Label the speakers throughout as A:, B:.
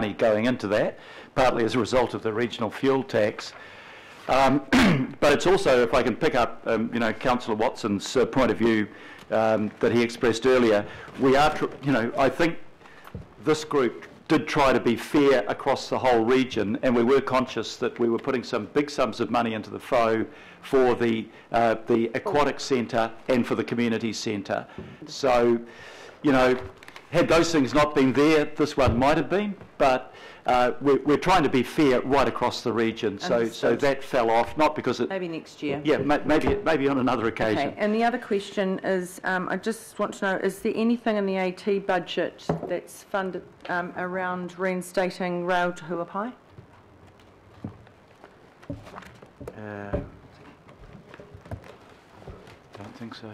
A: money going into that, partly as a result of the regional fuel tax. But it's also, if I can pick up, Councillor Watson's point of view that he expressed earlier, we are, I think this group did try to be fair across the whole region, and we were conscious that we were putting some big sums of money into the FO for the aquatic centre and for the community centre. So, had those things not been there, this one might have been, but we're trying to be fair right across the region. So that fell off, not because it...
B: Maybe next year.
A: Yeah, maybe on another occasion.
B: Okay, and the other question is, I just want to know, is there anything in the AT budget that's funded around reinstating rail to Huapai?
A: Don't think so.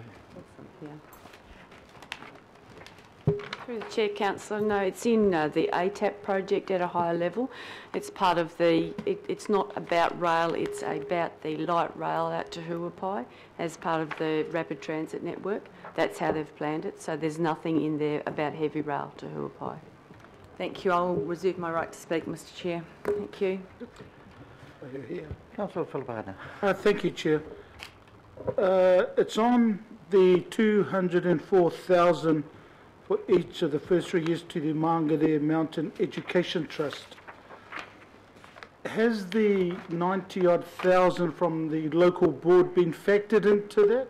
B: Yeah.
C: Through the Chair, Councillor, no, it's in the ATAP project at a higher level. It's part of the, it's not about rail, it's about the light rail out to Huapai as part of the rapid transit network. That's how they've planned it, so there's nothing in there about heavy rail to Huapai.
B: Thank you. I'll reserve my right to speak, Mr Chair. Thank you.
D: Councillor Philipana.
E: Thank you, Chair. It's on the 204,000 for each of the first 3 years to the Māngere Mountain Education Trust. Has the 90-odd thousand from the local board been factored into that?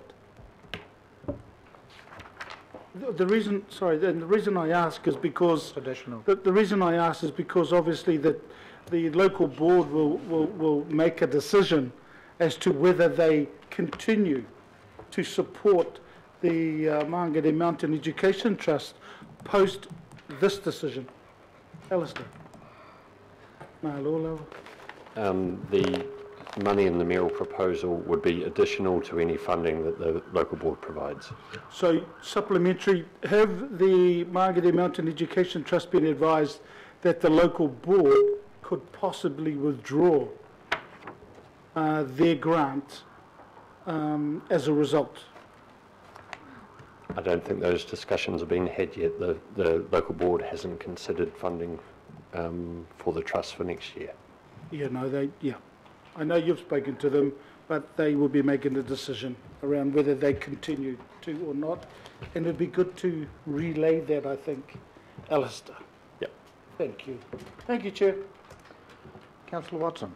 E: The reason I ask is because the reason I ask is because obviously that the local board will make a decision as to whether they continue to support the Māngere Mountain Education Trust post this decision. Alistair.
F: The money in the Merrill proposal would be additional to any funding that the local board provides.
E: So supplementary, have the Māngere Mountain Education Trust been advised that the local board could possibly withdraw their grant as a result?
F: I don't think those discussions have been had yet. The local board hasn't considered funding for the trust for next year.
E: Yeah, no, I know you've spoken to them, but they will be making a decision around whether they continue to or not. And it'd be good to relay that, I think. Alistair.
F: Yep.
E: Thank you. Thank you, Chair.
D: Councillor Watson.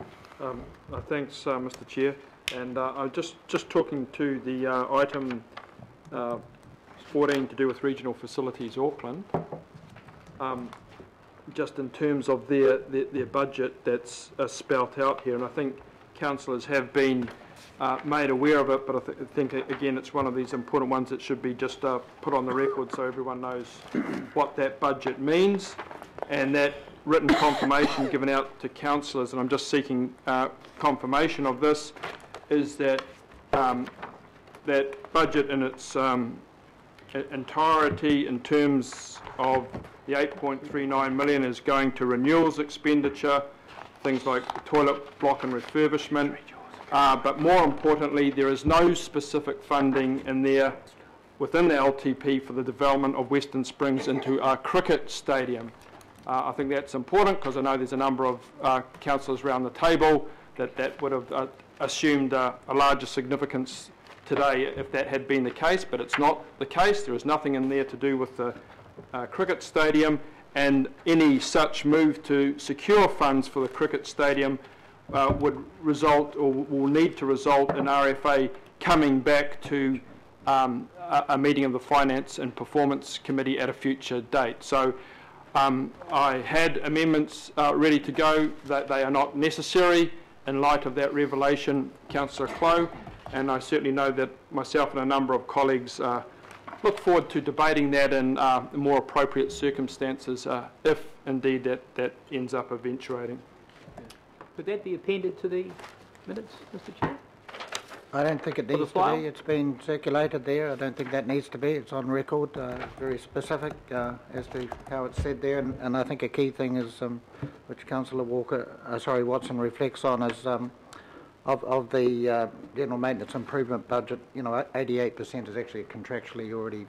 G: Thanks, Mr Chair. And I'm just talking to the item 14 to do with Regional Facilities Auckland. Just in terms of their budget that's spelt out here, and I think councillors have been made aware of it, but I think again it's one of these important ones that should be just put on the record so everyone knows what that budget means, and that written confirmation given out to councillors, and I'm just seeking confirmation of this, is that that budget in its entirety in terms of the 8.39 million is going to renewals expenditure, things like toilet block and refurbishment, but more importantly there is no specific funding in there within the LTP for the development of Western Springs into a cricket stadium. I think that's important because I know there's a number of councillors around the table that would have assumed a larger significance today if that had been the case, but it's not the case. There is nothing in there to do with the cricket stadium, and any such move to secure funds for the cricket stadium would result or will need to result in RFA coming back to a meeting of the Finance and Performance Committee at a future date. So I had amendments ready to go, that they are not necessary in light of that revelation, Councillor Clow, and I certainly know that myself and a number of colleagues look forward to debating that in more appropriate circumstances if indeed that ends up eventuating.
H: Could that be appended to the minutes, Mr Chair?
D: I don't think it needs to be. It's been circulated there. I don't think that needs to be. It's on record, very specific as to how it's said there. And I think a key thing is, which Councillor Watson reflects on, is of the general maintenance improvement budget, 88% is actually contractually already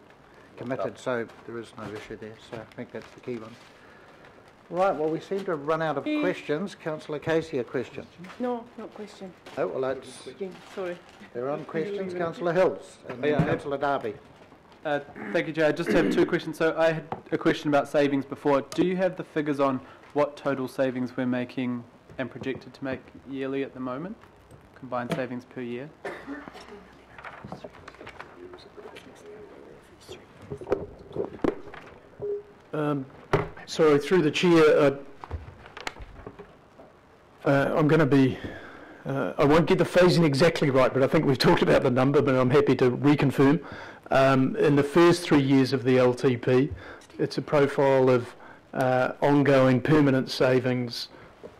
D: committed, so there is no issue there. So I think that's the key one. Right, well, we seem to have run out of questions. Councillor Casey, a question?
I: No, not question.
D: Oh, well, that's...
I: Sorry.
D: There are questions. Councillor Hills and then Councillor Darby.
J: Thank you, Chair. I just have two questions. So I had a question about savings before. Do you have the figures on what total savings we're making and projected to make yearly at the moment? Combined savings per year?
K: Sorry, through the chair, I'm going to be, I won't get the phasing exactly right, but I think we've talked about the number, but I'm happy to reconfirm. In the first 3 years of the LTP, it's a profile of ongoing permanent savings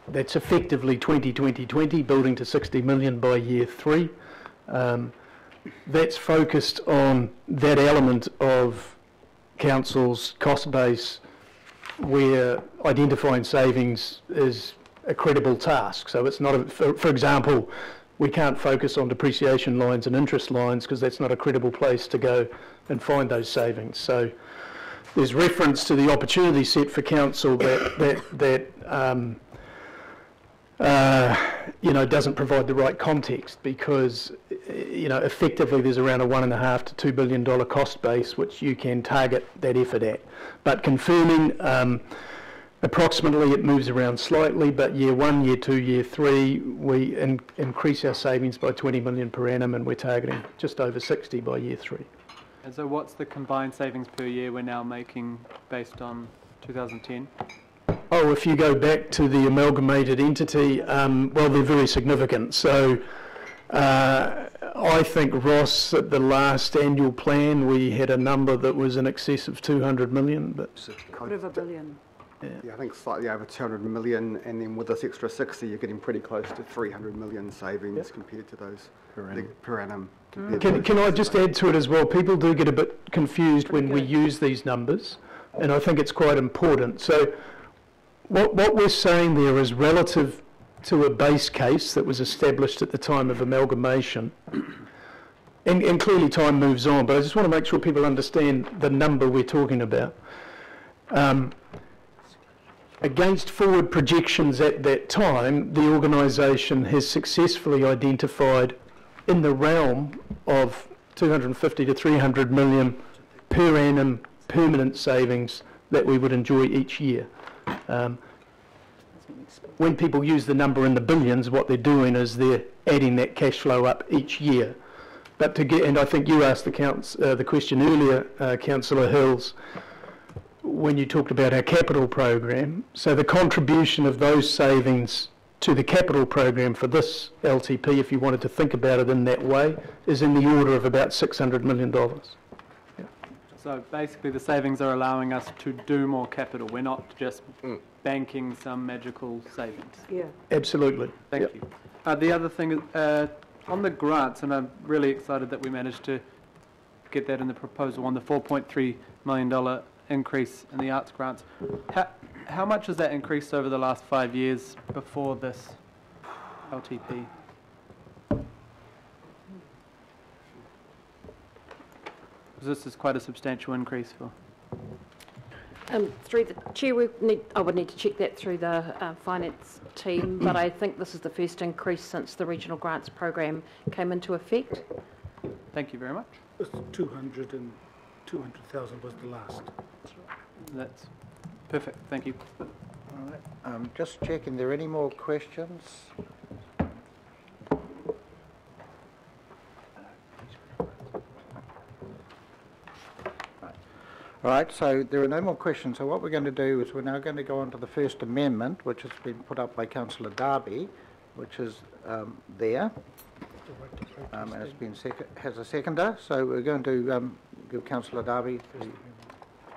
K: that's effectively 20-20-20, building to 60 million by year 3. That's focused on that element of council's cost base where identifying savings is a credible task. So it's not, for example, we can't focus on depreciation lines and interest lines because that's not a credible place to go and find those savings. So there's reference to the opportunity set for council that doesn't provide the right context because, effectively there's around a $1.5 to $2 billion cost base which you can target that effort at. But confirming, approximately it moves around slightly, but year 1, year 2, year 3, we increase our savings by 20 million per annum and we're targeting just over 60 by year 3.
J: And so what's the combined savings per year we're now making based on 2010?
K: Oh, if you go back to the amalgamated entity, well, they're very significant. So I think, Ross, at the last annual plan, we had a number that was in excess of 200 million. But
I: Quarter of a billion.
L: Yeah, I think slightly over 200 million, and then with this extra 60, you're getting pretty close to 300 million savings compared to those per annum.
K: Can I just add to it as well? People do get a bit confused when we use these numbers, and I think it's quite important. So what we're saying there is relative to a base case that was established at the time of amalgamation, and clearly time moves on, but I just want to make sure people understand the number we're talking about. Against forward projections at that time, the organisation has successfully identified in the realm of 250 to 300 million per annum permanent savings that we would enjoy each year. When people use the number in the billions, what they're doing is they're adding that cash flow up each year. But to get, and I think you asked the question earlier, Councillor Hills, when you talked about our capital program. So the contribution of those savings to the capital program for this LTP, if you wanted to think about it in that way, is in the order of about $600 million. Yeah.
J: So basically the savings are allowing us to do more capital. We're not just banking some magical savings.
I: Yeah.
K: Absolutely.
J: Thank you. The other thing is, on the grants, and I'm really excited that we managed to get that in the proposal on the $4.3 million increase in the arts grants. How much has that increased over the last 5 years before this LTP? This is quite a substantial increase for.
M: Through the chair, I would need to check that through the finance team, but I think this is the first increase since the regional grants program came into effect.
J: Thank you very much.
E: 200,000 was the last.
J: That's perfect. Thank you.
D: All right. Just checking, are there any more questions? All right, so there are no more questions. So what we're going to do is we're now going to go on to the First Amendment, which has been put up by Councillor Darby, which is there, and it's been has a seconder. So we're going to give Councillor Darby the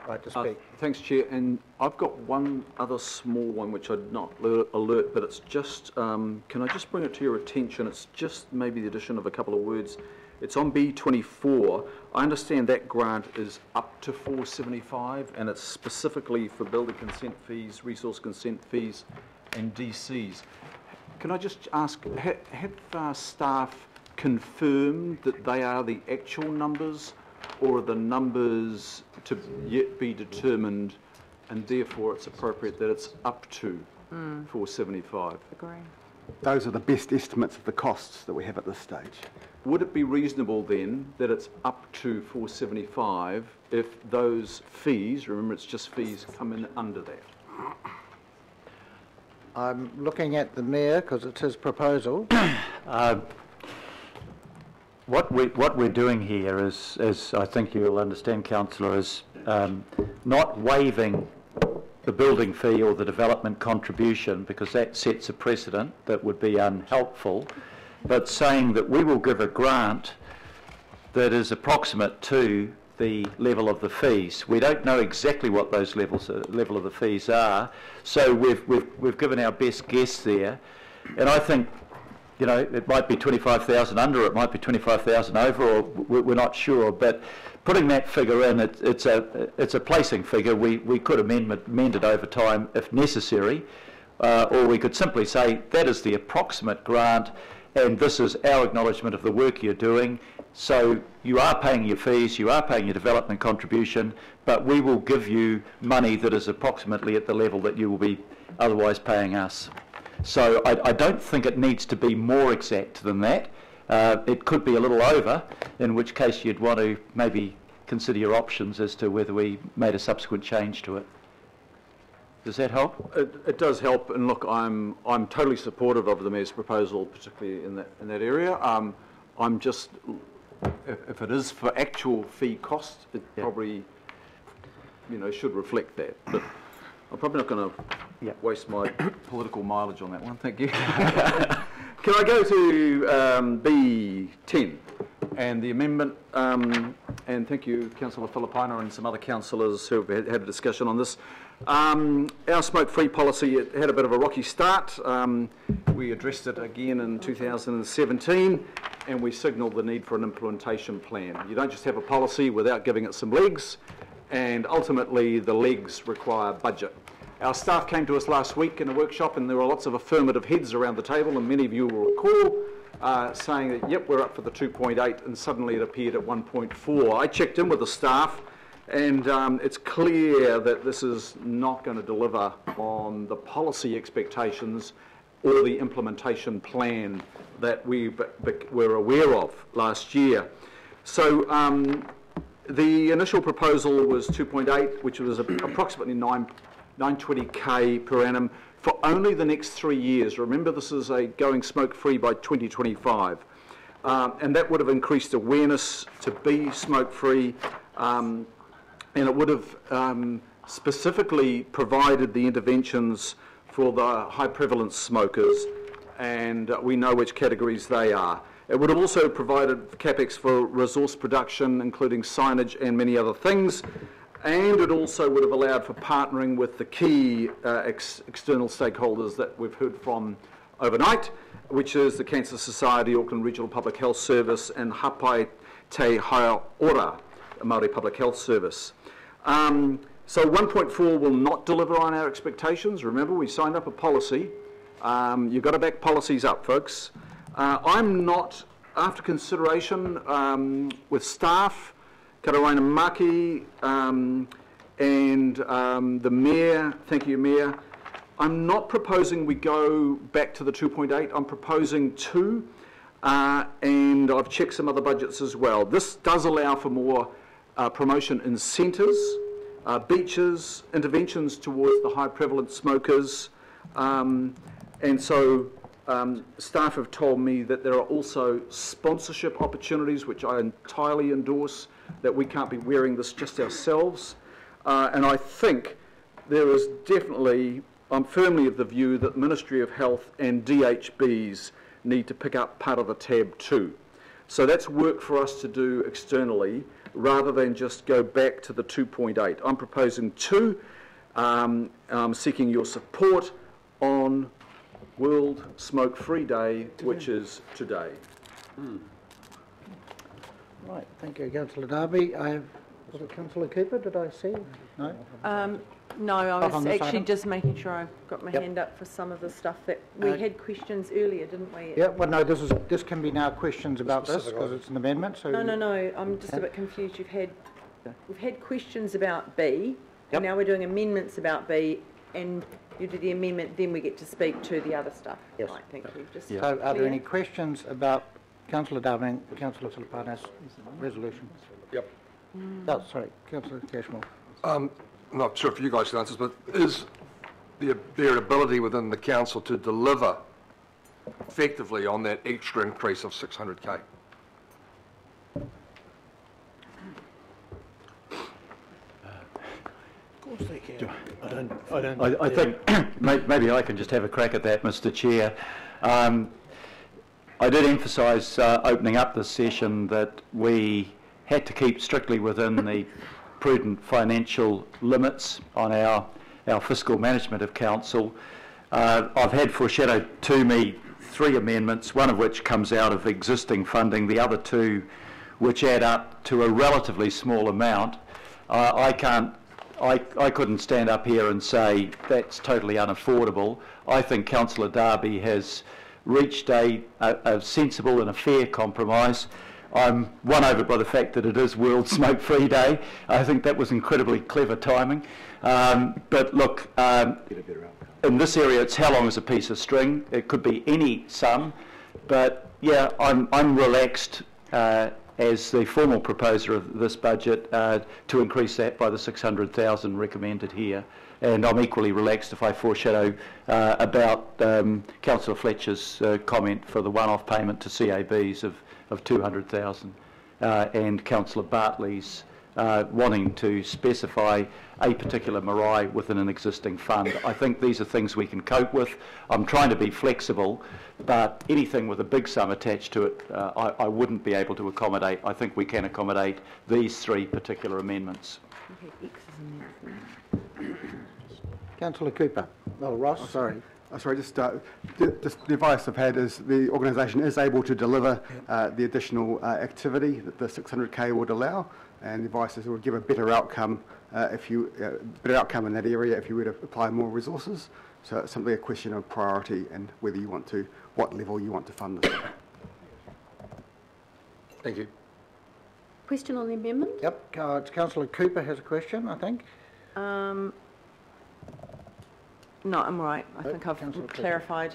D: right to speak.
N: Thanks, Chair. And I've got one other small one which I'd not alert, but it's just, can I just bring it to your attention? It's just maybe the addition of a couple of words. It's on B24. I understand that grant is up to 475, and it's specifically for building consent fees, resource consent fees, and DCs. Can I just ask, have staff confirmed that they are the actual numbers, or are the numbers to yet be determined and therefore it's appropriate that it's up to 475.
B: Agree.
L: Those are the best estimates of the costs that we have at this stage.
N: Would it be reasonable then that it's up to 475 if those fees, remember it's just fees, come in under that?
D: I'm looking at the Mayor because it's his proposal.
A: What we're doing here is, as I think you'll understand, Councillor, is not waiving the building fee or the development contribution, because that sets a precedent that would be unhelpful, but saying that we will give a grant that is approximate to the level of the fees. We don't know exactly what those level of the fees are, so we've given our best guess there, and I think, you know, it might be 25,000 under, it might be 25,000 over, or we're not sure, but putting that figure in, it's a placing figure. We could amend it over time if necessary, or we could simply say that is the approximate grant, and this is our acknowledgement of the work you're doing. So you are paying your fees, you are paying your development contribution, but we will give you money that is approximately at the level that you will be otherwise paying us. So I don't think it needs to be more exact than that. It could be a little over, in which case you'd want to maybe consider your options as to whether we made a subsequent change to it. Does that help?
N: It does help, and look, I'm totally supportive of the Mayor's proposal, particularly in that area. I'm just, if it is for actual fee cost, it probably, you know, should reflect that. But I'm probably not going to waste my political mileage on that one. Thank you. Can I go to B10 and the amendment? And thank you, Councillor Filipaina, and some other councillors who have had a discussion on this. Our smoke-free policy, it had a bit of a rocky start. We addressed it again in 2017, and we signalled the need for an implementation plan. You don't just have a policy without giving it some legs, and ultimately the legs require budget. Our staff came to us last week in a workshop, and there were lots of affirmative heads around the table, and many of you will recall saying that, yep, we're up for the 2.8, and suddenly it appeared at 1.4. I checked in with the staff, and it's clear that this is not going to deliver on the policy expectations or the implementation plan that we were aware of last year. So the initial proposal was 2.8, which was approximately 920k per annum for only the next 3 years. Remember, this is a going smoke-free by 2025. And that would have increased awareness to be smoke-free, and it would have specifically provided the interventions for the high prevalence smokers, and we know which categories they are. It would have also provided CapEx for resource production, including signage and many other things, and it also would have allowed for partnering with the key external stakeholders that we've heard from overnight, which is the Cancer Society, Auckland Regional Public Health Service, and Hapai Te Hauora, a Māori Public Health Service. So 1.4 will not deliver on our expectations. Remember, we signed up a policy. You've got to back policies up, folks. I'm not, after consideration with staff, Karaina Maki, and the Mayor, thank you, Mayor, I'm not proposing we go back to the 2.8. I'm proposing 2, and I've checked some other budgets as well. This does allow for more promotion in centres, beaches, interventions towards the high prevalence smokers, and so staff have told me that there are also sponsorship opportunities, which I entirely endorse, that we can't be wearing this just ourselves. And I think there is definitely, I'm firmly of the view that Ministry of Health and DHBs need to pick up part of the tab too. So that's work for us to do externally, rather than just go back to the 2.8. I'm proposing 2. I'm seeking your support on World Smoke-Free Day, which is today.
D: Right, thank you, Councillor Darby. Was it Councillor Cooper, did I see? No?
B: No, I was actually
D: item?
B: just making sure I got my hand up for some of the stuff that we had questions earlier, didn't we?
D: Yeah, well, no, this can be now questions about this because it's an amendment. So
B: No, I'm just a bit confused. We've had questions about B, And now we're doing amendments about B, and you do the amendment, then we get to speak to the other stuff.
D: Yes.
B: Right, thank you. Just
D: So are there any questions about Councillor Darby and Councillor Filipaina's resolution?
O: Yep.
D: Oh, sorry, Councillor Cashmore.
O: I'm not sure if you guys can answer this, but is their ability within the council to deliver effectively on that extra increase of 600k?
A: I think maybe I can just have a crack at that, Mr. Chair. I did emphasise opening up this session that we had to keep strictly within the prudent financial limits on our fiscal management of council. I've had foreshadowed to me 3 amendments, one of which comes out of existing funding, the other 2 which add up to a relatively small amount. I couldn't stand up here and say that's totally unaffordable. I think Councillor Darby has reached a sensible and a fair compromise. I'm won over by the fact that it is World Smoke Free Day. I think that was incredibly clever timing. But look, in this area, it's how long is a piece of string. It could be any sum, but yeah, I'm relaxed as the formal proposer of this budget to increase that by the 600,000 recommended here. And I'm equally relaxed if I foreshadow about Councillor Fletcher's comment for the one-off payment to CABs of 200,000 and Councillor Bartley's wanting to specify a particular marae within an existing fund. I think these are things we can cope with. I'm trying to be flexible, but anything with a big sum attached to it, I wouldn't be able to accommodate. I think we can accommodate these 3 particular amendments.
D: Councillor Cooper. Oh, Ross, sorry.
L: Sorry, just the advice I've had is the organisation is able to deliver the additional activity that the 600k would allow, and the advice is it would give a better outcome better outcome in that area if you were to apply more resources. So it's simply a question of priority and whether you want to, what level you want to fund this.
O: Thank you.
M: Question on the amendment?
D: Yep, Councillor Cooper has a question, I think.
B: No, I'm all right. I think I've clarified.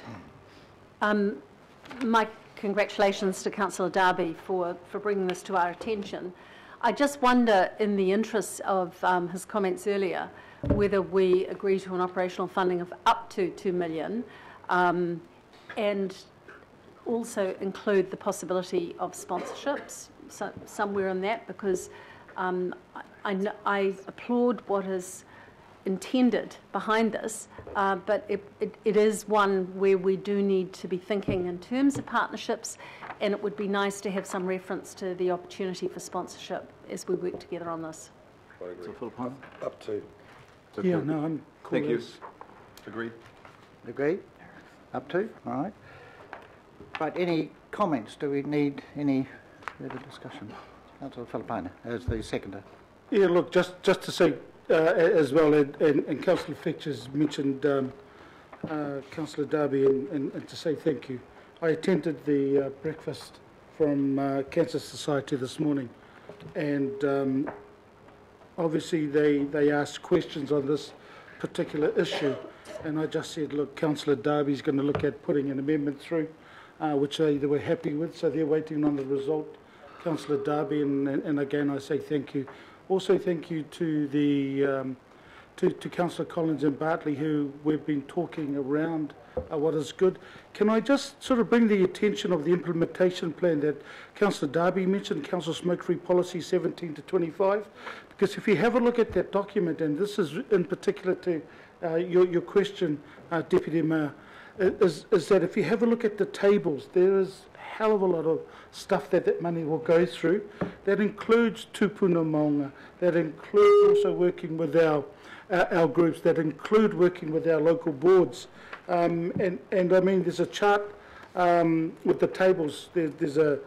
P: My congratulations to Councillor Darby for bringing this to our attention. I just wonder, in the interest of his comments earlier, whether we agree to an operational funding of up to 2 million and also include the possibility of sponsorships somewhere in that, because I applaud what is intended behind this, but it is one where we do need to be thinking in terms of partnerships, and it would be nice to have some reference to the opportunity for sponsorship as we work together on this.
O: Up to.
E: Yeah, no, I'm cool.
O: Thank you. Agreed.
D: Agreed? Up to? All right. Right, any comments? Do we need any further discussion? Councillor Filipaina as the seconder.
E: Yeah, look, just to say as well, and Councillor Fletcher's mentioned Councillor Darby, and to say thank you. I attended the breakfast from Cancer Society this morning, and obviously they asked questions on this particular issue, and I just said, look, Councillor Darby's going to look at putting an amendment through, which they were happy with, so they're waiting on the result. Councillor Darby, and again I say thank you. Also thank you to the to Councillor Collins and Bartley, who we've been talking around what is good. Can I just sort of bring the attention of the implementation plan that Councillor Darby mentioned, Council Smoke-Free Policy 17 to 25? Because if you have a look at that document, and this is in particular to your question, Deputy Mayor, is that if you have a look at the tables, there is a hell of a lot of stuff that money will go through. That includes tupuna maunga, that includes also working with our groups, that include working with our local boards. And I mean, there's a chart with the tables. There's a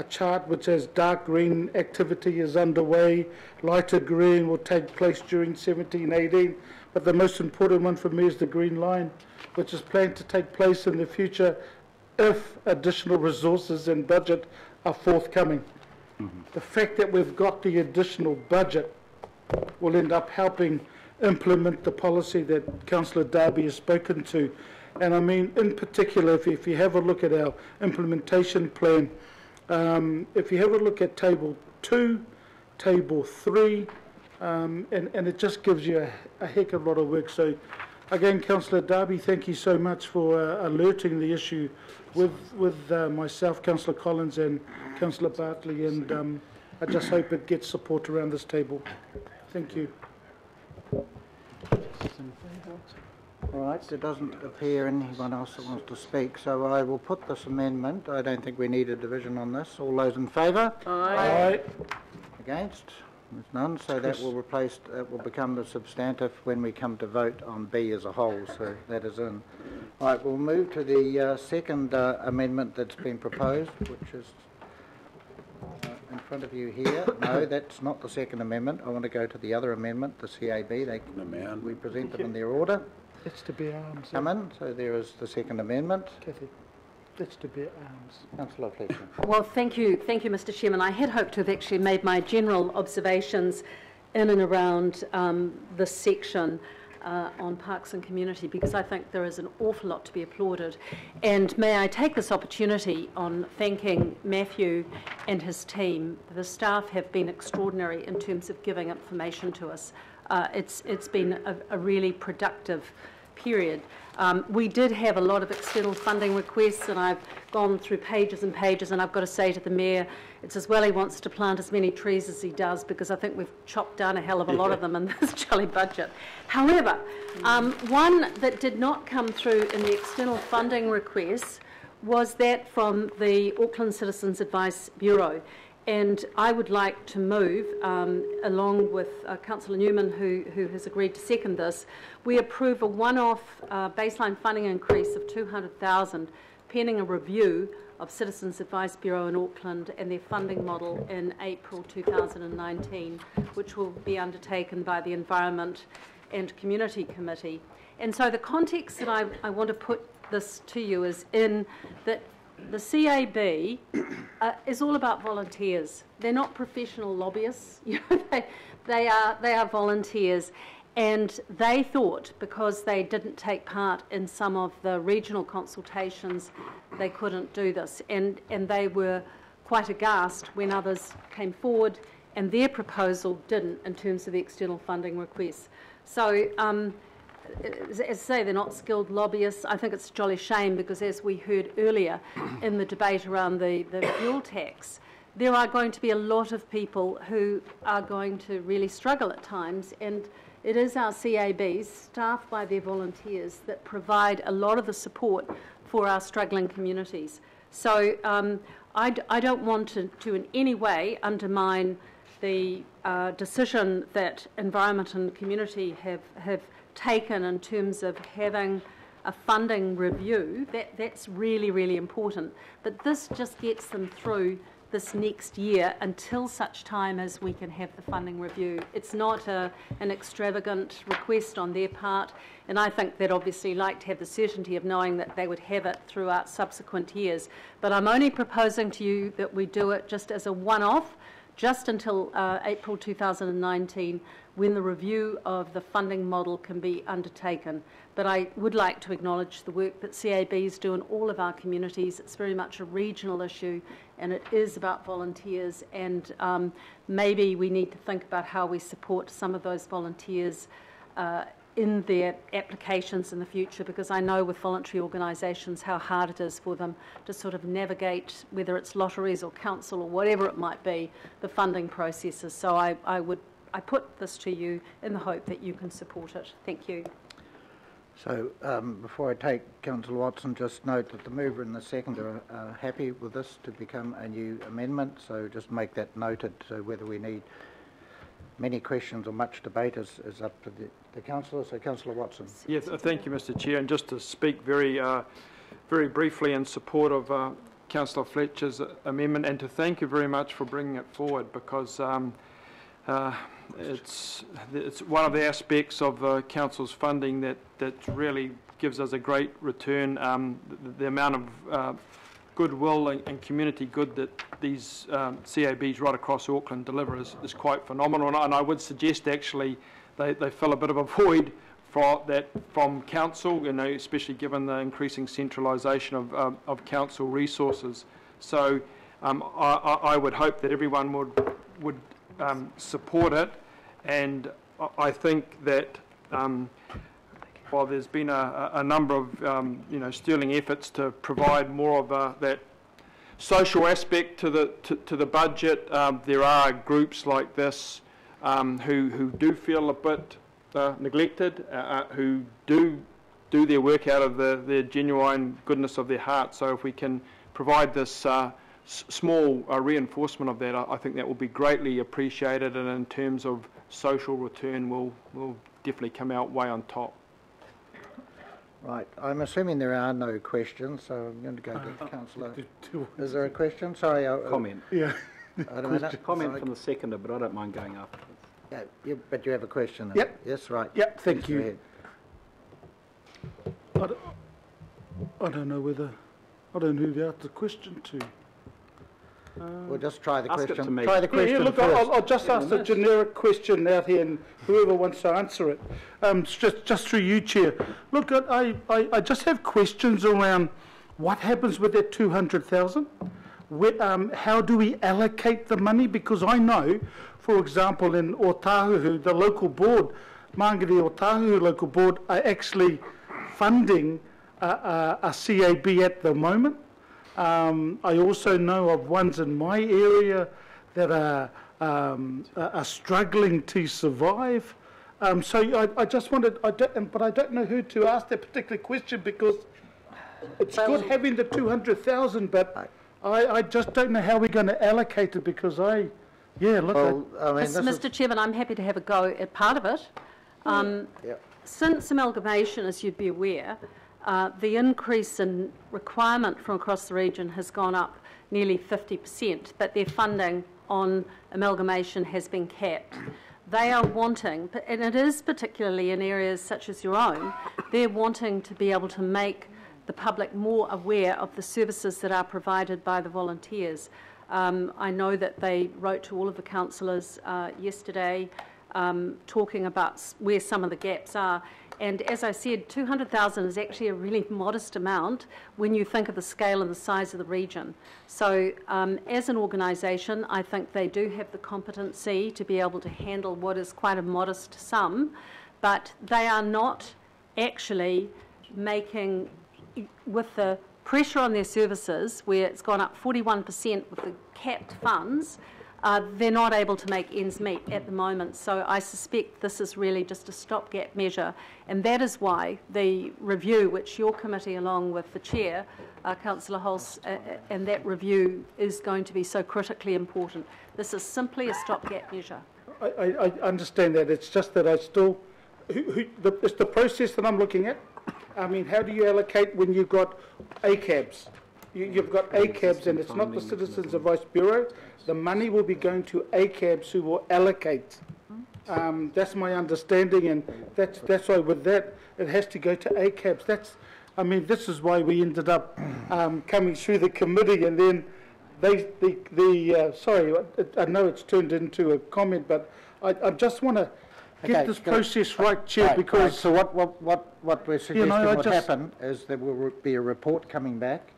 E: chart which says dark green activity is underway, lighter green will take place during 17-18, but the most important one for me is the green line, which is planned to take place in the future if additional resources and budget are forthcoming. The fact that we've got the additional budget will end up helping implement the policy that Councillor Darby has spoken to. And I mean, in particular, if you have a look at our implementation plan, if you have a look at Table 2, Table 3, and it just gives you a heck of a lot of work. So, again, Councillor Darby, thank you so much for alerting the issue with myself, Councillor Collins and Councillor Bartley, and I just hope it gets support around this table. Thank you.
D: All right, there doesn't appear anyone else that wants to speak, so I will put this amendment. I don't think we need a division on this. All those in favour?
E: Aye.
D: Against? There's none, so that will become the substantive when we come to vote on B as a whole, so that is in. All right, we'll move to the second amendment that's been proposed, which is in front of you here. No, that's not the second amendment. I want to go to the other amendment, the CAB. We present them in their order.
E: It's to bear arms.
D: Come in, so there is the second amendment.
E: Kathy, it's to bear arms.
D: Councillor Fletcher.
P: Well, thank you, Mr. Chairman. I had hoped to have actually made my general observations in and around this section on Parks and Community, because I think there is an awful lot to be applauded. And may I take this opportunity on thanking Matthew and his team. The staff have been extraordinary in terms of giving information to us. It's been a really productive period. We did have a lot of external funding requests, and I've gone through pages and pages, and I've got to say to the Mayor, it's as well he wants to plant as many trees as he does, because I think we've chopped down a hell of a lot of them in this jolly budget. However, one that did not come through in the external funding requests was that from the Auckland Citizens Advice Bureau. And I would like to move, along with Councillor Newman, who has agreed to second this, we approve a one-off baseline funding increase of $200,000 pending a review of Citizens Advice Bureau in Auckland and their funding model in April 2019, which will be undertaken by the Environment and Community Committee. And so the context that I want to put this to you is in that the CAB is all about volunteers. They're not professional lobbyists. You know, they are volunteers, and they thought because they didn't take part in some of the regional consultations, they couldn't do this, and they were quite aghast when others came forward and their proposal didn't in terms of the external funding requests. So. As I say, they're not skilled lobbyists. I think it's a jolly shame because, as we heard earlier in the debate around the fuel tax, there are going to be a lot of people who are going to really struggle at times, and it is our CABs, staffed by their volunteers, that provide a lot of the support for our struggling communities. So I don't want to in any way undermine the decision that Environment and Community have taken in terms of having a funding review. That's really, really important. But this just gets them through this next year until such time as we can have the funding review. It's not an extravagant request on their part, and I think they'd obviously like to have the certainty of knowing that they would have it throughout subsequent years. But I'm only proposing to you that we do it just as a one-off, just until April 2019, when the review of the funding model can be undertaken. But I would like to acknowledge the work that CABs do in all of our communities. It's very much a regional issue, and it is about volunteers, and maybe we need to think about how we support some of those volunteers in their applications in the future, because I know with voluntary organisations how hard it is for them to sort of navigate, whether it's lotteries or council or whatever it might be, the funding processes. So I put this to you in the hope that you can support it. Thank you.
D: So before I take Councillor Watson, just note that the mover and the seconder are happy with this to become a new amendment, so just make that noted. So whether we need many questions or much debate is up to the councillor. So Councillor Watson.
G: Yes, thank you, Mr. Chair. And just to speak very briefly in support of Councillor Fletcher's amendment, and to thank you very much for bringing it forward, because it's one of the aspects of council's funding that really gives us a great return. The amount of goodwill and community good that these CABs right across Auckland deliver is quite phenomenal, and I would suggest actually they fill a bit of a void from council, you know, especially given the increasing centralisation of council resources. So I would hope that everyone would support it, and I think that while there's been a number of you know, sterling efforts to provide more of that social aspect to the budget, there are groups like this who do feel a bit neglected, who do their work out of the genuine goodness of their heart. So if we can provide this small reinforcement of that, I think that will be greatly appreciated, and in terms of social return will definitely come out way on top.
D: Right, I'm assuming there are no questions, so I'm going to go to Councillor. Is there a question? Sorry.
H: Comment.
E: Yeah.
H: Comment from the seconder, but I don't mind going afterwards.
D: Yeah, but you have a question?
E: Yep.
D: Yes, right.
E: Yep, thank
D: Please
E: you. I don't know who to ask the question to.
D: We'll just try the
H: Ask it
D: question.
H: to me.
D: Try the question
E: Look,
D: first.
E: I'll just ask a generic question out here, and whoever wants to answer it, just through you, Chair. Look, I just have questions around what happens with that 200,000. How do we allocate the money? Because I know, for example, in Otahuhu, the local board, Mangere Otahuhu local board, are actually funding a CAB at the moment. I also know of ones in my area that are struggling to survive. So I just wanted, but I don't know who to ask that particular question, because it's good having the 200,000, but I just don't know how we're going to allocate it, because
P: Mr. Chairman, I'm happy to have a go at part of it. Since amalgamation, as you'd be aware, the increase in requirement from across the region has gone up nearly 50%, but their funding on amalgamation has been capped. They are wanting, and it is particularly in areas such as your own, they're wanting to be able to make the public more aware of the services that are provided by the volunteers. I know that they wrote to all of the councillors yesterday talking about where some of the gaps are. And as I said, 200,000 is actually a really modest amount when you think of the scale and the size of the region. So as an organisation, I think they do have the competency to be able to handle what is quite a modest sum, but they are not actually making, with the pressure on their services, where it's gone up 41% with the capped funds, they're not able to make ends meet at the moment. So I suspect this is really just a stopgap measure, and that is why the review, which your committee, along with the chair, Councillor Hulse, and that review is going to be so critically important. This is simply a stopgap measure.
E: I understand that. It's just that I still, it's the process that I'm looking at. I mean, how do you allocate when you've got ACABs? You've got ACABs, and it's not the Citizens Advice Bureau. The money will be going to ACABs, who will allocate. That's my understanding, and that's why with that it has to go to ACABs. I mean, this is why we ended up coming through the committee, and then sorry, I know it's turned into a comment, but I just want to get this process right, Chair, because...
D: So what we're suggesting would happen is there will be a report coming back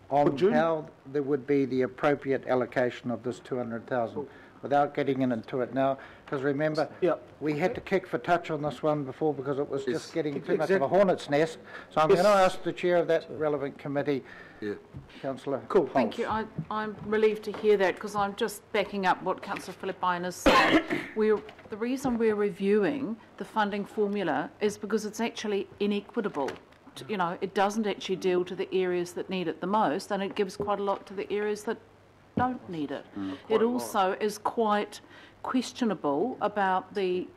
D: on how there would be the appropriate allocation of this 200,000, without getting into it now, because remember, we had to kick for touch on this one before because it was just getting too much of a hornet's nest. So I'm going to ask the chair of that relevant committee, Councillor Hulse.
I: Thank you. I'm relieved to hear that, because I'm just backing up what Councillor Philippine said. The reason we're reviewing the funding formula is because it's actually inequitable. You know, it doesn't actually deal to the areas that need it the most, and it gives quite a lot to the areas that don't need it. It also is quite questionable about the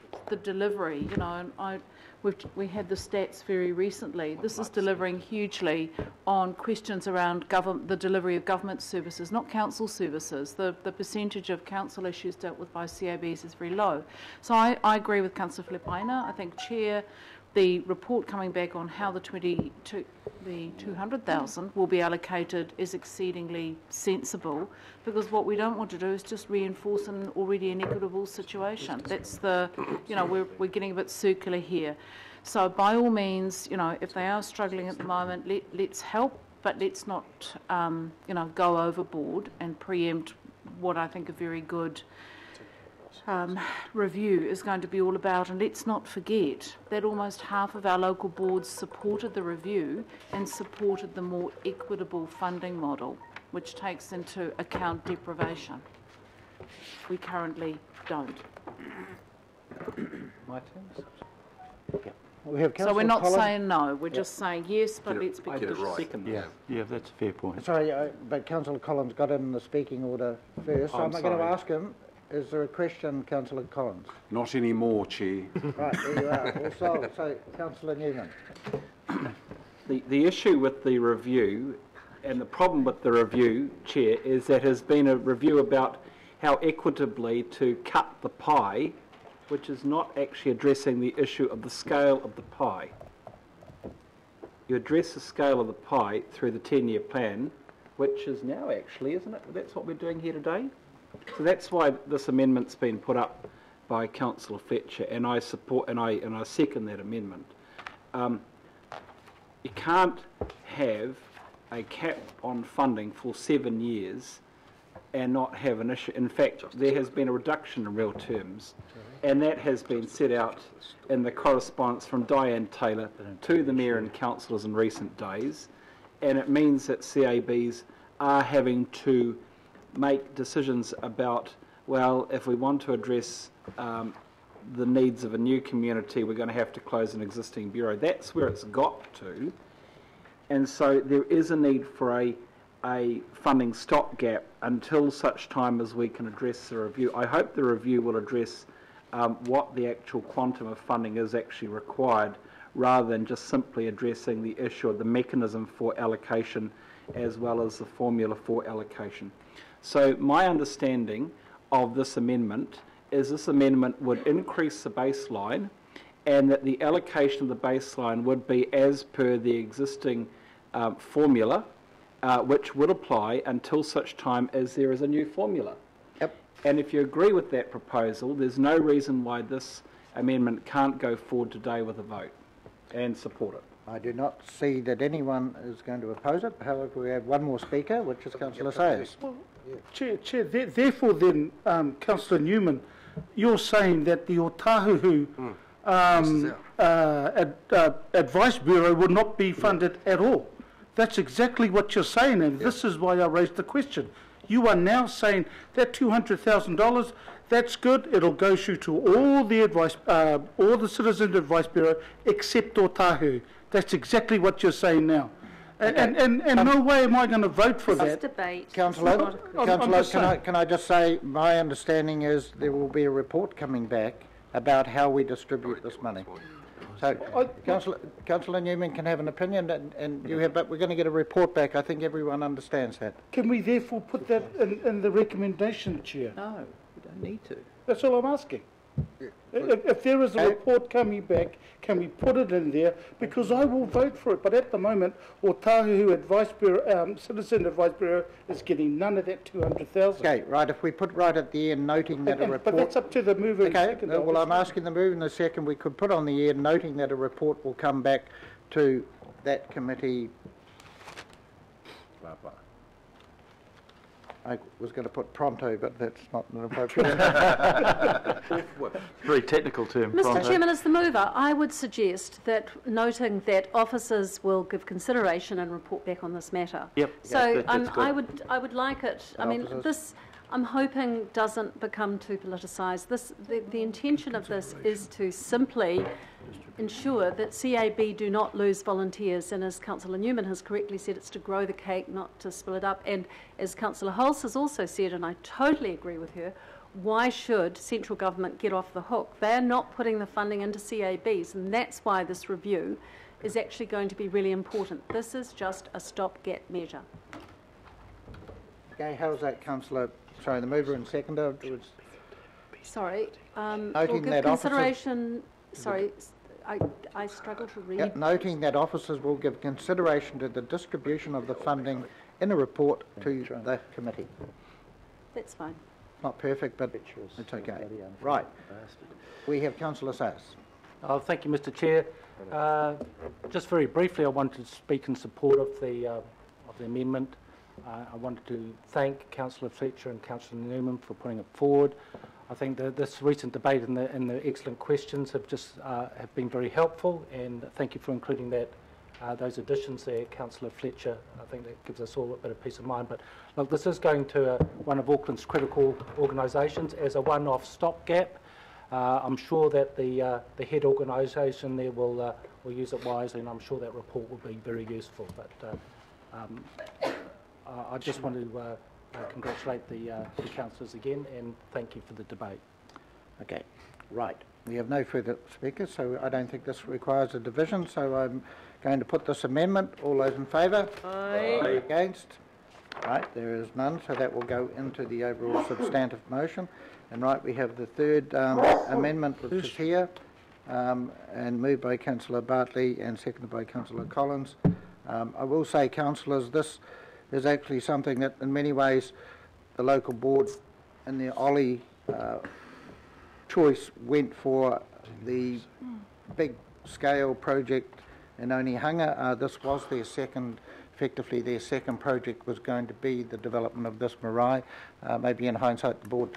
I: delivery. You know, and we had the stats very recently. This is delivering hugely on questions around the delivery of government services, not council services. The percentage of council issues dealt with by CABs is very low. So I agree with Councillor Philippine. I think Chair the report coming back on how the 200,000 will be allocated is exceedingly sensible, because what we don't want to do is just reinforce an already inequitable situation. That's the, we're getting a bit circular here. So by all means, if they are struggling at the moment, let's help, but let's not, go overboard and preempt what I think a very good review is going to be all about. And let's not forget that almost half of our local boards supported the review and supported the more equitable funding model, which takes into account deprivation. We currently don't.
J: My turn?
I: So we're not saying no, we're just saying yes, but let's be
O: Get it right.
A: Yeah, that's a fair point.
D: Sorry, but Councillor Collins got in the speaking order first, so I'm going to ask him, is there a question, Councillor Collins?
Q: Not anymore, Chair.
D: Right, there you are. So Councillor Newman.
H: The issue with the review and the problem with the review, Chair, is that there's been a review about how equitably to cut the pie, which is not actually addressing the issue of the scale of the pie. You address the scale of the pie through the 10-year plan, which is now actually, isn't it? That's what we're doing here today. So that's why this amendment's been put up by Councillor Fletcher, and I support and I second that amendment. You can't have a cap on funding for 7 years and not have an issue. In fact, there has been a reduction in real terms, and that has been set out in the correspondence from Diane Taylor to the Mayor and councillors in recent days, and it means that CABs are having to make decisions about, well, if we want to address the needs of a new community, we're going to have to close an existing bureau. That's where it's got to, and so there is a need for a funding stopgap until such time as we can address the review. I hope the review will address what the actual quantum of funding is actually required, rather than just simply addressing the issue of the mechanism for allocation as well as the formula for allocation. So my understanding of this amendment is this amendment would increase the baseline, and that the allocation of the baseline would be as per the existing formula, which would apply until such time as there is a new formula.
D: Yep.
H: And if you agree with that proposal, there's no reason why this amendment can't go forward today with a vote and support it.
D: I do not see that anyone is going to oppose it. However, we have one more speaker, which is Councillor Sayers.
E: Well, Chair, therefore then, Councillor Newman, you're saying that the Otahuhu Advice Bureau would not be funded at all. That's exactly what you're saying, and this is why I raised the question. You are now saying that $200,000, that's good, it'll go through to all the advice, all the Citizen Advice Bureau except Otahuhu. That's exactly what you're saying now. And no way am I going to vote for that.
P: Debate.
D: Councillor, can I just say, my understanding is there will be a report coming back about how we distribute this money. So, Councillor Newman can have an opinion, and you have, but we're going to get a report back. I think everyone understands that.
E: Can we therefore put that in the recommendation, Chair?
H: No, we don't need to.
E: That's all I'm asking. If there is a report coming back, can we put it in there? Because I will vote for it. But at the moment, Otahuhu Advice Bureau, Citizen Advice Bureau is getting none of that 200,000.
D: Okay, right. If we put right at the end, noting that a report.
E: But that's up to the mover and seconder.
D: Okay. Well, I'm asking the mover and the second. We could put on the end, noting that a report will come back to that committee. Blah blah. I was going to put pronto, but that's not an appropriate.
A: Very technical term.
P: Mr.
A: Pronto.
P: Chairman, as the mover, I would suggest that, noting that officers will give consideration and report back on this matter.
A: Yep.
P: So
A: that's good.
P: I would like it. I mean, this I'm hoping doesn't become too politicised. The intention of this is to simply ensure that CAB do not lose volunteers, and as Councillor Newman has correctly said, it's to grow the cake, not to spill it up. And as Councillor Hulse has also said, and I totally agree with her, why should central government get off the hook? They're not putting the funding into CABs, and that's why this review is actually going to be really important. This is just a stopgap measure.
D: Okay, how's that, Councillor? Sorry, the mover and seconder.
P: Sorry,
D: Noting
P: we'll give
D: that
P: consideration. Sorry, I struggle to read.
D: Yep, noting that officers will give consideration to the distribution of the funding in a report to the committee.
P: That's fine.
D: Not perfect, but it's okay. Right. We have Councillor Sass.
Q: Thank you, Mr. Chair. Just very briefly, I wanted to speak in support of the amendment. I wanted to thank Councillor Fletcher and Councillor Newman for putting it forward. I think that this recent debate and the excellent questions have have been very helpful, and thank you for including those additions there, Councillor Fletcher. I think that gives us all a bit of peace of mind. But look, this is going to one of Auckland's critical organisations as a one-off stopgap. I'm sure that the head organisation there will use it wisely, and I'm sure that report will be very useful. But I just want to congratulate the councillors again and thank you for the debate.
D: Okay, right. We have no further speakers, so I don't think this requires a division. So I'm going to put this amendment. All those in favour? Aye. Against? Right, there is none, so that will go into the overall substantive motion. And right, we have the third amendment, which is here, and moved by Councillor Bartley and seconded by Councillor Collins. I will say, councillors, this is actually something that in many ways the local board in their Ollie choice went for the big scale project in Onehunga. This was their second, effectively their second project was going to be the development of this marae. Maybe in hindsight the board,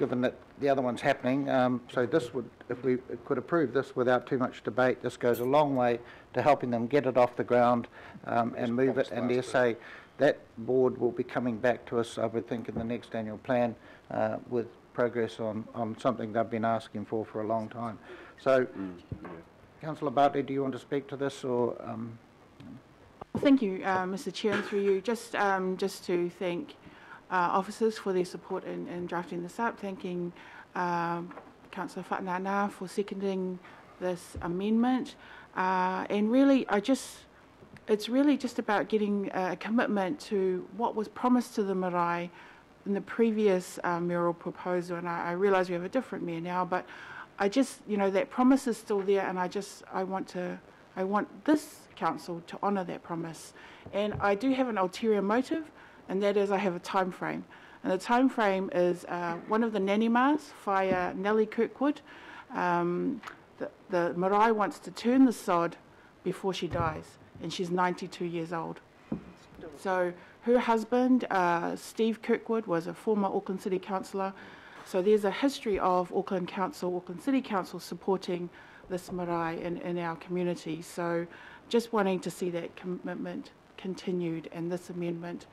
D: given that the other one's happening, so this would, if we could approve this without too much debate, this goes a long way to helping them get it off the ground and move it. And dare say that board will be coming back to us, I would think, in the next annual plan with progress on something they've been asking for a long time. So, Councillor Bartley, do you want to speak to this, or?
R: Thank you, Mr. Chair, and through you, just to thank officers for their support in drafting this up, thanking Councillor Whatnana for seconding this amendment, and really, it's really just about getting a commitment to what was promised to the marae in the previous mayoral proposal, and I realise we have a different mayor now, but I just, that promise is still there, and I want this council to honour that promise. And I do have an ulterior motive, and that is I have a time frame. And the time frame is one of the Nanimas, Whaia Nellie Kirkwood. The marae wants to turn the sod before she dies, and she's 92 years old. So her husband, Steve Kirkwood, was a former Auckland City Councillor. So there's a history of Auckland City Council supporting this marae in our community. So just wanting to see that commitment continued, and this amendment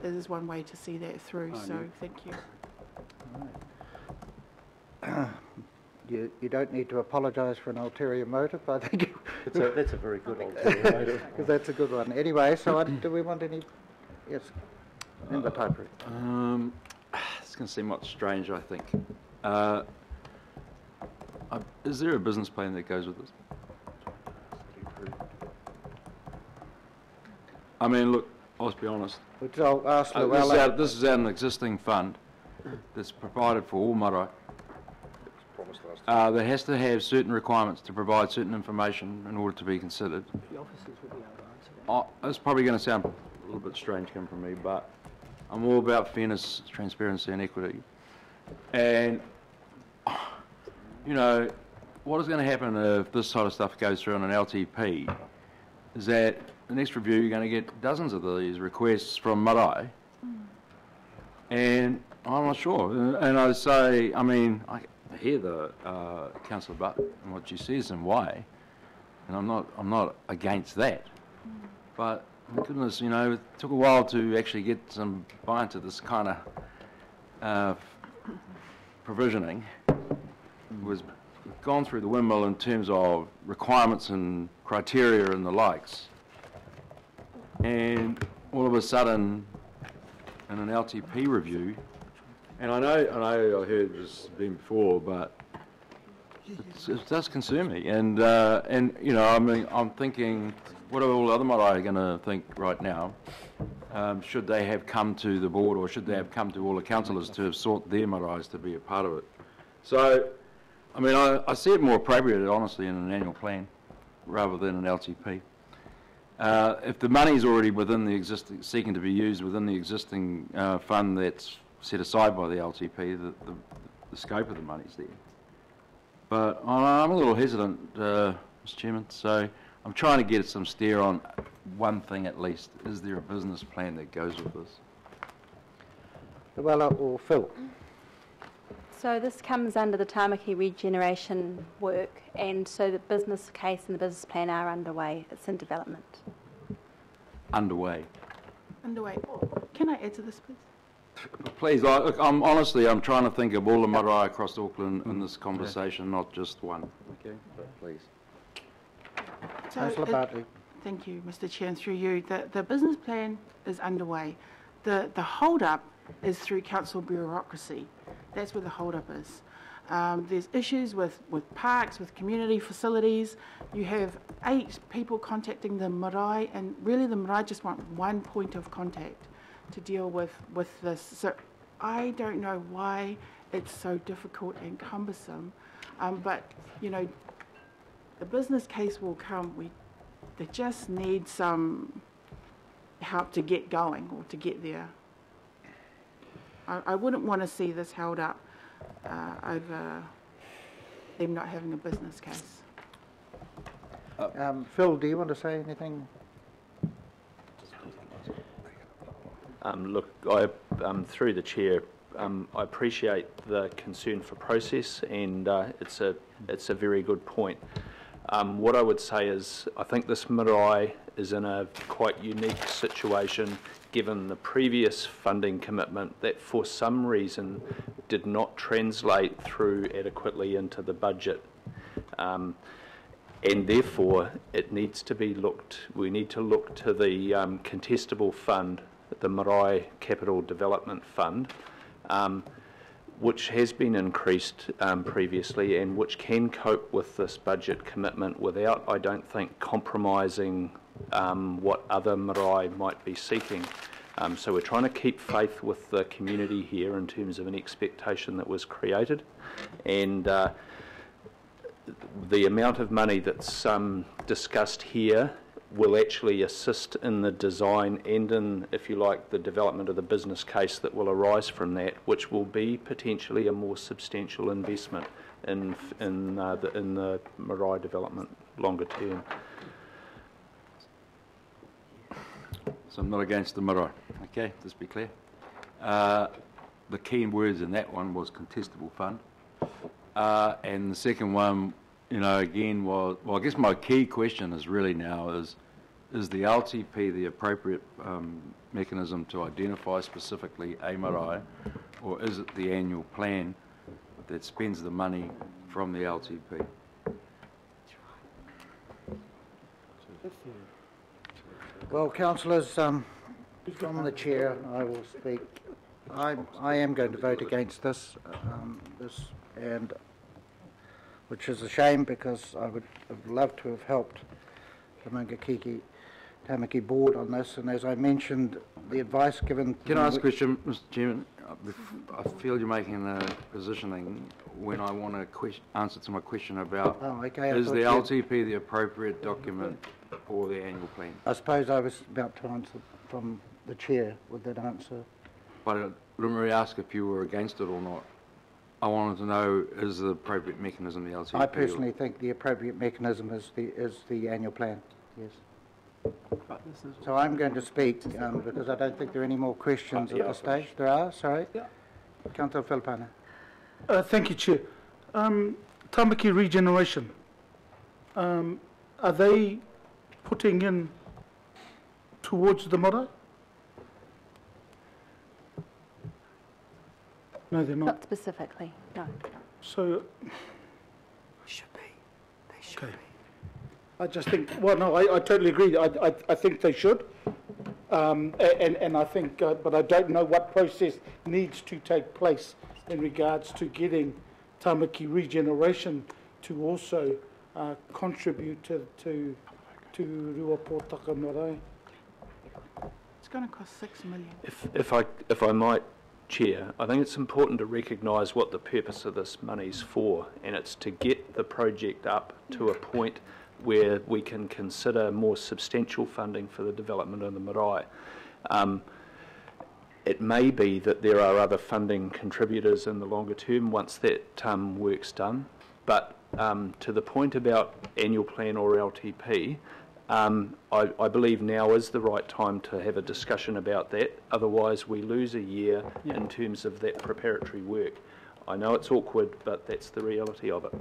R: is one way to see that through. So thank you.
D: You don't need to apologise for an ulterior motive. I think
Q: that's a very good ulterior motive.
D: Because that's a good one. Anyway, so do we want any? Yes, Member Taipuri.
S: It's going to seem much strange, I think. Is there a business plan that goes with this? I mean, look, let's be honest.
D: I'll ask Luella.
S: This is out an existing fund that's provided for all marae. There has to have certain requirements to provide certain information in order to be considered. It's probably going to sound a little bit strange coming from me, but I'm all about fairness, transparency and equity. And, what is going to happen if this sort of stuff goes through on an LTP is that the next review you're going to get dozens of these requests from marae. And I'm not sure. And I say, I hear the Councillor Butt and what she says and why, and I'm not against that. But my goodness, it took a while to actually get some buy into this kind of provisioning. Was gone through the windmill in terms of requirements and criteria and the likes, and all of a sudden, in an LTP review, and I know I heard this been before, but it does concern me, and I'm thinking, what are all the other marae going to think right now? Should they have come to the board, or should they have come to all the councillors to have sought their marae to be a part of it? So I mean, I see it more appropriate, honestly, in an annual plan rather than an LTP. If the money is already within the existing, seeking to be used within the existing fund that's set aside by the LTP, the scope of the money's there. But I'm a little hesitant, Mr. Chairman, so I'm trying to get some steer on one thing at least. Is there a business plan that goes with this?
D: Well, or Phil?
T: So this comes under the Tāmaki regeneration work, and so the business case and the business plan are underway. It's in development.
S: Underway.
R: Underway. Can I add to this, please?
S: Please, I'm trying to think of all the marae across Auckland in this conversation, not just one. Okay, please.
R: So, thank you, Mr. Chair, and through you. The business plan is underway. The hold-up is through council bureaucracy. That's where the hold-up is. There's issues with parks, with community facilities. You have 8 people contacting the marae, and really the marae just want one point of contact to deal with this. So I don't know why it's so difficult and cumbersome, but you know, the business case will come. They just need some help to get going or to get there. I wouldn't want to see this held up over them not having a business case.
D: Phil, do you want to say anything?
U: Look, through the chair, I appreciate the concern for process, and it's a very good point. What I would say is, I think this marae is in a quite unique situation, given the previous funding commitment that for some reason did not translate through adequately into the budget. And therefore, it needs to be we need to look to the contestable fund, the Marae Capital Development Fund, which has been increased previously and which can cope with this budget commitment without, I don't think, compromising what other marae might be seeking. So we're trying to keep faith with the community here in terms of an expectation that was created, and the amount of money that's discussed here will actually assist in the design and in, if you like, the development of the business case that will arise from that, which will be potentially a more substantial investment in the marae development longer term.
S: So I'm not against the marae. Okay, just be clear. The key words in that one was contestable fund, and the second one, you know, again was, well, I guess my key question is really now is the LTP the appropriate mechanism to identify specifically a marae, or is it the annual plan that spends the money from the LTP?
D: Well, councillors, from the chair, I will speak. I am going to vote against this, and which is a shame, because I would have loved to have helped the Mangakiki Tāmaki board on this, and as I mentioned, the advice given...
S: Can I ask a question, Mr. Chairman? I feel you're making a positioning when I want to answer to my question about is the LTP the appropriate document for the annual plan?
D: I suppose I was about to answer from the chair with that answer.
S: But let me ask if you were against it or not. I wanted to know, is the appropriate mechanism the LTP?
D: I personally think the appropriate mechanism is the annual plan, yes. So I'm going to speak because I don't think there are any more questions at this stage. There are, sorry. Yeah. Councillor Filipana.
E: Thank you, Chair. Tāmaki Regeneration, are they putting in towards the marae? No, they're not.
T: Not specifically, no.
E: So... Should be. They should be. I just think, well, no, I totally agree. I think they should. And I think, but I don't know what process needs to take place in regards to getting Tāmaki Regeneration to also contribute to Ruapōtaka Marae.
R: It's going to cost $6 million.
U: If I might Chair, I think it's important to recognise what the purpose of this money's for, and it's to get the project up to a point where we can consider more substantial funding for the development of the marae. It may be that there are other funding contributors in the longer term once that work's done, but to the point about annual plan or LTP, I believe now is the right time to have a discussion about that. Otherwise, we lose a year in terms of that preparatory work. I know it's awkward, but that's the reality of it.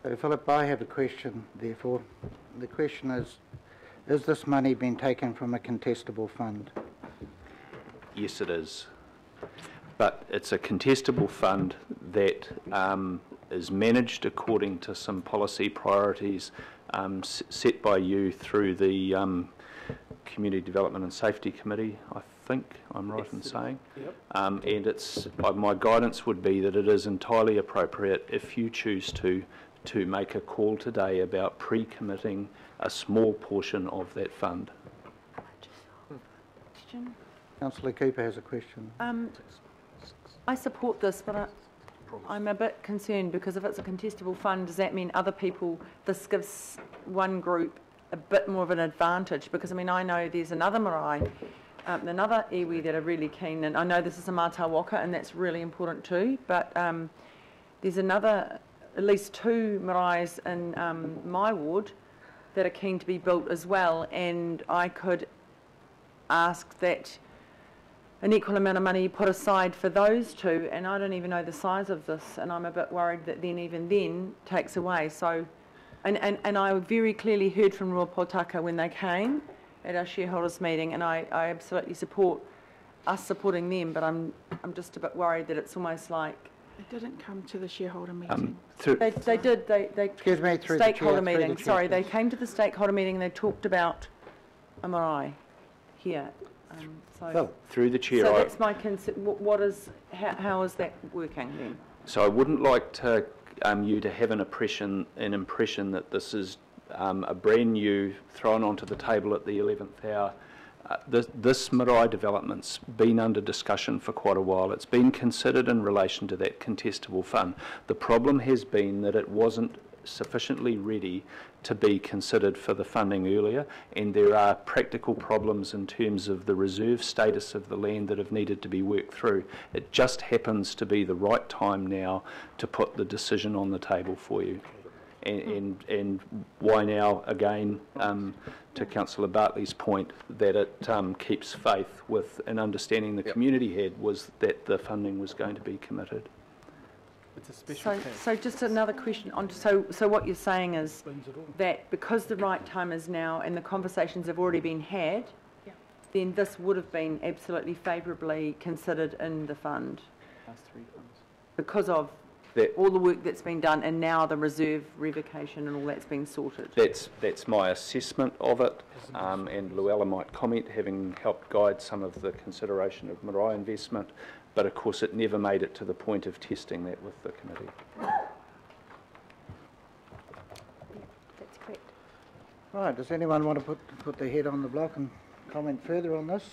D: So, Philip, I have a question, therefore. The question is this money being taken from a contestable fund?
U: Yes, it is. But it's a contestable fund that is managed according to some policy priorities set by you through the Community Development and Safety Committee, I think I'm right in saying. Yep. And it's my guidance would be that it is entirely appropriate if you choose to make a call today about pre-committing a small portion of that fund.
D: Councillor Cooper has a question.
B: I support this, but I'm a bit concerned because if it's a contestable fund, does that mean other people, this gives one group a bit more of an advantage? Because, I mean, I know there's another marae, another iwi that are really keen, and I know this is a Mata Waka, and that's really important too, but there's at least 2 maraes in my ward that are keen to be built as well, and I could ask that an equal amount of money put aside for those 2, and I don't even know the size of this, and I'm a bit worried that even then takes away. So, and I very clearly heard from Rua Potaka when they came at our shareholders meeting, and I absolutely support us supporting them, but I'm just a bit worried that it's almost like
R: They didn't come to the shareholder meeting.
B: They did. They
D: excuse me, through
B: stakeholder
D: the chair,
B: meeting.
D: through the chair,
B: Sorry, they
D: please.
B: came to the stakeholder meeting and they talked about a marae here.
U: Through the chair,
B: So that's my concern. How is that working then?
U: So I wouldn't like to you to have an impression that this is a brand new thrown onto the table at the 11th hour. This marae development's been under discussion for quite a while. It's been considered in relation to that contestable fund. The problem has been that it wasn't sufficiently ready to be considered for the funding earlier, and there are practical problems in terms of the reserve status of the land that have needed to be worked through. It just happens to be the right time now to put the decision on the table for you. And why now, again, to Councillor Bartley's point, that it keeps faith with an understanding the community had was that the funding was going to be committed.
J: It's a special case.
B: So just another question on. So what you're saying is that because the right time is now and the conversations have already been had, then this would have been absolutely favourably considered in the fund.
J: Last 3 funds.
B: Because of all the work that's been done and now the reserve revocation and all that's been sorted.
U: That's my assessment of it, and Luella might comment, having helped guide some of the consideration of marae investment, but of course it never made it to the point of testing that with the committee.
T: That's correct.
D: Right, does anyone want to put their head on the block and comment further on this?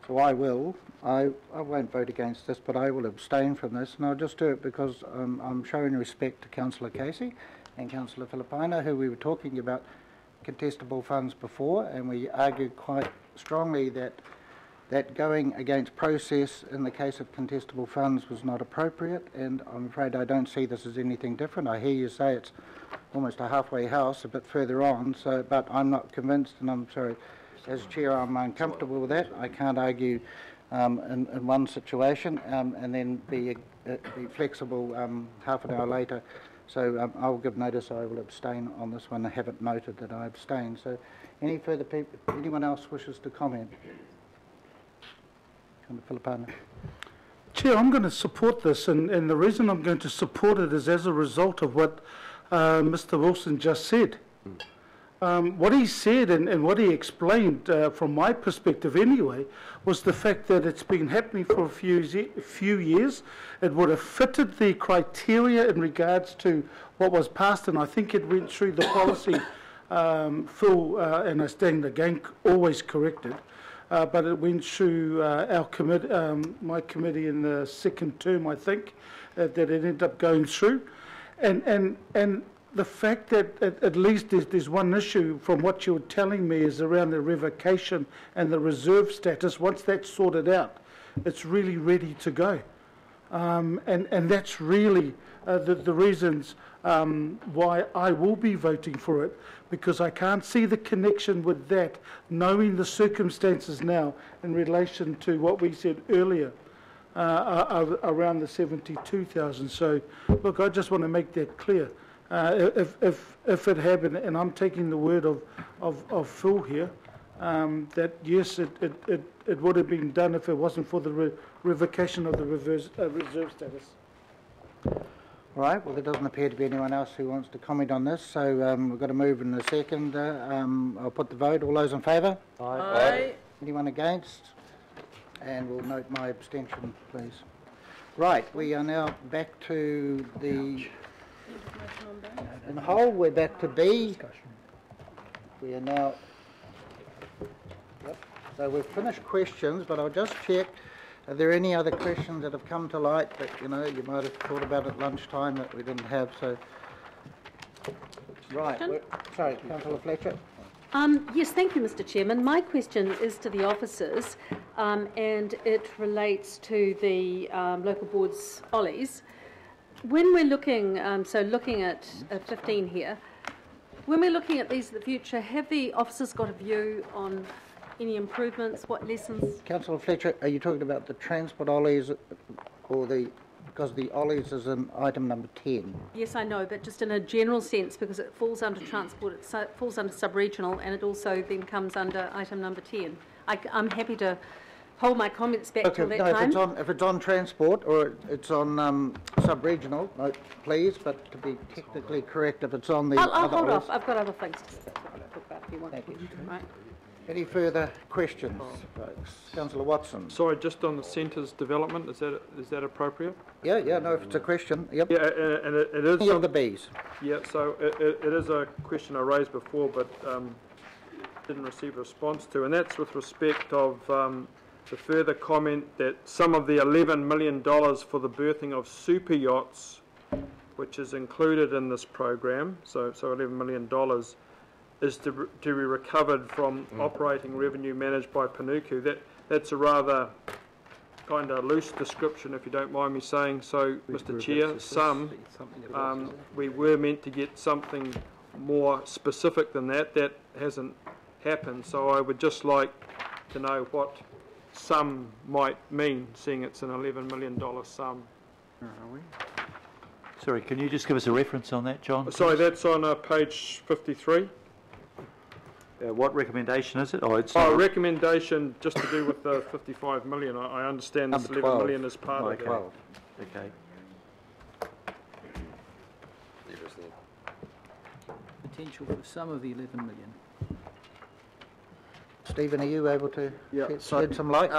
D: So I will. I won't vote against this, but I will abstain from this, and I'll just do it because I'm showing respect to Councillor Casey and Councillor Filipaina, who we were talking about contestable funds before, and we argued quite strongly that going against process in the case of contestable funds was not appropriate, and I'm afraid I don't see this as anything different. I hear you say it's almost a halfway house a bit further on, but I'm not convinced, and I'm sorry. As Chair, I'm uncomfortable with that. I can't argue in one situation and then be flexible half an hour later. So I will give notice I will abstain on this one. I haven't noted that I abstain. So any further people, anyone else wishes to comment? Filipaina.
E: Chair, I'm going to support this, and the reason I'm going to support it is as a result of what Mr. Wilson just said. What he said and what he explained, from my perspective anyway, was the fact that it's been happening for a few years. It would have fitted the criteria in regards to what was passed, and I think it went through the policy Phil and I stand again always corrected, but it went through our committee, my committee in the second term, I think, that it ended up going through, and the fact that at least there's one issue from what you're telling me is around the revocation and the reserve status. Once that's sorted out, it's really ready to go. And that's really the reasons why I will be voting for it, because I can't see the connection with that, knowing the circumstances now in relation to what we said earlier around the 72,000. So, look, I just want to make that clear. If it happened, and I'm taking the word of Phil here, that yes, it would have been done if it wasn't for the revocation of the reserve status.
D: All right, well, there doesn't appear to be anyone else who wants to comment on this, so we've got to move in a second. I'll put the vote. All those in favour?
I: Aye. Aye.
D: Anyone against? And we'll note my abstention, please. Right, we are now back to the... In the whole, we're back to B. We are now... Yep. So we've finished questions, but I'll just check. Are there any other questions that have come to light that, you know, you might have thought about at lunchtime that we didn't have? So, right. Sorry, Councillor Fletcher.
P: Yes, thank you, Mr. Chairman. My question is to the officers, and it relates to the local board's ollies. When we're looking, looking at 15 here, when we're looking at these in the future, have the officers got a view on any improvements, what lessons?
D: Councillor Fletcher, are you talking about the transport ollies or because the ollies is in item number 10?
P: Yes, I know, but just in a general sense, because it falls under transport, it falls under sub-regional, and it also then comes under item number 10. I'm happy to hold my comments back till that time.
D: If it's on transport or it's on sub-regional, no, please, but to be technically correct, if it's on the
P: I'll hold off. I've got other things to talk about if you want.
D: Thank you.
P: Right.
D: Any further questions, folks? Councillor Watson.
G: Sorry, just on the centres development, is that appropriate?
D: Yeah, no, if it's a question, yep.
G: Yeah, and it is...
D: Any of the Bs?
G: Yeah, so it is a question I raised before, but didn't receive a response to, and that's with respect of the further comment that some of the $11 million for the berthing of super yachts, which is included in this program, so $11 million, is to be recovered from operating revenue managed by Panuku. That's a rather kind of loose description, if you don't mind me saying so, Mr. Chair. We were meant to get something more specific than that. That hasn't happened, so I would just like to know what sum might mean, seeing it's an $11 million sum.
A: Sorry, can you just give us a reference on that, John?
G: Sorry, that's on page 53.
A: What recommendation is it?
G: Recommendation just to do with the 55 million. I understand this 11 million is part of that.
A: Okay.
C: Potential for some of the 11 million.
D: Stephen, are you able to shed some light?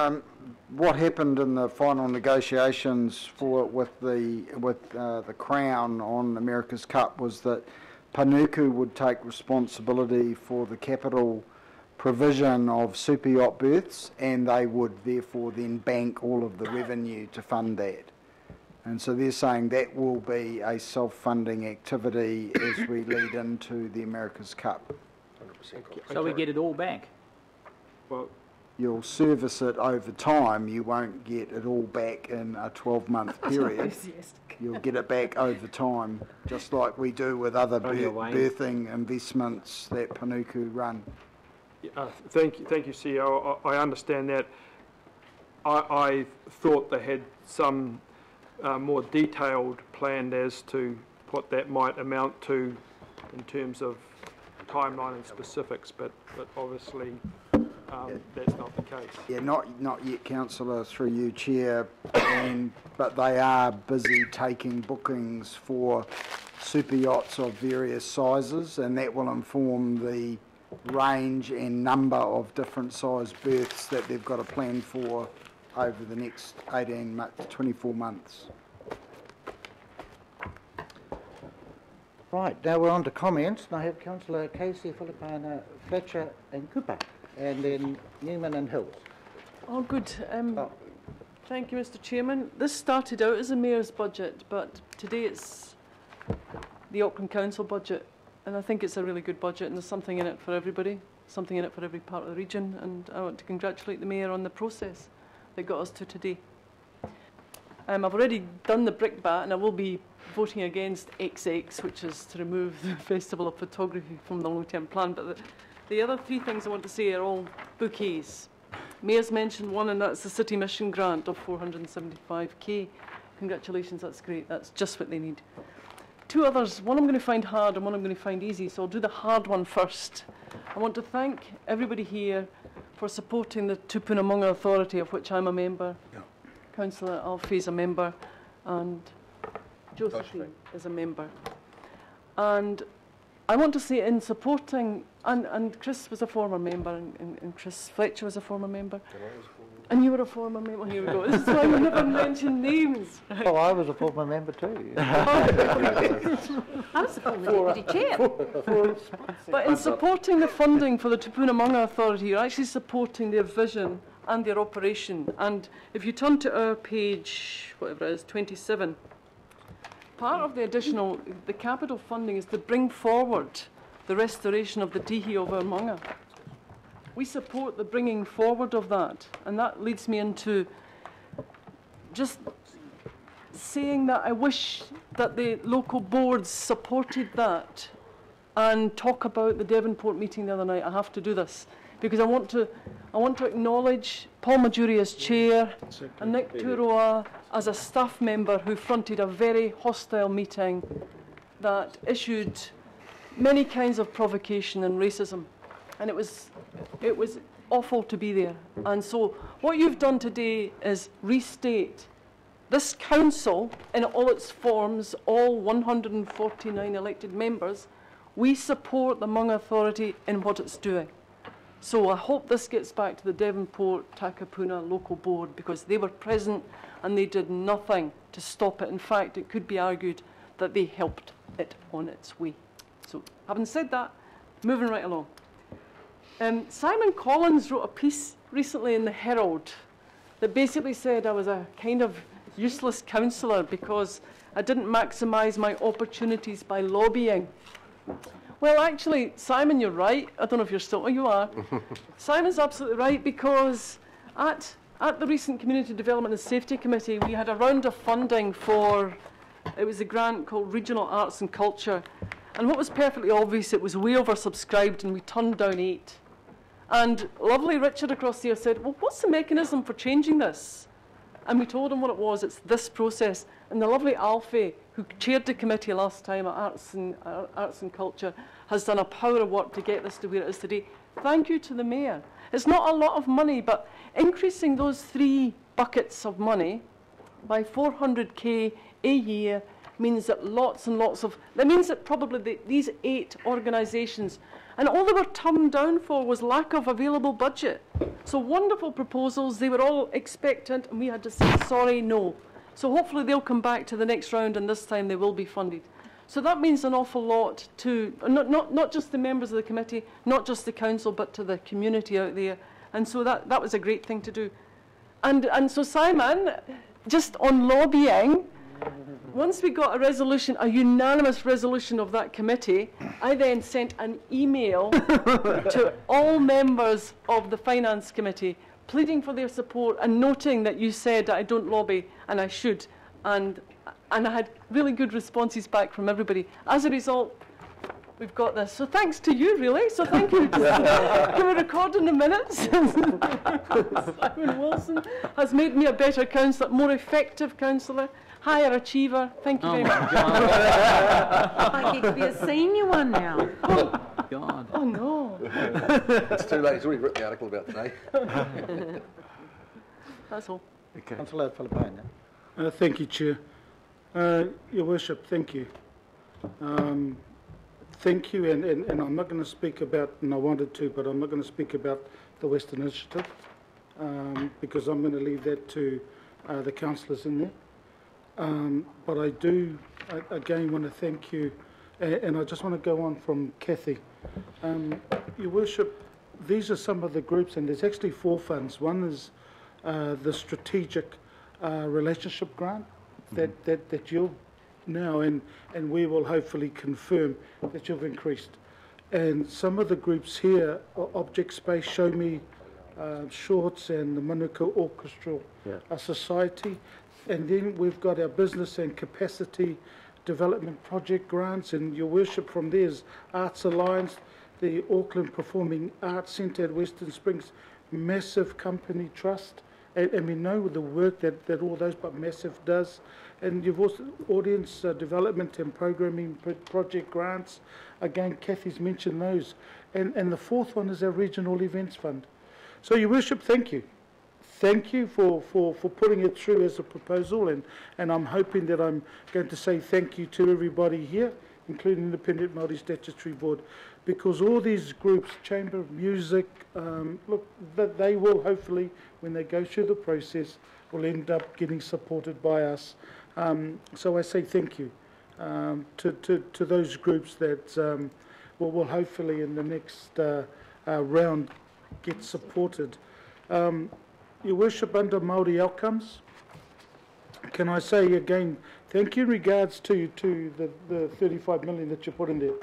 V: What happened in the final negotiations with the Crown on America's Cup was that Panuku would take responsibility for the capital provision of super yacht berths, and they would therefore then bank all of the revenue to fund that. And so they're saying that will be a self-funding activity as we lead into the America's Cup.
C: 100%. So we get it all back?
G: Well,
V: you'll service it over time. You won't get it all back in a 12-month period. You'll get it back over time, just like we do with other berthing investments that Panuku run.
G: Thank you, CEO. I understand that. I thought they had some more detailed plan as to what that might amount to in terms of timeline and specifics, but obviously that's not the case.
V: Yeah, not yet, Councillor, through you, Chair, but they are busy taking bookings for super yachts of various sizes, and that will inform the range and number of different size berths that they've got a plan for over the next 24 months.
D: Right, now we're on to comments, and I have Councillor Casey, Filipina, Fletcher and Cooper, and then Newman and Hills.
F: Oh, good. Thank you, Mr. Chairman. This started out as a mayor's budget, but today it's the Auckland Council budget, and I think it's a really good budget, and there's something in it for everybody, something in it for every part of the region, and I want to congratulate the mayor on the process that got us to today. I've already done the brickbat, and I will be voting against XX, which is to remove the Festival of Photography from the long-term plan. But the other three things I want to say are all bouquets. Mayor's mentioned one, and that's the City Mission grant of 475k. Congratulations, that's great. That's just what they need. Two others, one I'm going to find hard and one I'm going to find easy, so I'll do the hard one first. I want to thank everybody here for supporting the Tupuna Maunga Authority, of which I'm a member. Yeah. Councillor Alfie is a member, and Josephine is a member. And I want to say in supporting, and Chris was a former member, and Chris Fletcher was a former member. And you were a former member. Here we go. This is why we never mention names. Right?
D: Oh, I was a former member too.
I: I was a former deputy chair.
F: But in supporting the funding for the Tupuna Maunga Authority, you're actually supporting their vision and their operation. And if you turn to our page, whatever it is, 27, part of the capital funding is to bring forward the restoration of the tihi of our maunga. We support the bringing forward of that, and that leads me into just saying that I wish that the local boards supported that and talk about the Devonport meeting the other night. I have to do this because I want to acknowledge Paul Majuri as chair and Nick Turoa as a staff member who fronted a very hostile meeting that issued many kinds of provocation and racism, and it was awful to be there. And so what you've done today is restate this council in all its forms, all 149 elected members. We support the Maunga Authority in what it's doing. So I hope this gets back to the Devonport Takapuna local board, because they were present and they did nothing to stop it. In fact, it could be argued that they helped it on its way. So having said that, moving right along. Simon Collins wrote a piece recently in the Herald that basically said I was a kind of useless councillor because I didn't maximise my opportunities by lobbying. Well, actually, Simon, you're right. I don't know if you're still... Oh, you are. Simon's absolutely right, because at the recent Community Development and Safety Committee, we had a round of funding for... It was a grant called Regional Arts and Culture. And what was perfectly obvious, it was way oversubscribed, and we turned down 8. And lovely Richard across there said, well, what's the mechanism for changing this? And we told him what it was. It's this process. And the lovely Alfie, who chaired the committee last time at Arts and Culture, has done a power of work to get this to where it is today. Thank you to the mayor. It's not a lot of money, but increasing those 3 buckets of money by 400k a year means that lots and lots of... That means that probably these 8 organisations, and all they were turned down for was lack of available budget. So wonderful proposals, they were all expectant, and we had to say, sorry, no. So hopefully they'll come back to the next round, and this time they will be funded. So that means an awful lot to, not just the members of the committee, not just the council, but to the community out there. And so that was a great thing to do. And so Simon, just on lobbying, once we got a resolution, a unanimous resolution of that committee, I then sent an email to all members of the Finance Committee pleading for their support and noting that you said that I don't lobby and I should. And I had really good responses back from everybody. As a result, we've got this. So thanks to you, really. So thank you. Can we record in the minutes? Simon Wilson has made me a better councillor, more effective councillor, higher achiever. Thank you very much.
B: I get to be a senior one now.
C: God.
F: Oh, no.
O: It's too late. He's already written the article about today.
F: That's all.
D: Okay. Councillor Filipina.
E: Thank you, Chair. Your Worship, thank you. Thank you, and I'm not going to speak about, and I wanted to, but I'm not going to speak about the Western Initiative, because I'm going to leave that to the councillors in there. But I do, again, want to thank you And I just want to go on from Kathy. Your Worship, these are some of the groups, and there's actually 4 funds. One is the Strategic Relationship Grant that you'll now, and we will hopefully confirm that you've increased. And some of the groups here, Object Space, Show Me Shorts, and the Manuka Orchestral Society. And then we've got our business and capacity development project grants, and Your Worship, from there's Arts Alliance, the Auckland Performing Arts Centre at Western Springs, massive company trust, and we know the work that all those, but Massive does. And you've also audience development and programming project grants. Again, Kathy's mentioned those. And the 4th one is our Regional Events Fund. So, Your Worship, thank you. Thank you for putting it through as a proposal, and I'm hoping that I'm going to say thank you to everybody here, including Independent Māori Statutory Board, because all these groups, Chamber of Music, look, that they will hopefully, when they go through the process, will end up getting supported by us. So I say thank you to those groups that will hopefully in the next round get supported. Your Worship, under Māori Outcomes, can I say again, thank you in regards to the 35 million that you put in there.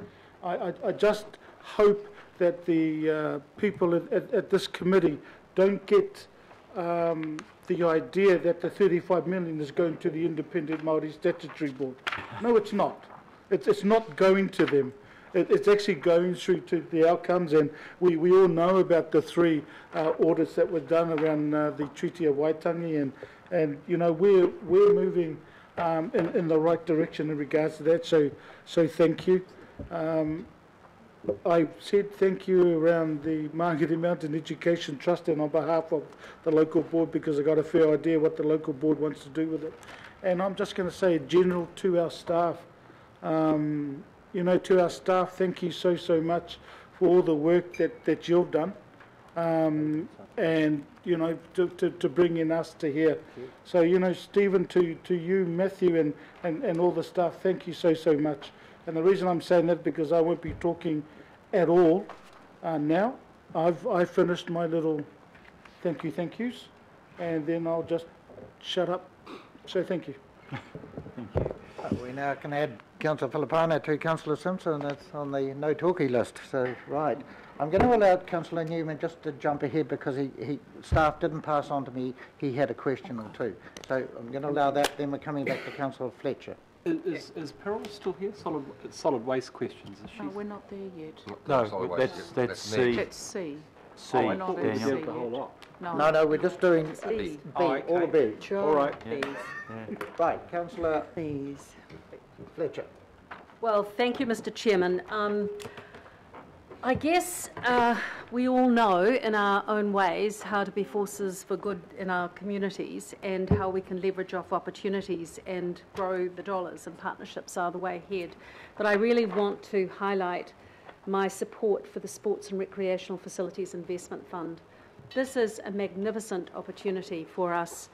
E: I just hope that the people at this committee don't get the idea that the 35 million is going to the Independent Māori Statutory Board. No, it's not. It's not going to them. It's actually going through to the outcomes, and we all know about the 3 audits that were done around the Treaty of Waitangi, and you know, we're moving in the right direction in regards to that. So thank you. I said thank you around the Māngere Mountain Education Trust and on behalf of the local board, because I got a fair idea what the local board wants to do with it. And I'm just going to say general to our staff. You know, to our staff, thank you so much for all the work that you've done, and you know, to bring in us to here. So, you know, Stephen, to you, Matthew, and all the staff, thank you so much. And the reason I'm saying that, because I won't be talking at all now. I've finished my little thank yous, and then I'll just shut up. So thank you.
D: Thank you. We now can add Councillor Filipaina to Councillor Simpson. That's on the no talkie list. So, right. I'm going to allow Councillor Newman just to jump ahead, because staff didn't pass on to me. He had a question or two. So I'm going to allow that. Then we're coming back to Councillor Fletcher.
J: Is Pearl still here? Solid waste questions. Is she?
I: No, we're not there yet.
A: No, that's C.
I: That's C.
A: C,
I: we're not at
A: Daniel.
I: C yet.
D: No, we're just doing B. All the B.
I: Sure.
D: All right.
A: Yeah.
D: Right, Councillor Fletcher.
P: Well, thank you, Mr. Chairman. I guess we all know in our own ways how to be forces for good in our communities, and how we can leverage off opportunities and grow the dollars, and partnerships are the way ahead. But I really want to highlight my support for the Sports and Recreational Facilities Investment Fund. This is a magnificent opportunity for us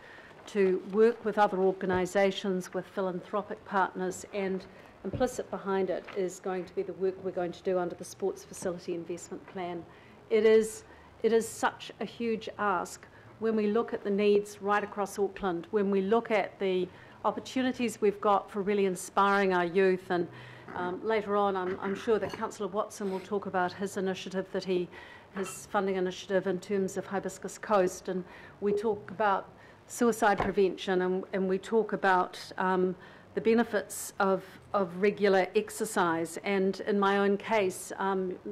P: to work with other organisations, with philanthropic partners, and implicit behind it is going to be the work we're going to do under the Sports Facility Investment Plan. It is such a huge ask when we look at the needs right across Auckland, when we look at the opportunities we've got for really inspiring our youth. And later on, I'm sure that Councillor Watson will talk about his initiative, his funding initiative in terms of Hibiscus Coast, and we talk about suicide prevention, and we talk about the benefits of regular exercise. And in my own case,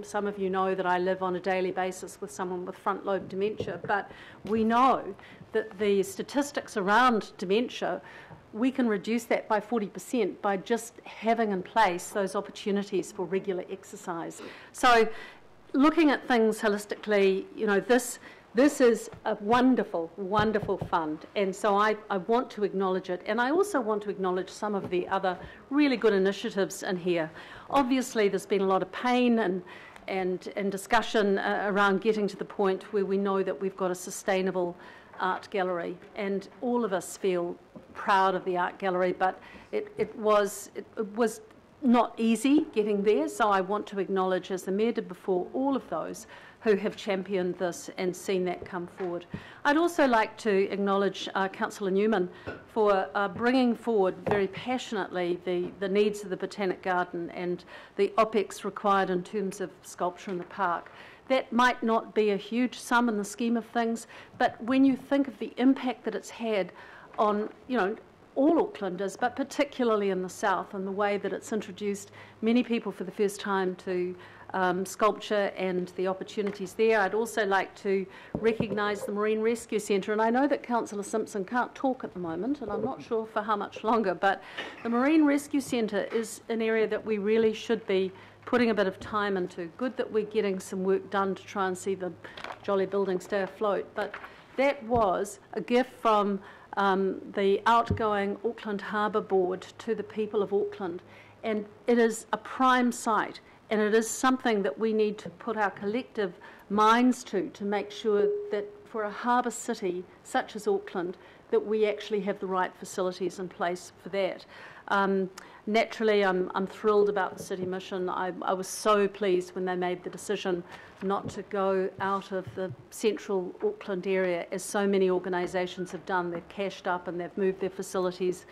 P: some of you know that I live on a daily basis with someone with front lobe dementia, but we know that the statistics around dementia, we can reduce that by 40% by just having in place those opportunities for regular exercise. So looking at things holistically, you know, this is a wonderful, wonderful fund, and so I want to acknowledge it, and I also want to acknowledge some of the other really good initiatives in here. Obviously, there's been a lot of pain and discussion around getting to the point where we know that we've got a sustainable art gallery, and all of us feel proud of the art gallery, but it was not easy getting there, so I want to acknowledge, as the Mayor did before, all of those who have championed this and seen that come forward. I'd also like to acknowledge Councillor Newman for bringing forward very passionately the needs of the Botanic Garden and the OPEX required in terms of sculpture in the park. That might not be a huge sum in the scheme of things, but when you think of the impact that it's had on, all Aucklanders, but particularly in the south, and the way that it's introduced many people for the first time to sculpture and the opportunities there. I'd also like to recognise the Marine Rescue Centre, and I know that Councillor Simpson can't talk at the moment, and I'm not sure for how much longer, but the Marine Rescue Centre is an area that we really should be putting a bit of time into. Good that we're getting some work done to try and see the jolly building stay afloat, but that was a gift from the outgoing Auckland Harbour Board to the people of Auckland, and it is a prime site, and it is something that we need to put our collective minds to make sure that for a harbour city such as Auckland, that we actually have the right facilities in place for that. Naturally, I'm thrilled about the City Mission. I was so pleased when they made the decision not to go out of the central Auckland area, as so many organisations have done. They've cashed up and they've moved their facilities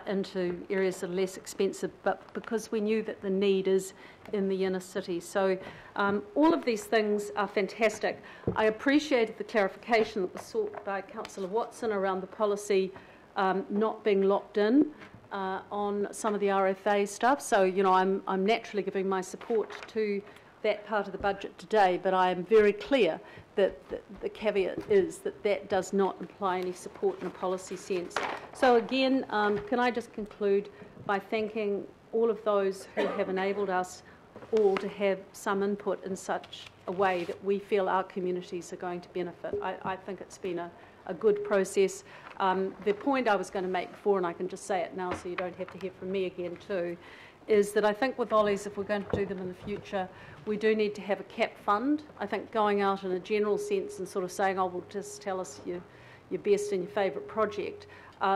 P: into areas that are less expensive, but because we knew that the need is in the inner city. So all of these things are fantastic. I appreciated the clarification that was sought by Councillor Watson around the policy not being locked in on some of the RFA stuff. So, I'm naturally giving my support to that part of the budget today, but I am very clear that the caveat is that that does not imply any support in a policy sense. So again, can I just conclude by thanking all of those who have enabled us all to have some input in such a way that we feel our communities are going to benefit. I think it's been a good process. The point I was going to make before, and I can just say it now so you don't have to hear from me again too, is that I think with Ollies, if we're going to do them in the future, we do need to have a cap fund. I think going out in a general sense and sort of saying, oh, well, just tell us your best and your favourite project,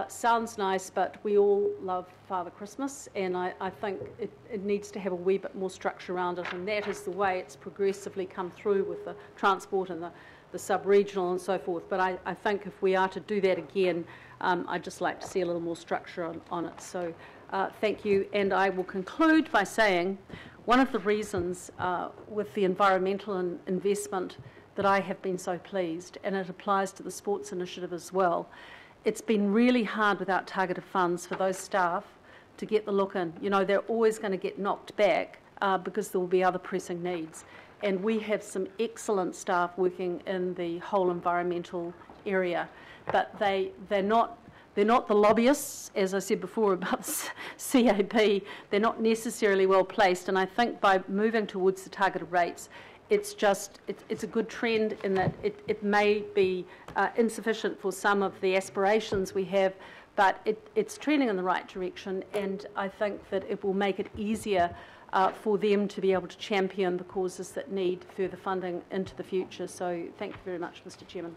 P: sounds nice, but we all love Father Christmas, and I think it needs to have a wee bit more structure around it, and that is the way it's progressively come through with the transport and the sub-regional and so forth. But I think if we are to do that again, I'd just like to see a little more structure on it. So thank you, and I will conclude by saying one of the reasons with the environmental investment that I have been so pleased, and it applies to the sports initiative as well, it's been really hard without targeted funds for those staff to get the look in. They're always going to get knocked back because there will be other pressing needs. And we have some excellent staff working in the whole environmental area, but they're not the lobbyists, as I said before about the CAP. They're not necessarily well placed, and I think by moving towards the targeted rates, it's a good trend in that it may be insufficient for some of the aspirations we have, but it's trending in the right direction, and I think that it will make it easier for them to be able to champion the causes that need further funding into the future. So thank you very much, Mr. Chairman.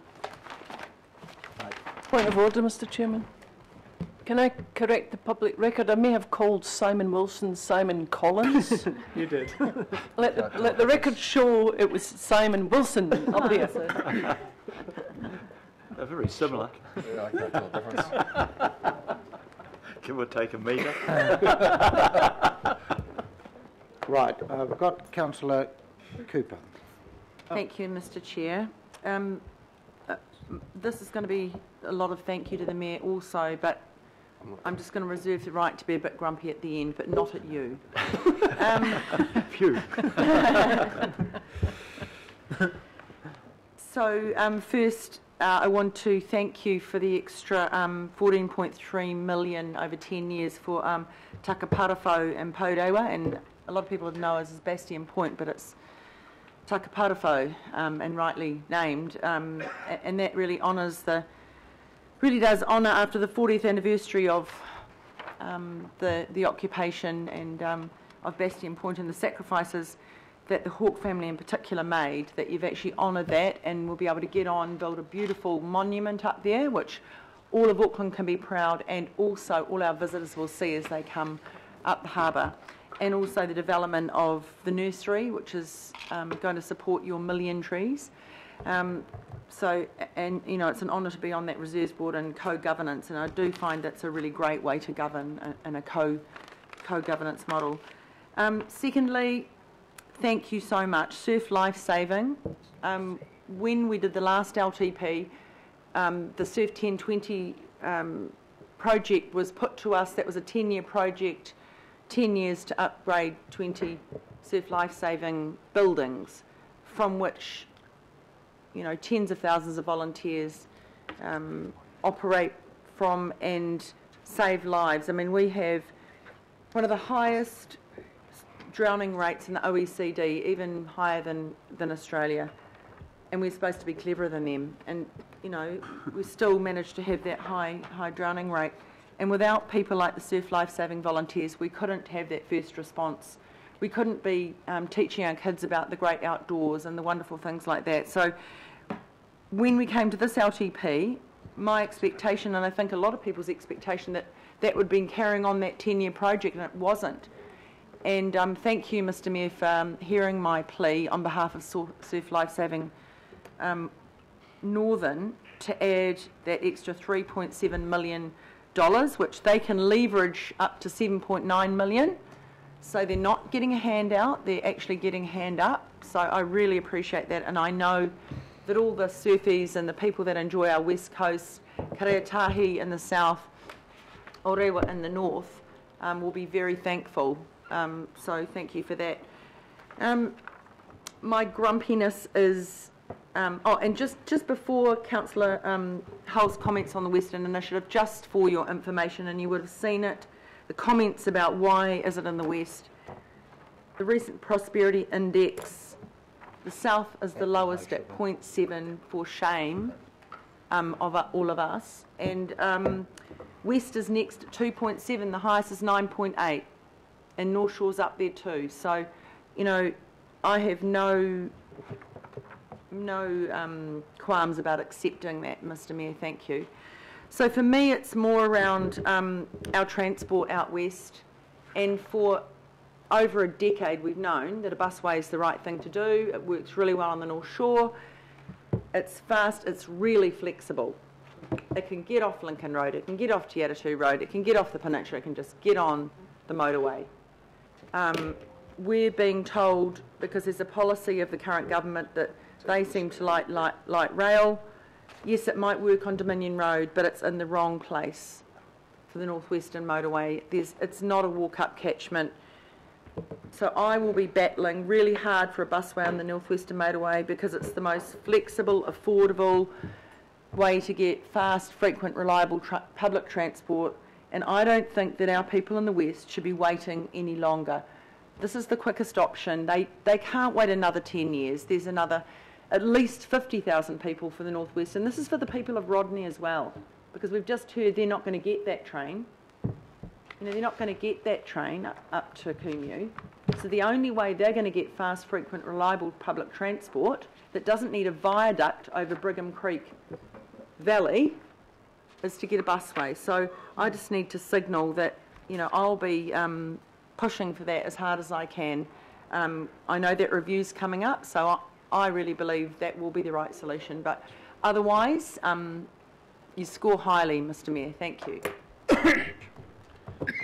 F: Point of order, Mr. Chairman. Can I correct the public record? I may have called Simon Wilson Simon Collins.
J: You did.
F: Let the record show it was Simon Wilson up there.
A: They're very similar.
O: Yeah, I can't tell the difference.
A: Give or take a metre.
D: Right, we've got Councillor Cooper.
B: Thank you, Mr. Chair. This is going to be a lot of thank you to the Mayor also, but I'm just going to reserve the right to be a bit grumpy at the end, but not at you.
A: Phew.
B: So first, I want to thank you for the extra 14.3 million over 10 years for Takaparafo and Pourewa, and a lot of people know it as Bastion Point, but it's Takaparafo and rightly named, and that really does honour after the 40th anniversary of the occupation and of Bastion Point and the sacrifices that the Hawke family in particular made, that you've actually honoured that, and we'll be able to get on, build a beautiful monument up there, which all of Auckland can be proud, and also all our visitors will see as they come up the harbour. and also the development of the nursery, which is going to support your million trees. So, and you know, it's an honour to be on that reserves board and co-governance, and I do find that's a really great way to govern in a co-governance model. Secondly, thank you so much. Surf Life Saving. When we did the last LTP, the Surf 1020 project was put to us. That was a 10-year project, 10 years to upgrade 20 surf life-saving buildings, from which, you know, tens of thousands of volunteers operate from and save lives. I mean, we have one of the highest drowning rates in the OECD, even higher than Australia, and we're supposed to be cleverer than them, and you know, we still managed to have that high drowning rate. And without people like the Surf Life Saving volunteers, we couldn't have that first response. We couldn't be teaching our kids about the great outdoors and the wonderful things like that. So when we came to this LTP, my expectation, and I think a lot of people's expectation, that would be carrying on that 10-year project, and it wasn't. And thank you, Mr Mayor, for hearing my plea on behalf of Surf Life Saving Northern to add that extra $3.7 million, which they can leverage up to $7.9 million. So they're not getting a handout, they're actually getting a hand up. So I really appreciate that, and I know that all the surfies and the people that enjoy our west coast, Kareatahi in the south, Orewa in the north, will be very thankful. So thank you for that. My grumpiness is, and just before Councillor Hull's comments on the Western Initiative, just for your information, and you would have seen it, the comments about why is it in the West. The recent Prosperity Index, the South is the lowest at 0.7 for shame of all of us, and West is next at 2.7, the highest is 9.8, and North Shore's up there too. So, you know, I have no qualms about accepting that, Mr Mayor, thank you. So for me, it's more around our transport out west, and for over a decade we've known that a busway is the right thing to do. It works really well on the North Shore. It's fast, it's really flexible. It can get off Lincoln Road, it can get off Te Atatu Road, it can get off the peninsula, it can just get on the motorway. We're being told, because there's a policy of the current government that they seem to like rail. Yes, it might work on Dominion Road, but it's in the wrong place for the Northwestern Motorway. It's not a walk-up catchment. So I will be battling really hard for a busway on the Northwestern Motorway because it's the most flexible, affordable way to get fast, frequent, reliable public transport, and I don't think that our people in the West should be waiting any longer. This is the quickest option. They can't wait another 10 years. There's another at least 50,000 people for the Northwest, and this is for the people of Rodney as well, because we've just heard they're not going to get that train. You know, they're not going to get that train up to Kumeu. So the only way they're going to get fast, frequent, reliable public transport that doesn't need a viaduct over Brigham Creek Valley is to get a busway. So I just need to signal that, you know, I'll be pushing for that as hard as I can. I know that review's coming up, so I really believe that will be the right solution. But otherwise, you score highly, Mr Mayor. Thank you.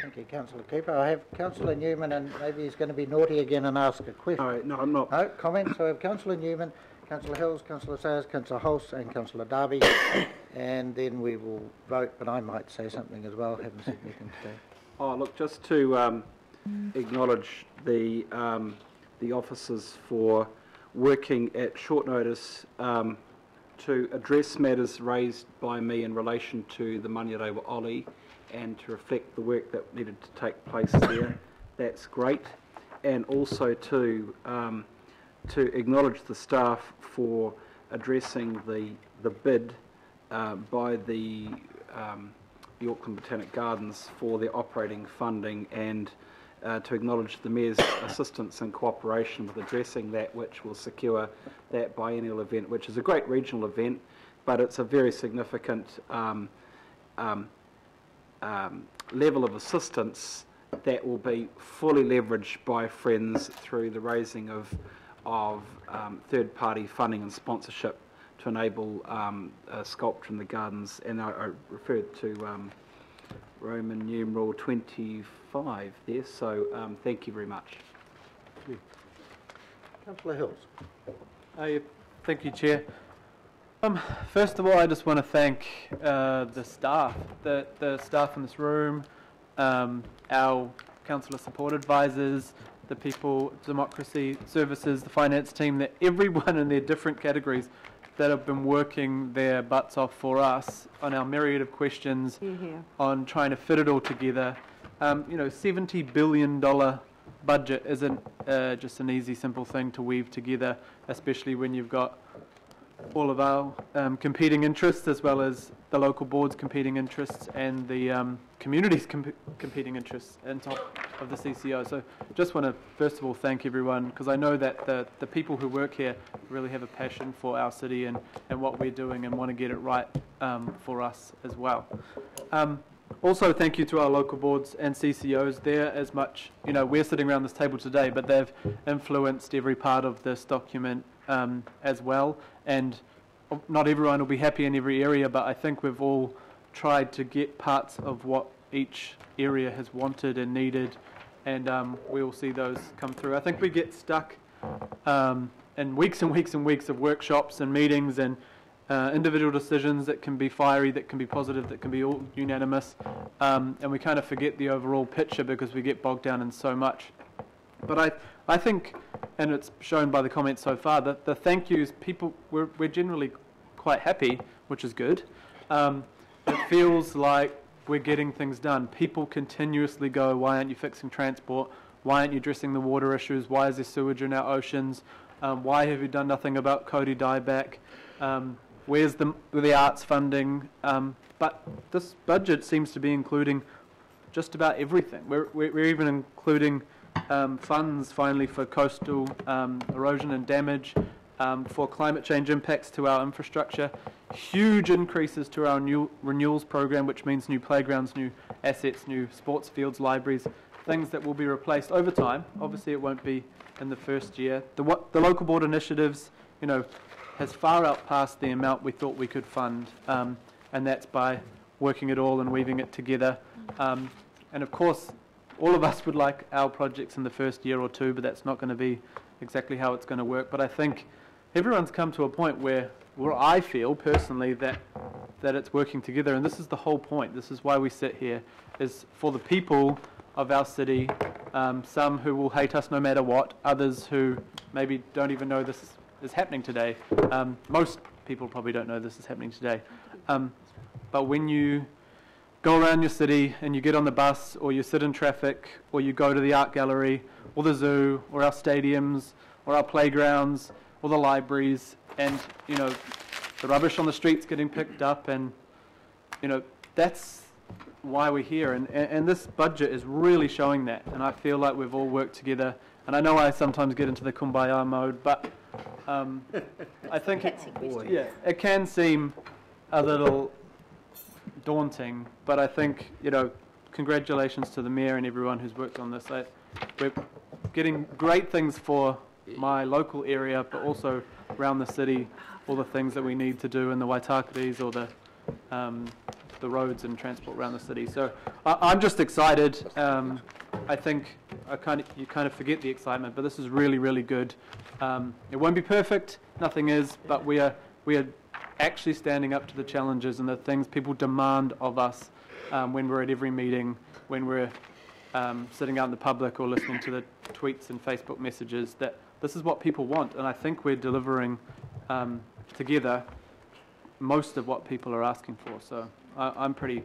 D: Thank you, Councillor Cooper. I have Councillor Newman, and maybe he's going to be naughty again and ask a question.
H: All right, no, I'm not.
D: No, comments. So I have Councillor Newman, Councillor Hills, Councillor Sayers, Councillor Hulse and Councillor Darby, and then we will vote, but I might say something as well. I haven't said anything today.
H: Oh, look, just to acknowledge the officers for working at short notice to address matters raised by me in relation to the Manurewa Oli and to reflect the work that needed to take place there. That's great. And also to acknowledge the staff for addressing the bid by the Auckland Botanic Gardens for their operating funding, and to acknowledge the Mayor's assistance and cooperation with addressing that, which will secure that biennial event, which is a great regional event, but it's a very significant level of assistance that will be fully leveraged by Friends through the raising of third-party funding and sponsorship to enable a sculpture in the gardens. And I referred to Roman numeral 25 there, so thank you very much.
D: Councillor Hills.
J: Thank you, Chair. First of all, I just want to thank the staff, the staff in this room, our councillor support advisors, the people, democracy services, the finance team, that everyone in their different categories that have been working their butts off for us on our myriad of questions, on trying to fit it all together. $70 billion budget isn't just an easy, simple thing to weave together, especially when you've got all of our competing interests, as well as the local board's competing interests and the community's competing interests on top of the CCO. So just want to first of all thank everyone, because I know that the people who work here really have a passion for our city and what we're doing and want to get it right for us as well. Also, thank you to our local boards and CCOs. They're as much, we're sitting around this table today, but they've influenced every part of this document as well. And not everyone will be happy in every area, but I think we've all tried to get parts of what each area has wanted and needed, and we will see those come through. I think we get stuck in weeks and weeks and weeks of workshops and meetings and individual decisions that can be fiery, that can be positive, that can be all unanimous, and we kind of forget the overall picture because we get bogged down in so much. But I think, and it's shown by the comments so far, that the thank yous, we're generally quite happy, which is good. It feels like we're getting things done. People continuously go, why aren't you fixing transport? Why aren't you addressing the water issues? Why is there sewage in our oceans? Why have you done nothing about Cody dieback? Where's the arts funding? But this budget seems to be including just about everything. We're even including funds finally for coastal erosion and damage, for climate change impacts to our infrastructure, huge increases to our new renewals program, which means new playgrounds, new assets, new sports fields, libraries, things that will be replaced over time. Obviously it won't be in the first year. The local board initiatives, has far outpassed the amount we thought we could fund, and that's by working it all and weaving it together. And of course, all of us would like our projects in the first year or two, but that's not going to be exactly how it's going to work. But I think everyone's come to a point where I feel personally that it's working together, and this is the whole point. This is why we sit here, is for the people of our city, some who will hate us no matter what, others who maybe don't even know this is happening today. Most people probably don't know this is happening today. But when you go around your city and you get on the bus, or you sit in traffic, or you go to the art gallery, or the zoo, or our stadiums, or our playgrounds, or the libraries, and the rubbish on the streets getting picked up, and that's why we're here. And this budget is really showing that, and I feel like we've all worked together. And I know I sometimes get into the kumbaya mode, but I think it can seem a little daunting, but I think, congratulations to the Mayor and everyone who's worked on this. We're getting great things for my local area, but also around the city, all the things that we need to do in the Waitakares or the roads and transport around the city. So I'm just excited. I think you kind of forget the excitement, but this is really, really good. It won't be perfect, nothing is, but we are actually standing up to the challenges and the things people demand of us when we're at every meeting, when we're sitting out in the public or listening to the tweets and Facebook messages, that this is what people want. And I think we're delivering together most of what people are asking for. So I'm pretty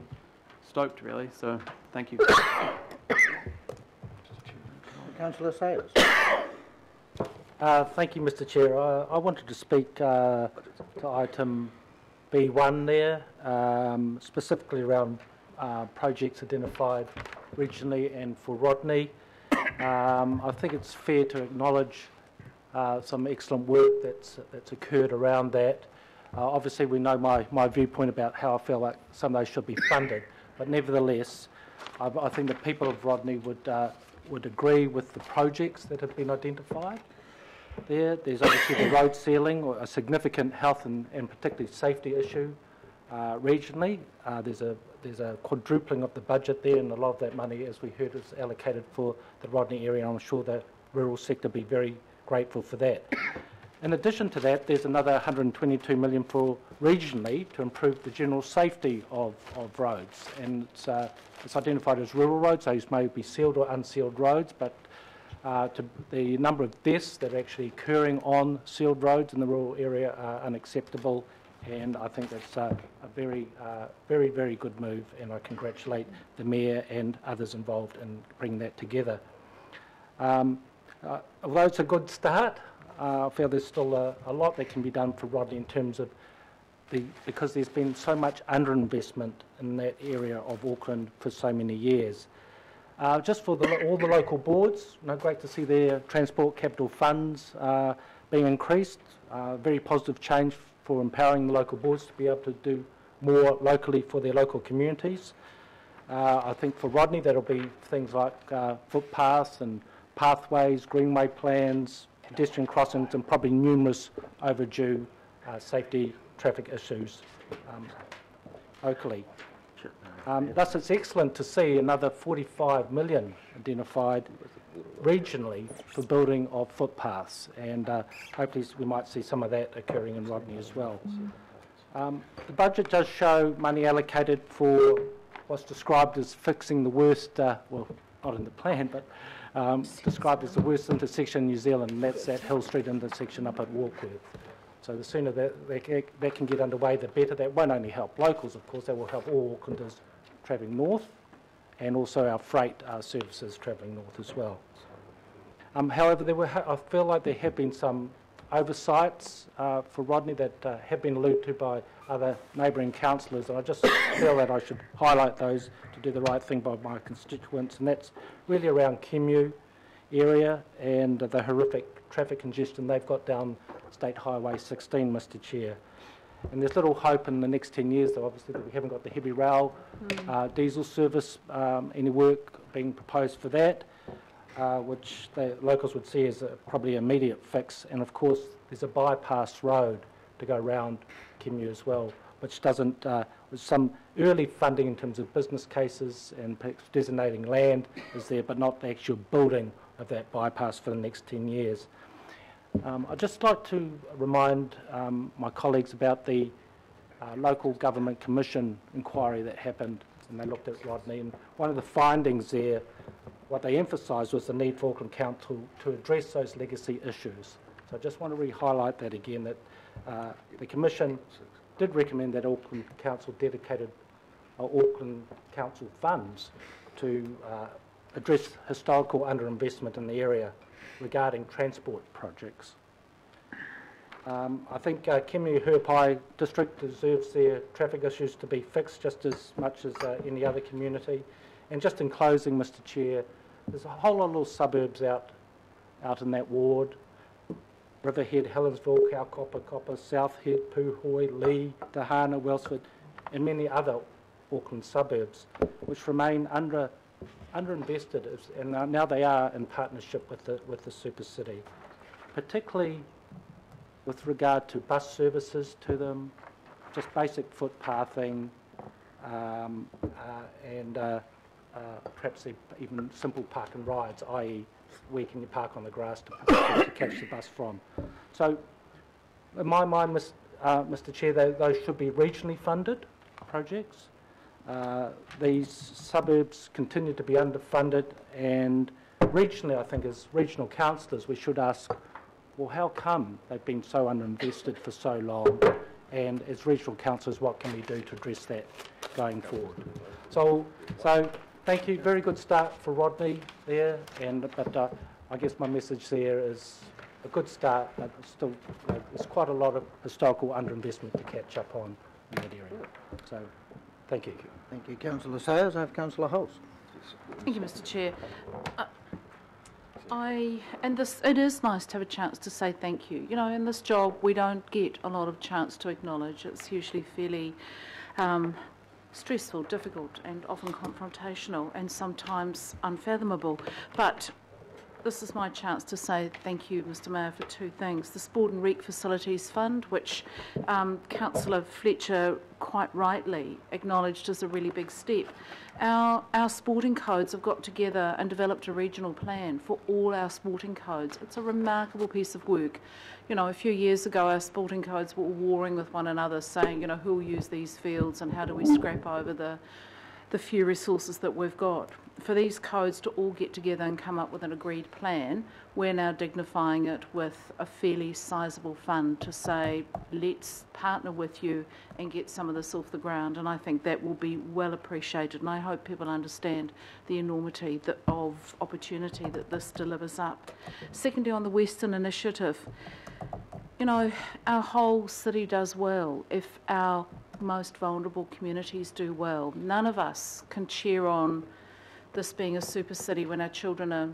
J: stoked, really. So thank you.
D: Councillor Sayers.
Q: Thank you, Mr. Chair. I wanted to speak to item B1 there, specifically around projects identified regionally and for Rodney. I think it's fair to acknowledge some excellent work that's occurred around that. Obviously, we know my viewpoint about how I feel like some of those should be funded, but nevertheless, I think the people of Rodney would agree with the projects that have been identified there. There's obviously the road sealing, or a significant health and particularly safety issue regionally. There's a quadrupling of the budget there, and a lot of that money, as we heard, is allocated for the Rodney area. I'm sure the rural sector will be very grateful for that. In addition to that, there's another 122 million for regionally to improve the general safety of roads, and it's identified as rural roads. Those may be sealed or unsealed roads, but the number of deaths that are actually occurring on sealed roads in the rural area are unacceptable, and I think that's a very, very good move, and I congratulate the Mayor and others involved in bringing that together. Although it's a good start, I feel there's still a lot that can be done for Rodney in terms of because there's been so much underinvestment in that area of Auckland for so many years. Just for all the local boards, great to see their transport capital funds being increased. Very positive change for empowering the local boards to be able to do more locally for their local communities. I think for Rodney that'll be things like footpaths and pathways, greenway plans, pedestrian crossings, and probably numerous overdue safety traffic issues locally. Thus, it's excellent to see another 45 million identified regionally for building of footpaths, and hopefully we might see some of that occurring in Rodney as well. The budget does show money allocated for what's described as fixing the worst, well, not in the plan, but described as the worst intersection in New Zealand, and that's that Hill Street intersection up at Warkworth. So the sooner that can get underway, the better. That won't only help locals, of course, that will help all Aucklanders travelling north, and also our freight services travelling north as well. However, I feel like there have been some oversights for Rodney that have been alluded to by other neighbouring councillors, and I just feel that I should highlight those to do the right thing by my constituents, and that's really around Kemu area and the horrific traffic congestion they've got down State Highway 16, Mr Chair. And there's little hope in the next 10 years, though, obviously, that we haven't got the heavy rail diesel service, any work being proposed for that, which the locals would see as a probably immediate fix. And of course, there's a bypass road to go around Kemu as well, which doesn't, with some early funding in terms of business cases and perhaps designating land is there, but not the actual building of that bypass for the next 10 years. I'd just like to remind my colleagues about the local government commission inquiry that happened, and they looked at Rodney, and one of the findings there, what they emphasised was the need for Auckland Council to address those legacy issues. So I just want to re-highlight that again, that the commission did recommend that Auckland Council dedicated Auckland Council funds to address historical underinvestment in the area regarding transport projects. I think Kemu Hurpai district deserves their traffic issues to be fixed just as much as any other community. And just in closing, Mr Chair, there's a whole lot of little suburbs out in that ward. Riverhead, Helensville, Kaukapa, Southhead, Puhoi, Lee, Tahana, Wellsford, and many other Auckland suburbs, which remain underinvested, and now they are in partnership with the super city, particularly with regard to bus services to them, just basic footpathing, and perhaps even simple park and rides, i.e. where can you park on the grass to catch the bus from. So in my mind, Mr Chair, those should be regionally funded projects. These suburbs continue to be underfunded, and regionally, I think as regional councillors, we should ask, well, how come they've been so underinvested for so long? And as regional councillors, what can we do to address that going forward? So thank you. Very good start for Rodney there, but I guess my message there is a good start, but still there's quite a lot of historical underinvestment to catch up on in that area. So thank you.
D: Thank you, Councillor Sayers. I have Councillor Hulse.
I: Thank you, Mr Chair. It is nice to have a chance to say thank you. You know, in this job we don't get a lot of chance to acknowledge. It's usually fairly stressful, difficult, and often confrontational, and sometimes unfathomable. But this is my chance to say thank you, Mr Mayor, for two things. The Sport and Rec Facilities Fund, which Councillor Fletcher quite rightly acknowledged as a really big step. Our sporting codes have got together and developed a regional plan for all our sporting codes. It's a remarkable piece of work. You know, a few years ago our sporting codes were warring with one another, saying, you know, who will use these fields and how do we scrap over the few resources that we've got. For these codes to all get together and come up with an agreed plan, we're now dignifying it with a fairly sizable fund to say, let's partner with you and get some of this off the ground. And I think that will be well appreciated. And I hope people understand the enormity of opportunity that this delivers up. Secondly, on the Western Initiative, you know, our whole city does well if our most vulnerable communities do well. None of us can cheer on this being a super city when our children are,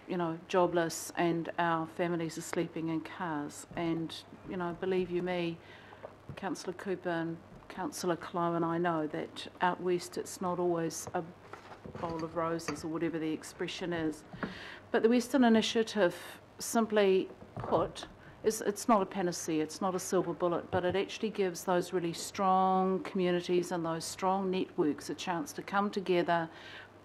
I: you know, jobless and our families are sleeping in cars. And, you know, believe you me, Councillor Cooper and Councillor Clough and I know that out west it's not always a bowl of roses or whatever the expression is. But the Western Initiative, simply put, it's not a panacea, it's not a silver bullet, but it actually gives those really strong communities and those strong networks a chance to come together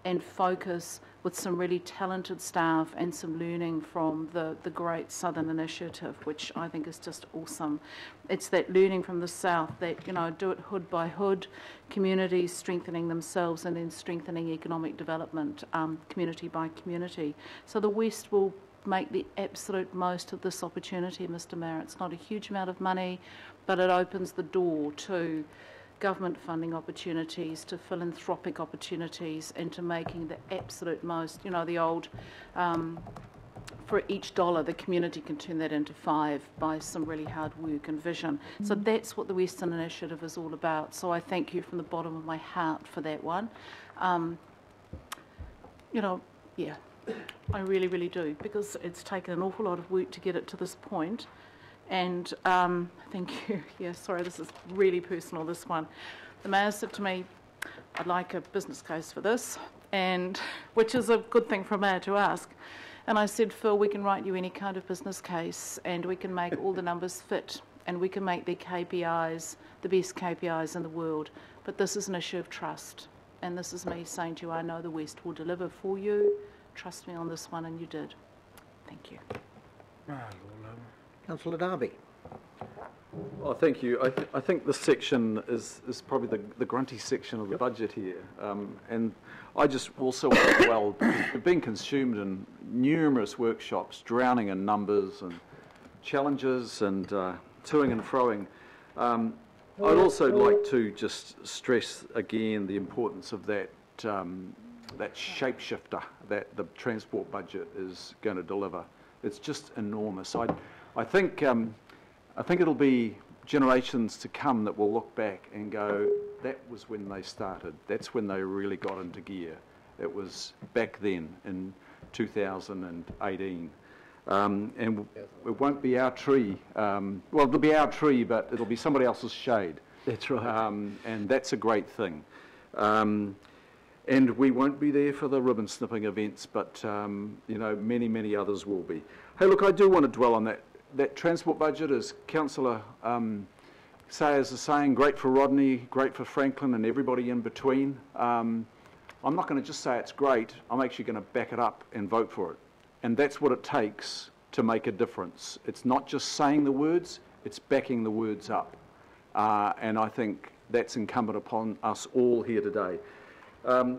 I: and focus with some really talented staff and some learning from the great Southern Initiative, which I think is just awesome. It's that learning from the South that, you know, do it hood by hood, communities strengthening themselves and then strengthening economic development, community by community. So the West will make the absolute most of this opportunity, Mr Mayor. It's not a huge amount of money, but it opens the door to government funding opportunities, to philanthropic opportunities, and to making the absolute most. You know, the old, for each dollar, the community can turn that into 5 by some really hard work and vision. So that's what the Western Initiative is all about. So I thank you from the bottom of my heart for that one. You know, yeah, I really, really do, because it's taken an awful lot of work to get it to this point. And thank you. Yeah, sorry, this is really personal, this one. The Mayor said to me, I'd like a business case for this, and which is a good thing for a Mayor to ask. And I said, Phil, we can write you any kind of business case, and we can make all the numbers fit, and we can make their KPIs the best KPIs in the world. But this is an issue of trust. And this is me saying to you, I know the West will deliver for you. Trust me on this one, and you did. Thank you.
D: Councillor Darby.
K: Well, thank you. I think this section is probably the grunty section of the budget here. And I just also want to dwell, because being consumed in numerous workshops, drowning in numbers and challenges and toing and froing. I'd also like to just stress again the importance of that that shapeshifter that the transport budget is going to deliver. It's just enormous. I think it'll be generations to come that will look back and go, that was when they started. That's when they really got into gear. It was back then in 2018. And it won't be our tree. Well, it'll be our tree, but it'll be somebody else's shade.
A: That's right.
K: And that's a great thing. And we won't be there for the ribbon snipping events, but you know, many, many others will be. Hey, look, I do want to dwell on that transport budget, as Councillor Sayers is saying, great for Rodney, great for Franklin and everybody in between. I'm not going to just say it's great, I'm actually going to back it up and vote for it. And that's what it takes to make a difference. It's not just saying the words, it's backing the words up. And I think that's incumbent upon us all here today.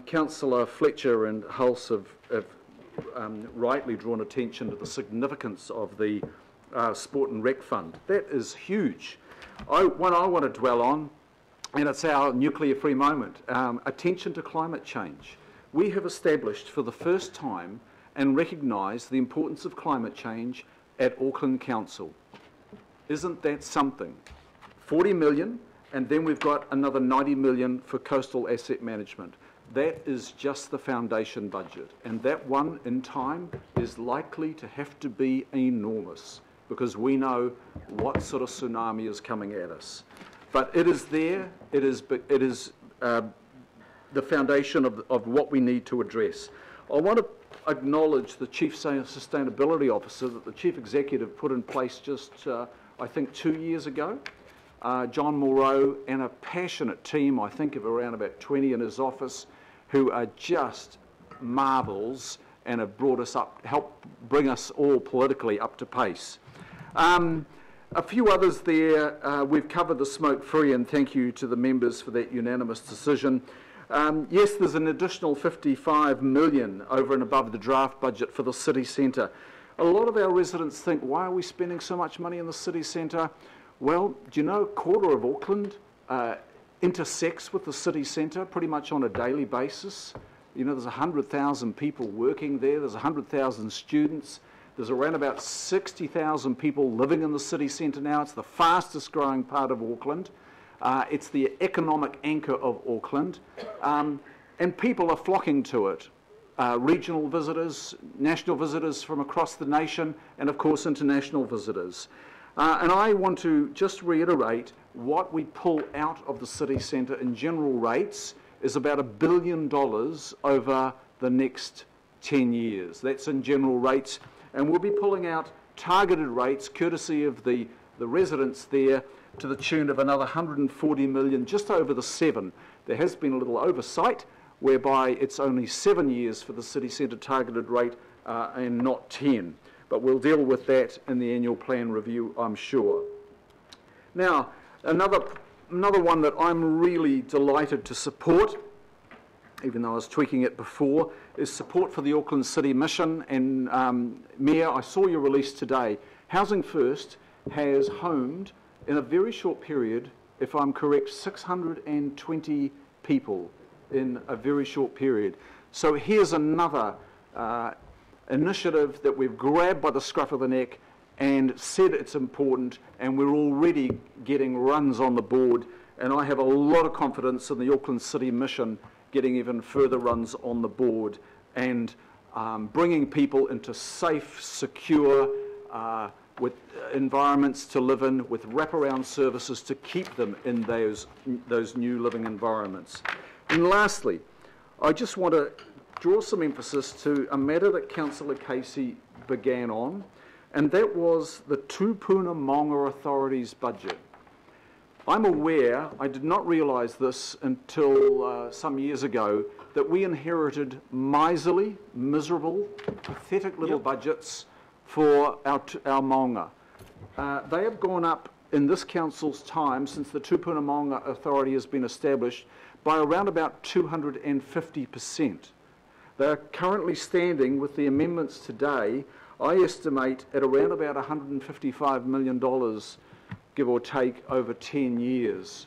K: Councillor Fletcher and Hulse have rightly drawn attention to the significance of the Sport and Rec Fund. That is huge. One I want to dwell on, and it's our nuclear-free moment, attention to climate change. We have established for the first time and recognised the importance of climate change at Auckland Council. Isn't that something? 40 million, and then we've got another 90 million for coastal asset management. That is just the foundation budget, and that one in time is likely to have to be enormous, because we know what sort of tsunami is coming at us. But it is there, it is the foundation of what we need to address. I want to acknowledge the Chief Sustainability Officer that the Chief Executive put in place just, I think, 2 years ago. John Moreau and a passionate team, I think of around about 20 in his office, who are just marvels and have brought us up, helped bring us all politically up to pace. A few others there, we've covered the smoke-free, and thank you to the members for that unanimous decision. Yes, there's an additional $55 million over and above the draft budget for the city centre. A lot of our residents think, why are we spending so much money in the city centre? Well, do you know a quarter of Auckland intersects with the city centre pretty much on a daily basis? You know, there's 100,000 people working there, there's 100,000 students, there's around about 60,000 people living in the city centre now. It's the fastest growing part of Auckland. It's the economic anchor of Auckland, and people are flocking to it. Regional visitors, national visitors from across the nation, and of course international visitors. And I want to just reiterate what we pull out of the city centre in general rates is about $1 billion over the next 10 years. That's in general rates, and we'll be pulling out targeted rates courtesy of the residents there to the tune of another $140 million just over the 7. There has been a little oversight whereby it's only 7 years for the city centre targeted rate and not 10. But we'll deal with that in the annual plan review, I'm sure. Now, another one that I'm really delighted to support, even though I was tweaking it before, is support for the Auckland City Mission. And Mayor, I saw your release today. Housing First has homed, in a very short period, if I'm correct, 620 people in a very short period. So here's another initiative that we've grabbed by the scruff of the neck and said it's important, and we're already getting runs on the board, and I have a lot of confidence in the Auckland City Mission getting even further runs on the board and bringing people into safe, secure, with environments to live in, with wraparound services to keep them in those new living environments. And lastly, I just want to draw some emphasis to a matter that Councillor Casey began on, and that was the Tupuna Maunga Authority's budget. I'm aware, I did not realise this until some years ago, that we inherited miserly, miserable, pathetic little budgets for our maunga. They have gone up in this council's time, since the Tupuna Maunga Authority has been established, by around about 250%. They're currently standing, with the amendments today, I estimate at around about $155 million, give or take, over 10 years.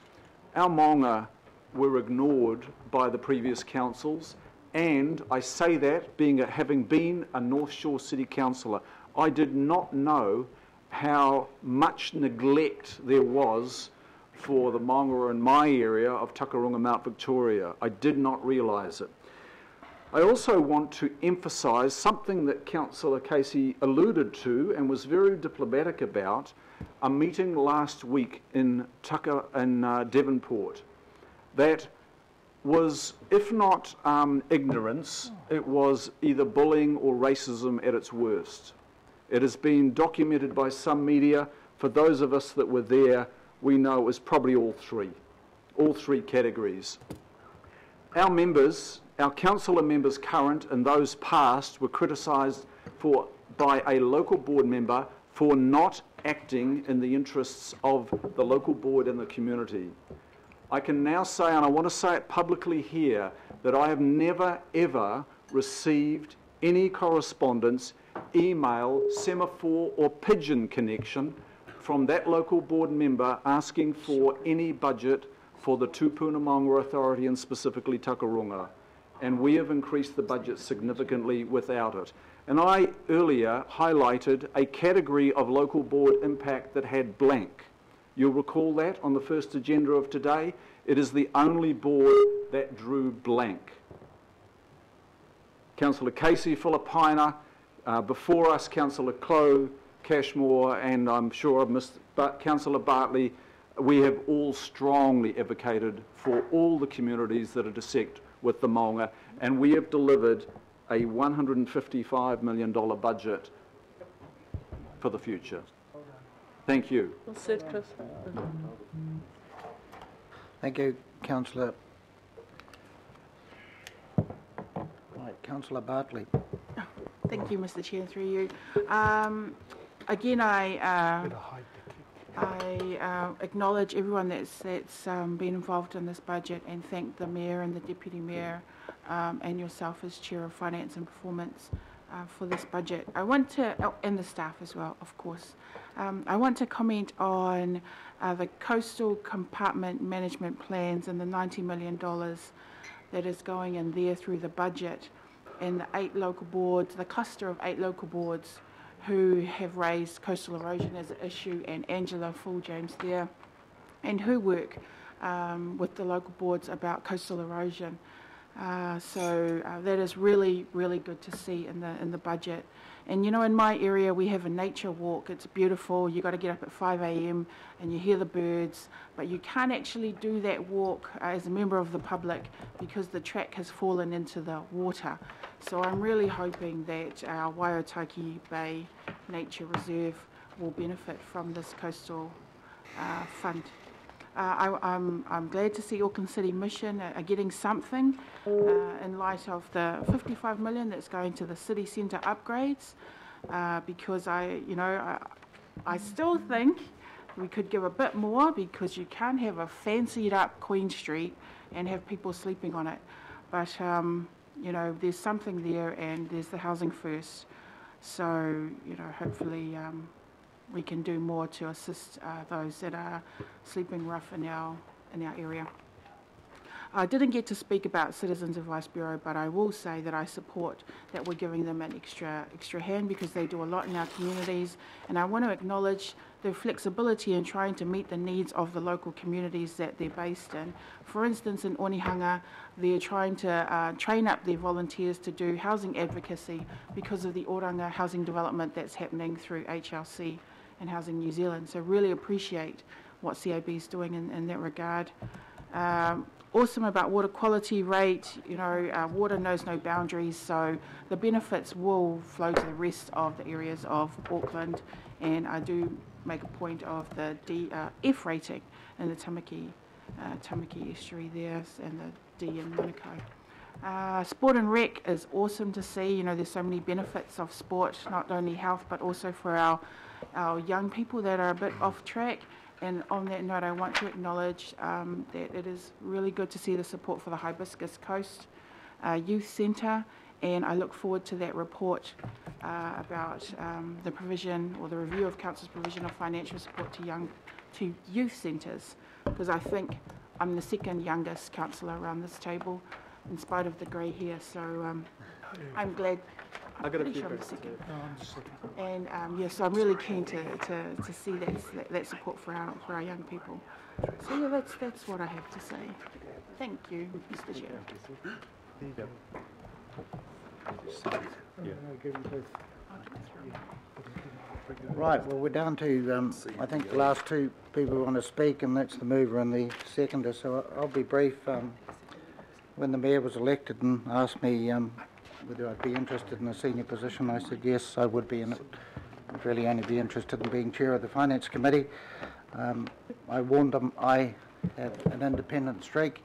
K: Our maunga were ignored by the previous councils, and I say that having been a North Shore City Councillor, I did not know how much neglect there was for the maunga in my area of Takarunga, Mount Victoria. I did not realise it. I also want to emphasise something that Councillor Casey alluded to and was very diplomatic about, a meeting last week in Devonport that was, if not ignorance, it was either bullying or racism at its worst. It has been documented by some media. For those of us that were there, we know it was probably all three categories. Our members, our councillor members current and those past, were criticised by a local board member for not acting in the interests of the local board and the community. I can now say, and I want to say it publicly here, that I have never ever received any correspondence, email, semaphore or pigeon connection from that local board member asking for any budget for the Tupuna Maunga Authority and specifically Takarunga. And we have increased the budget significantly without it. And I earlier highlighted a category of local board impact that had blank. You'll recall that on the first agenda of today. It is the only board that drew blank. Councillor Casey, Philippina, before us Councillor Clow, Cashmore, and I'm sure I've missed Councillor Bartley, we have all strongly advocated for all the communities that intersect with the Maunga, and we have delivered a $155 million budget for the future. Thank you.
F: Well said, Chris.
D: Thank you, Councillor. Right, Councillor Bartley.
R: Thank you, Mr. Chair, through you. Again, I acknowledge everyone that's been involved in this budget, and thank the Mayor and the Deputy Mayor and yourself as Chair of Finance and Performance for this budget. I want to, and the staff as well, of course. I want to comment on the coastal compartment management plans and the $90 million that is going in there through the budget, and the 8 local boards, the cluster of 8 local boards who have raised coastal erosion as an issue, and Angela Full-James there, and who work with the local boards about coastal erosion. So that is really, really good to see in the budget. And you know, in my area we have a nature walk. It's beautiful. You got to get up at 5 a.m. and you hear the birds, but you can't actually do that walk as a member of the public because the track has fallen into the water. So I'm really hoping that our Waiotaki Bay Nature Reserve will benefit from this coastal fund. I'm glad to see Auckland City Mission are getting something in light of the $55 million that's going to the city centre upgrades, because I still think we could give a bit more, because you can't have a fancied up Queen Street and have people sleeping on it. But you know, there's something there, and there's the Housing First. So you know, hopefully we can do more to assist those that are sleeping rough in our area. I didn't get to speak about Citizens Advice Bureau, but I will say that I support that we're giving them an extra hand, because they do a lot in our communities, and I want to acknowledge their flexibility in trying to meet the needs of the local communities that they're based in. For instance, in Onehunga, they're trying to train up their volunteers to do housing advocacy because of the Oranga housing development that's happening through HLC and Housing New Zealand. So really appreciate what CAB is doing in that regard. Awesome about water quality rate. You know, water knows no boundaries, so the benefits will flow to the rest of the areas of Auckland, and I do make a point of the F rating in the Tamaki estuary there, and the D in Manukau. Sport and rec is awesome to see. You know, there's so many benefits of sport, not only health, but also for our young people that are a bit off track. And on that note, I want to acknowledge that it is really good to see the support for the Hibiscus Coast Youth Centre, and I look forward to that report about the provision, or the review of Council's provision of financial support to youth centres, because I think I'm the second youngest councillor around this table, in spite of the grey hair. So I'm glad. I'm pretty sure I'm the second. And yes, so I'm really keen to see that support for our young people. So yeah, that's what I have to say. Thank you, Mr. Chair.
D: Right, well, we're down to, I think, the last 2 people who want to speak, and that's the mover and the seconder. So I'll be brief. When the Mayor was elected and asked me whether I'd be interested in a senior position, I said yes, I would be, and I'd really only be interested in being Chair of the Finance Committee. I warned him I had an independent streak,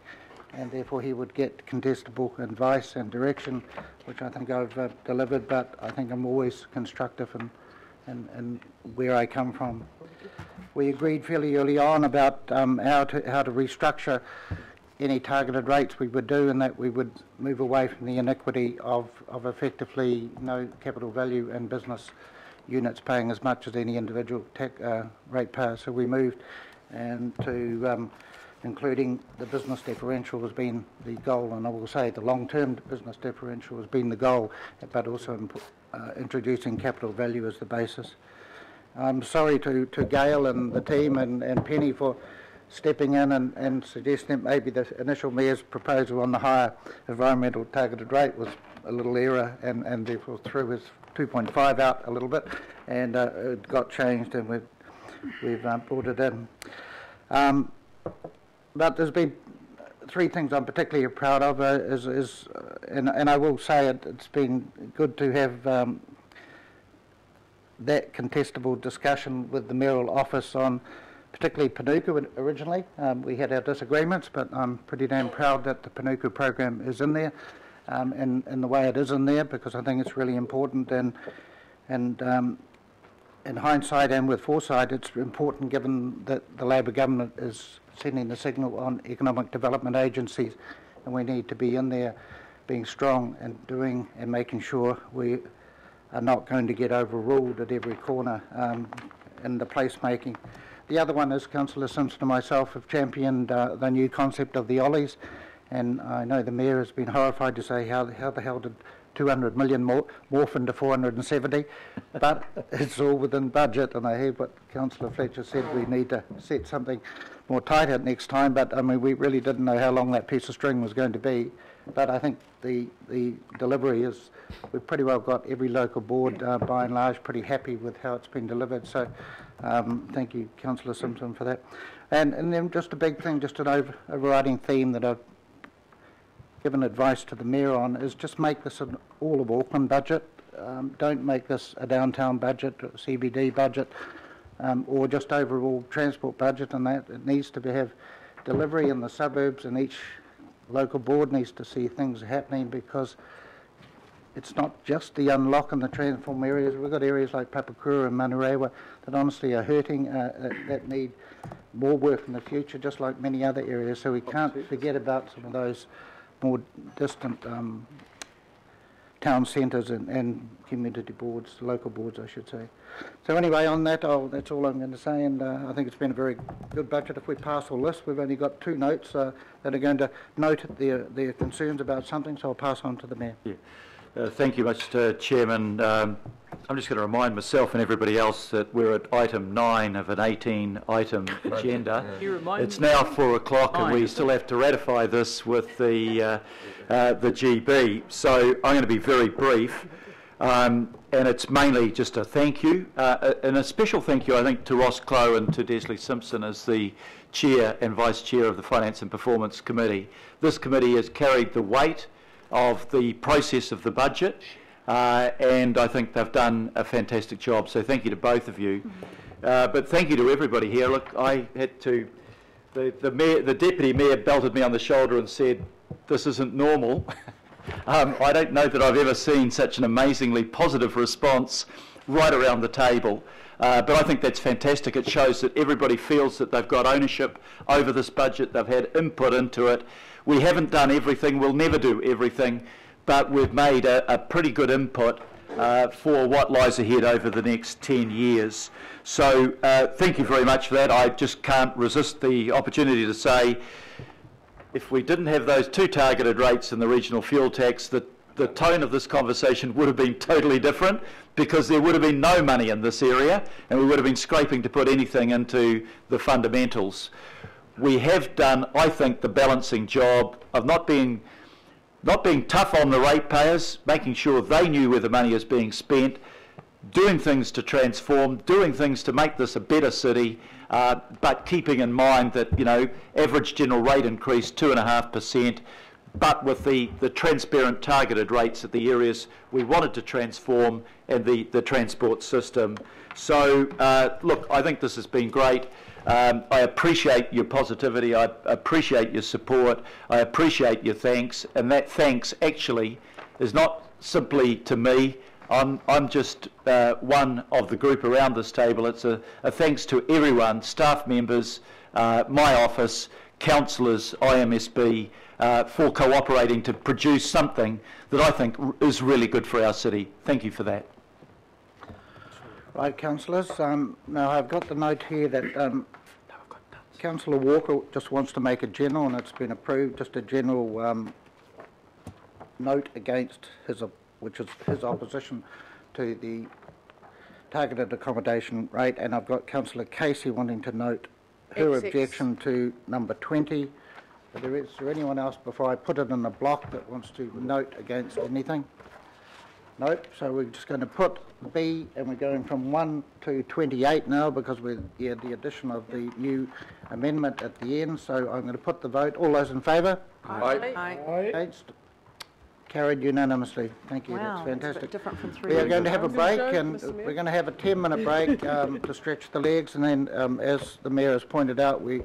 D: and therefore he would get contestable advice and direction, which I think I've delivered, but I think I'm always constructive in where I come from. We agreed fairly early on about how to restructure any targeted rates we would do, and that we would move away from the iniquity of effectively no capital value and business units paying as much as any individual ratepayer. So we moved and to including the business differential has been the goal, and I will say the long-term business differential has been the goal, but also introducing capital value as the basis. I'm sorry to Gail and the team and Penny for stepping in and suggesting that maybe the initial Mayor's proposal on the higher environmental targeted rate was a little error, and therefore threw his 2.5 out a little bit, and it got changed, and we've brought it in. But there's been three things I'm particularly proud of and I will say it's been good to have that contestable discussion with the mayoral office on particularly Panuku originally. We had our disagreements, but I'm pretty damn proud that the Panuku program is in there and the way it is in there, because I think it's really important, and in hindsight and with foresight, it's important given that the Labor government is sending the signal on economic development agencies, and we need to be in there being strong and doing and making sure we are not going to get overruled at every corner in the placemaking. The other one is Councillor Simpson and myself have championed the new concept of the Ollies, and I know the Mayor has been horrified to say how the hell did 200 million morph into 470, but it's all within budget, and I heard what Councillor Fletcher said, we need to set something more tighter next time, but I mean we really didn't know how long that piece of string was going to be, but I think the delivery is, we've pretty well got every local board by and large pretty happy with how it's been delivered, so thank you Councillor Simpson for that. And then just a big thing, just an overriding theme that I've given advice to the Mayor on is just make this an all of Auckland budget. Don't make this a downtown budget, or a CBD budget, or just overall transport budget, and that it needs to have delivery in the suburbs, and each local board needs to see things happening, because it's not just the unlock and the transform areas. We've got areas like Papakura and Manurewa that honestly are hurting, that need more work in the future, just like many other areas, so we can't forget about some of those more distant town centres and community boards, local boards I should say. So anyway, on that, that's all I'm going to say, and I think it's been a very good budget. If we pass all this, we've only got 2 notes that are going to note their concerns about something, so I'll pass on to the Mayor.
A: Yeah. Thank you, Mr. Chairman. I'm just going to remind myself and everybody else that we're at item 9 of an 18-item agenda. It's now 4 o'clock and we still have to ratify this with the GB. So I'm going to be very brief. And it's mainly just a thank you, and a special thank you, I think, to Ross Clough and to Desley Simpson as the Chair and Vice Chair of the Finance and Performance Committee. This committee has carried the weight of the process of the budget, and I think they've done a fantastic job, so thank you to both of you. But thank you to everybody here. Look, I had to, the Deputy Mayor belted me on the shoulder and said, this isn't normal. I don't know that I've ever seen such an amazingly positive response right around the table. But I think that's fantastic. It shows that everybody feels that they've got ownership over this budget, they've had input into it. We haven't done everything, we'll never do everything, but we've made a pretty good input for what lies ahead over the next 10 years. So thank you very much for that. I just can't resist the opportunity to say, if we didn't have those 2 targeted rates in the regional fuel tax, the tone of this conversation would have been totally different, because there would have been no money in this area and we would have been scraping to put anything into the fundamentals. We have done, I think, the balancing job of not being tough on the ratepayers, making sure they knew where the money is being spent, doing things to transform, doing things to make this a better city, but keeping in mind that, you know, average general rate increase 2.5%, but with the transparent targeted rates at the areas we wanted to transform and the transport system. So, look, I think this has been great. I appreciate your positivity, I appreciate your support, I appreciate your thanks, and that thanks actually is not simply to me. I'm just one of the group around this table. It's a thanks to everyone, staff members, my office, councillors, IMSB, for cooperating to produce something that I think is really good for our city. Thank you for that.
D: Right, councillors. Now I've got the note here that Councillor Walker just wants to make a general, and it's been approved, just a general note against his, which is his opposition to the targeted accommodation rate, and I've got Councillor Casey wanting to note her objection to number 20. Is there anyone else before I put it in the block that wants to note against anything? Nope, so we're just going to put B, and we're going from 1 to 28 now because we had the addition of the new amendment at the end. So I'm going to put the vote. All those in favour?
E: Aye.
D: Against? Carried unanimously. Thank you.
B: Wow,
D: That's
B: that's a bit
D: fantastic.
B: different from 3
D: We are going to have a
F: Sounds
D: break,
F: enjoyed,
D: and
F: Mr. Mayor.
D: we're going to have a 10-minute break to stretch the legs, and then, as the Mayor has pointed out, we're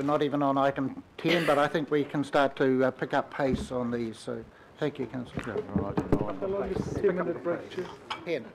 D: not even on item 10, but I think we can start to pick up pace on these. So, thank you, Councillor.
E: The longest 10-minute break, Chair.
D: 10.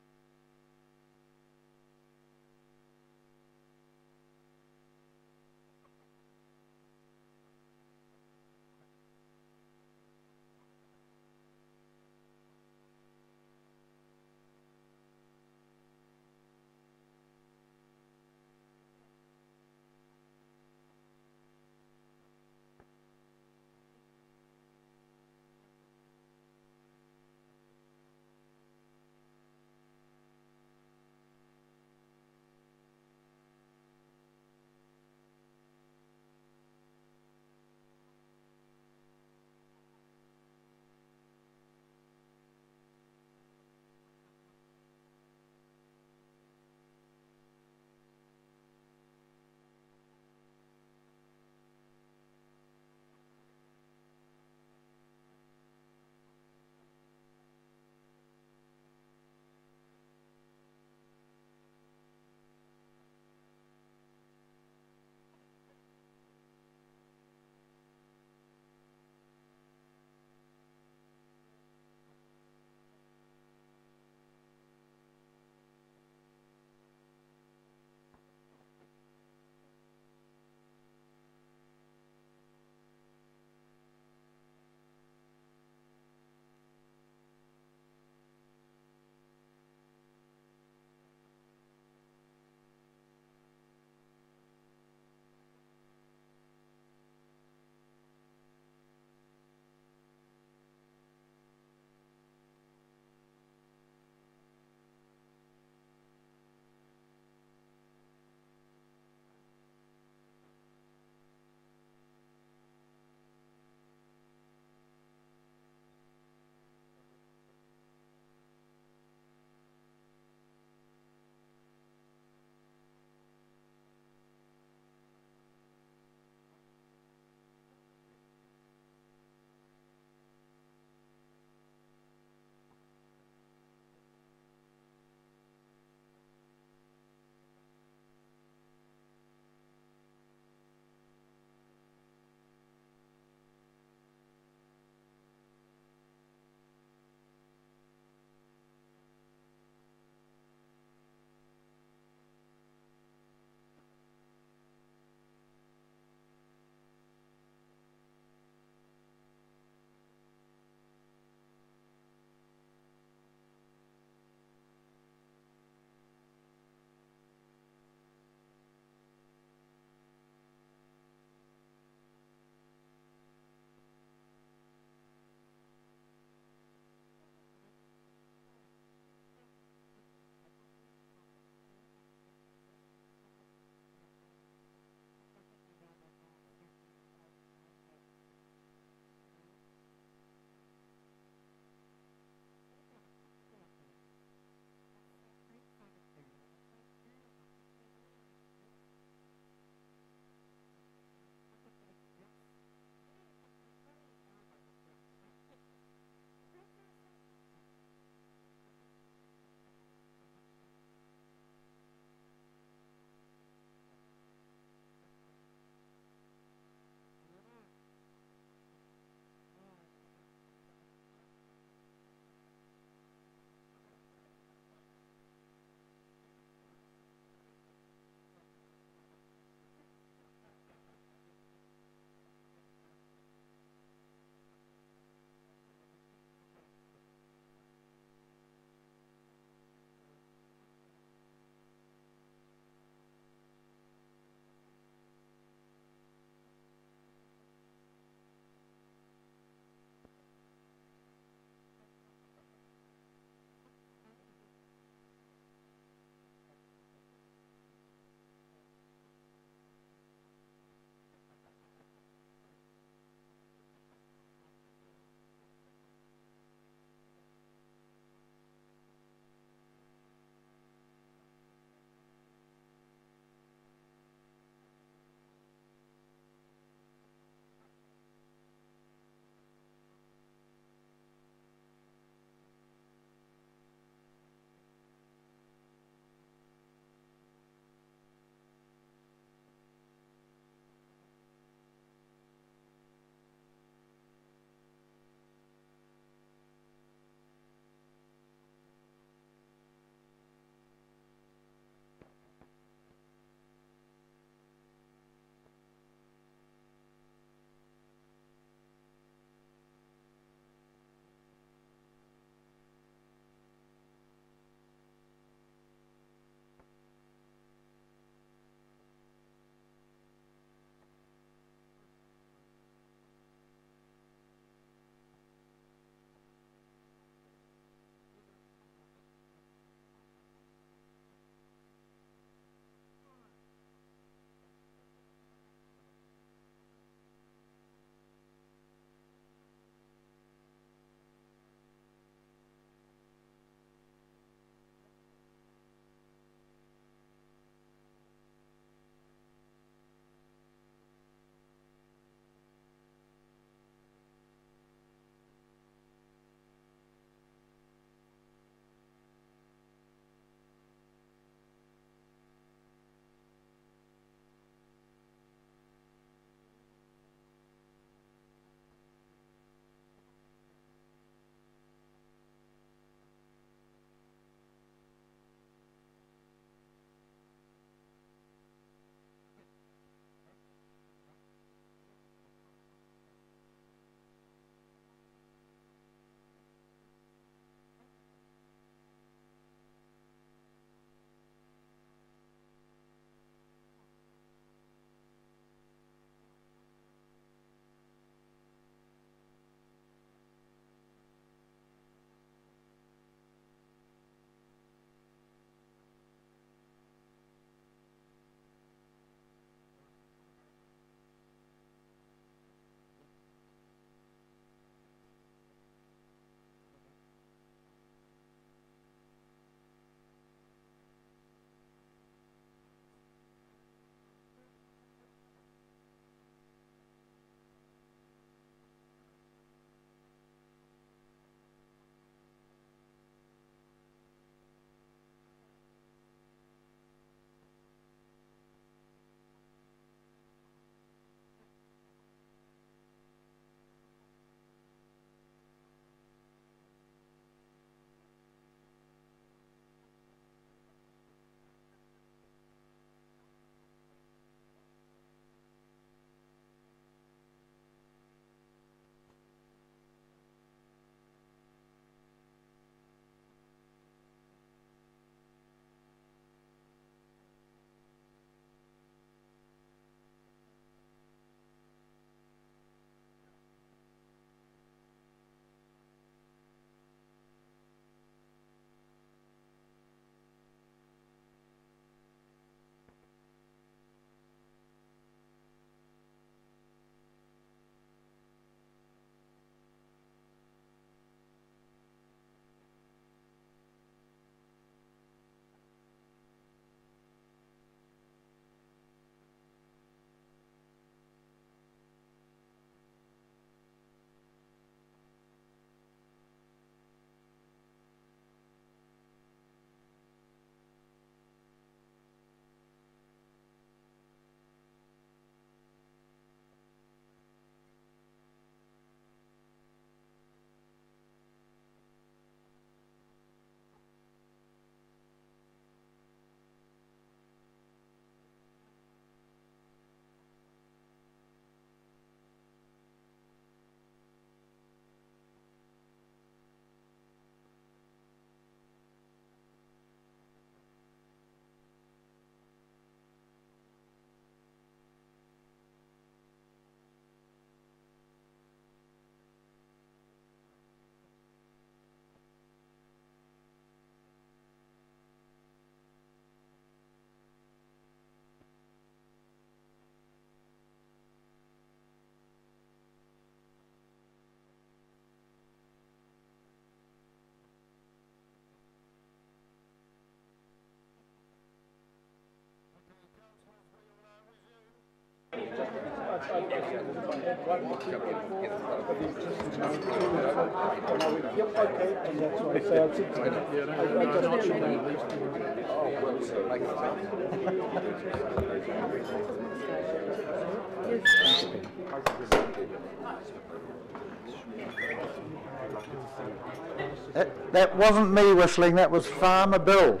D: That wasn't me whistling, that was Farmer Bill.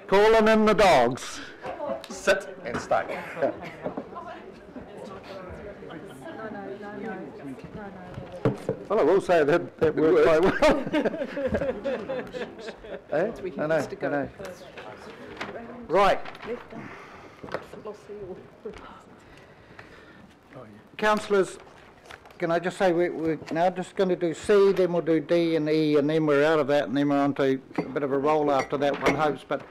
D: Calling in the dogs.
O: Sit and stay.
D: Well, I will say that worked quite well. Eh? I know. Right. Councillors, can I just say we're now just going to do C, then we'll do D and E, and then we're out of that, and then we're on to a bit of a roll after that, one hopes. But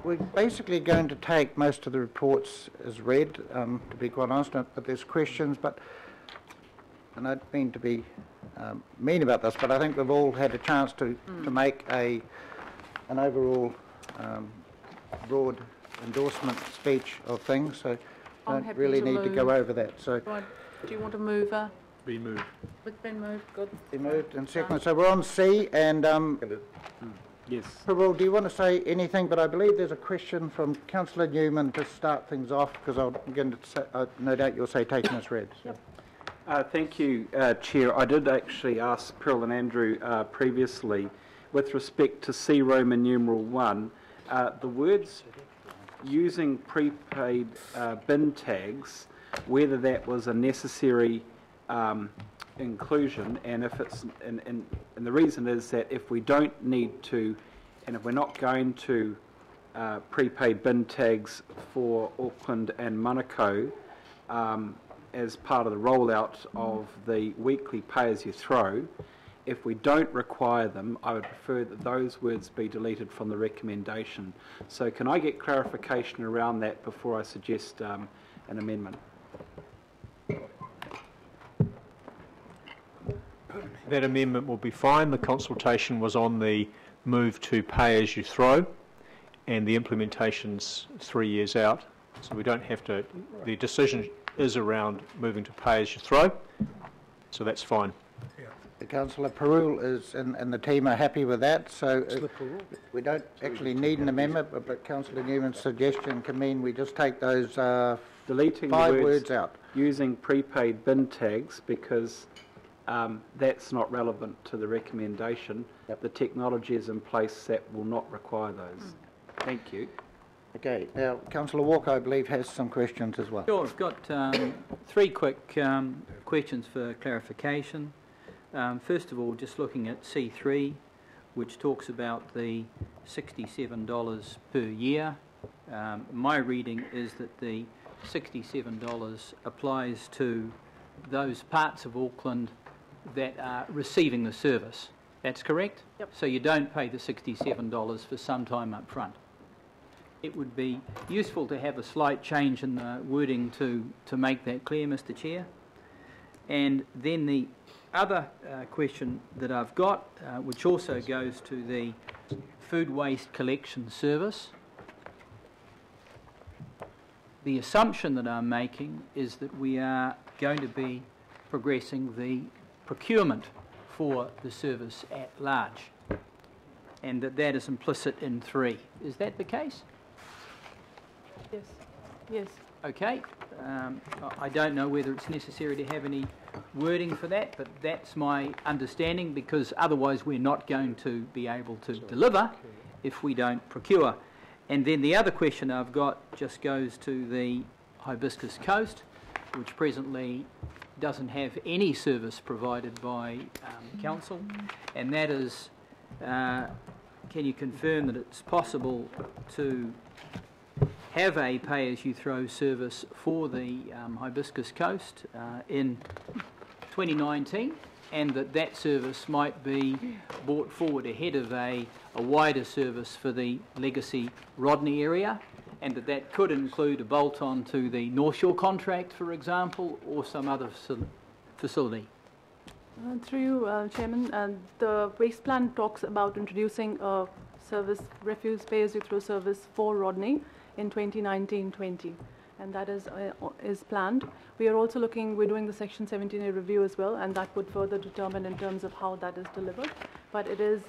D: we're basically going to take most of the reports as read, to be quite honest, but there's questions, and I don't mean to be mean about this, but I think we've all had a chance to make an overall broad endorsement speech of things, so don't really need to go over that. So,
I: do you want a mover?
K: Be moved.
I: It's been moved, good.
D: Be moved and seconded. So we're on C, and
H: yes.
D: Prabal, do you want to say anything? But I believe there's a question from Councillor Newman to start things off, because I'm going to say, no doubt you'll say taken as read. So.
H: Thank you, Chair. I did actually ask Pearl and Andrew previously, with respect to C Roman numeral 1, the words using prepaid bin tags, whether that was a necessary inclusion, and if it's and the reason is that if we don't need to, and if we're not going to prepaid bin tags for Auckland and Manukau as part of the rollout of the weekly pay-as-you-throw, if we don't require them, I would prefer that those words be deleted from the recommendation. So can I get clarification around that before I suggest an amendment?
L: That amendment will be fine. The consultation was on the move to pay-as-you-throw, and the implementation's 3 years out, so we don't have to. The decision is around moving to pay-as-you-throw, so that's fine.
D: Councillor Perul is and the team are happy with that, so we don't actually need an amendment, but Councillor Newman's suggestion can mean we just take those
H: deleting
D: 5
H: the
D: words out.
H: Using prepaid bin tags, because that's not relevant to the recommendation. The technology is in place that will not require those. Thank you.
D: Okay, now Councillor Walker, I believe, has some questions as well.
C: Sure, I've got 3 quick questions for clarification. First of all, just looking at C3, which talks about the $67 per year. My reading is that the $67 applies to those parts of Auckland that are receiving the service. That's correct?
I: Yep.
C: So you don't pay the $67 for some time up front. It would be useful to have a slight change in the wording to make that clear, Mr. Chair. And then the other question that I've got, which also goes to the food waste collection service. The assumption that I'm making is that we are going to be progressing the procurement for the service at large, and that is implicit in 3. Is that the case?
F: Yes. Yes.
C: Okay. I don't know whether it's necessary to have any wording for that, but that's my understanding, because otherwise we're not going to be able to deliver if we don't procure. And then the other question I've got just goes to the Hibiscus Coast, which presently doesn't have any service provided by council, and that is, can you confirm that it's possible to have a pay-as-you-throw service for the Hibiscus Coast in 2019, and that service might be brought forward ahead of a wider service for the Legacy Rodney area, and that could include a bolt-on to the North Shore contract, for example, or some other facility.
F: Through you, Chairman, the waste plan talks about introducing a refuse pay-as-you-throw service for Rodney in 2019-20, and that is planned. We are also we're doing the Section 17A review as well, and that would further determine in terms of how that is delivered. But it is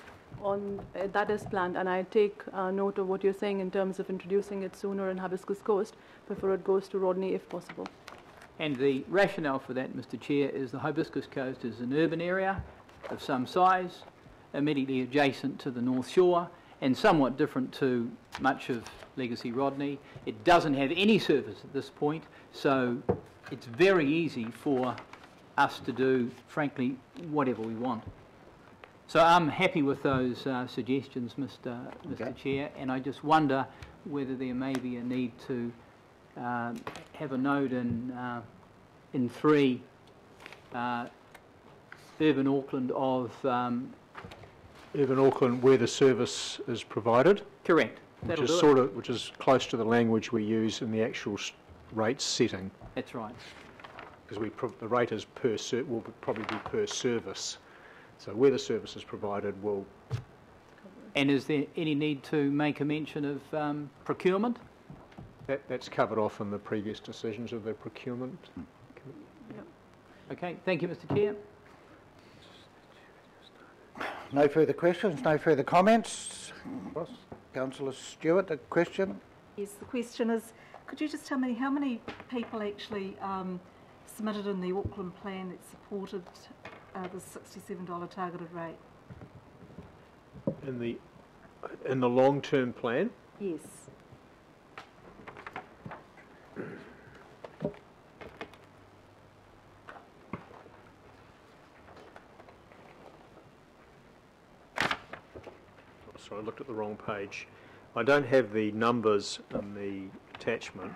F: that is planned, and I take note of what you're saying in terms of introducing it sooner in Hibiscus Coast before it goes to Rodney, if possible.
C: And the rationale for that, Mr. Chair, is the Hibiscus Coast is an urban area of some size, immediately adjacent to the North Shore, and somewhat different to much of Legacy Rodney. It doesn't have any service at this point, so it's very easy for us to do, frankly, whatever we want. So I'm happy with those suggestions, Mr. Chair, and I just wonder whether there may be a need to have a note in 3 Urban Auckland of
L: Urban Auckland where the service is provided.
C: Correct.
L: Which
C: That'll
L: is
C: do it.
L: which is close to the language we use in the actual rate setting.
C: That's right.
L: Because the rate is will probably be per service. So where the service is provided will.
C: And is there any need to make a mention of procurement?
L: That's covered off in the previous decisions of the procurement.
C: Yep. Okay, thank you, Mr. Chair.
D: No further questions, no further comments. Councillor Stewart, a question?
M: Yes, the question is, could you just tell me how many people actually submitted in the Auckland plan that supported the $67 targeted rate?
L: In the long-term plan?
M: Yes.
L: Sorry, I looked at the wrong page. I don't have the numbers in the attachment,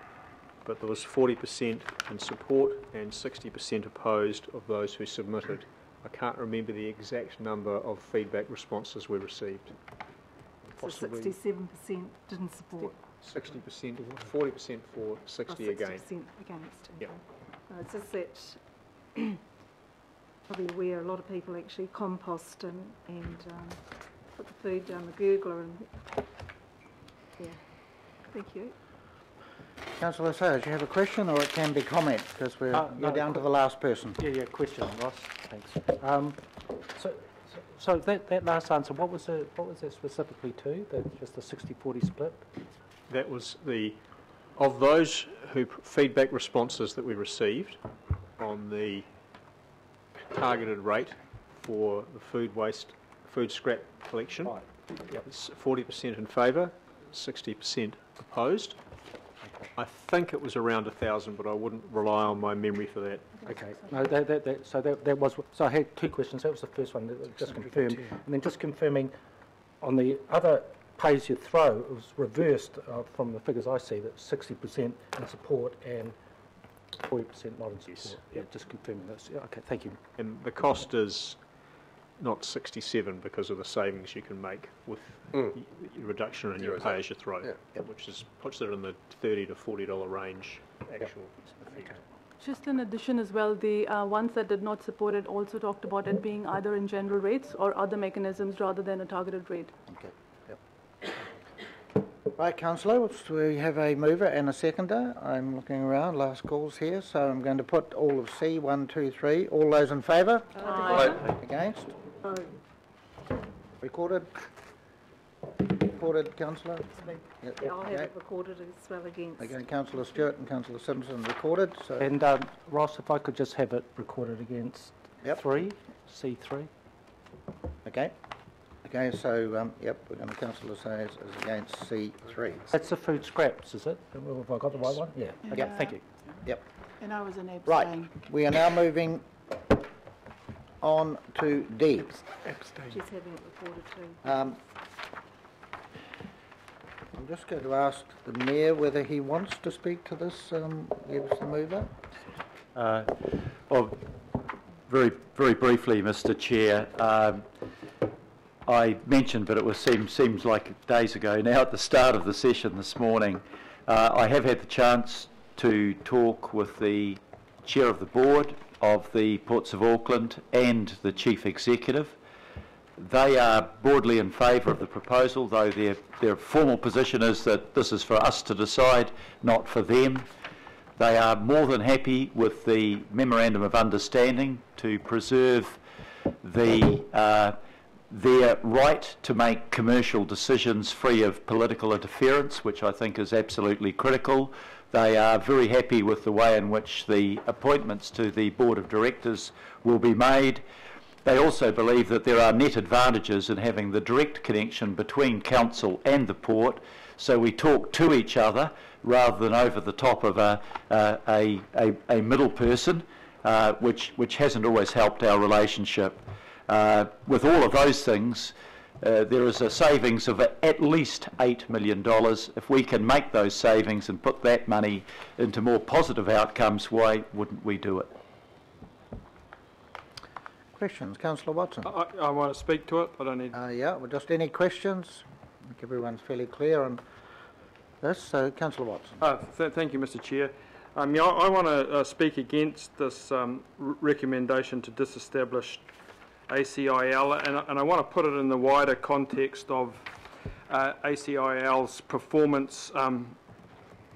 L: but there was 40% in support and 60% opposed of those who submitted. I can't remember the exact number of feedback responses we received.
M: So 67% didn't support.
L: 60%, 40% for, 60 against.
M: 60% against.
L: Yep.
M: It's just that probably where a lot of people actually compost and put the food down the gurgler and yeah. Thank you.
D: Councillor Sayers, you have a question or it can be comment because you're down to the last person.
Q: Yeah, question, Ross. Thanks. So that last answer, what was that specifically to? Just the 60-40 split?
L: That was of those feedback responses that we received on the targeted rate for the food scrap collection. Right. Yep. It's 40% in favour, 60% opposed. Okay. I think it was around 1,000, but I wouldn't rely on my memory for that.
Q: Okay. No, that was. So I had 2 questions. That was the first one. Just confirmed, and then just confirming on the other pay as you throw, it was reversed from the figures I see. That 60% in support and 40% not in support. Yes. Yeah, just confirming this. Yeah, okay. Thank you.
L: And the cost is not 67 because of the savings you can make with reduction in your pay as you throw, which puts it in the $30 to $40 range actual effect.
F: Just in addition as well, the ones that did not support it also talked about it being either in general rates or other mechanisms rather than a targeted rate.
D: Okay. Yep. Right, Councillor, we have a mover and a seconder. I'm looking around, last calls here, so I'm going to put all of C, 1, 2, 3. All those in favour?
M: Aye.
D: Against?
M: No.
D: Recorded? Recorded, Councillor?
M: Yep. Yeah, I'll have it recorded as well against.
D: Okay, Councillor Stewart and Councillor Simpson recorded. So.
Q: And Ross, if I could just have it recorded against 3, C3.
D: Okay. Okay, so, we're going to Councillor Sayers is against C3.
Q: That's the food scraps, is it? Have I got the right one? Yeah. Okay, thank you.
D: Yep.
R: And I was an abstain.
D: Right, we are now moving on to D.
M: She's having it recorded too.
D: I'm just going to ask the Mayor whether he wants to speak to this, gives the mover.
A: Well, very briefly, Mr. Chair. I mentioned, but it seems like days ago now at the start of the session this morning, I have had the chance to talk with the Chair of the Board of the Ports of Auckland and the Chief Executive. They are broadly in favour of the proposal, though their formal position is that this is for us to decide, not for them. They are more than happy with the Memorandum of Understanding to preserve their right to make commercial decisions free of political interference, which I think is absolutely critical. They are very happy with the way in which the appointments to the Board of Directors will be made. They also believe that there are net advantages in having the direct connection between council and the port, so we talk to each other rather than over the top of a middle person, which hasn't always helped our relationship. With all of those things, there is a savings of at least $8 million. If we can make those savings and put that money into more positive outcomes, why wouldn't we do it?
D: Questions? Councillor Watson.
G: I want to speak to it. I don't need...
D: Yeah, well, just any questions? I think everyone's fairly clear on this. So, Councillor Watson.
G: Thank you, Mr Chair. Yeah, I want to speak against this recommendation to disestablish ACIL, and I want to put it in the wider context of ACIL's performance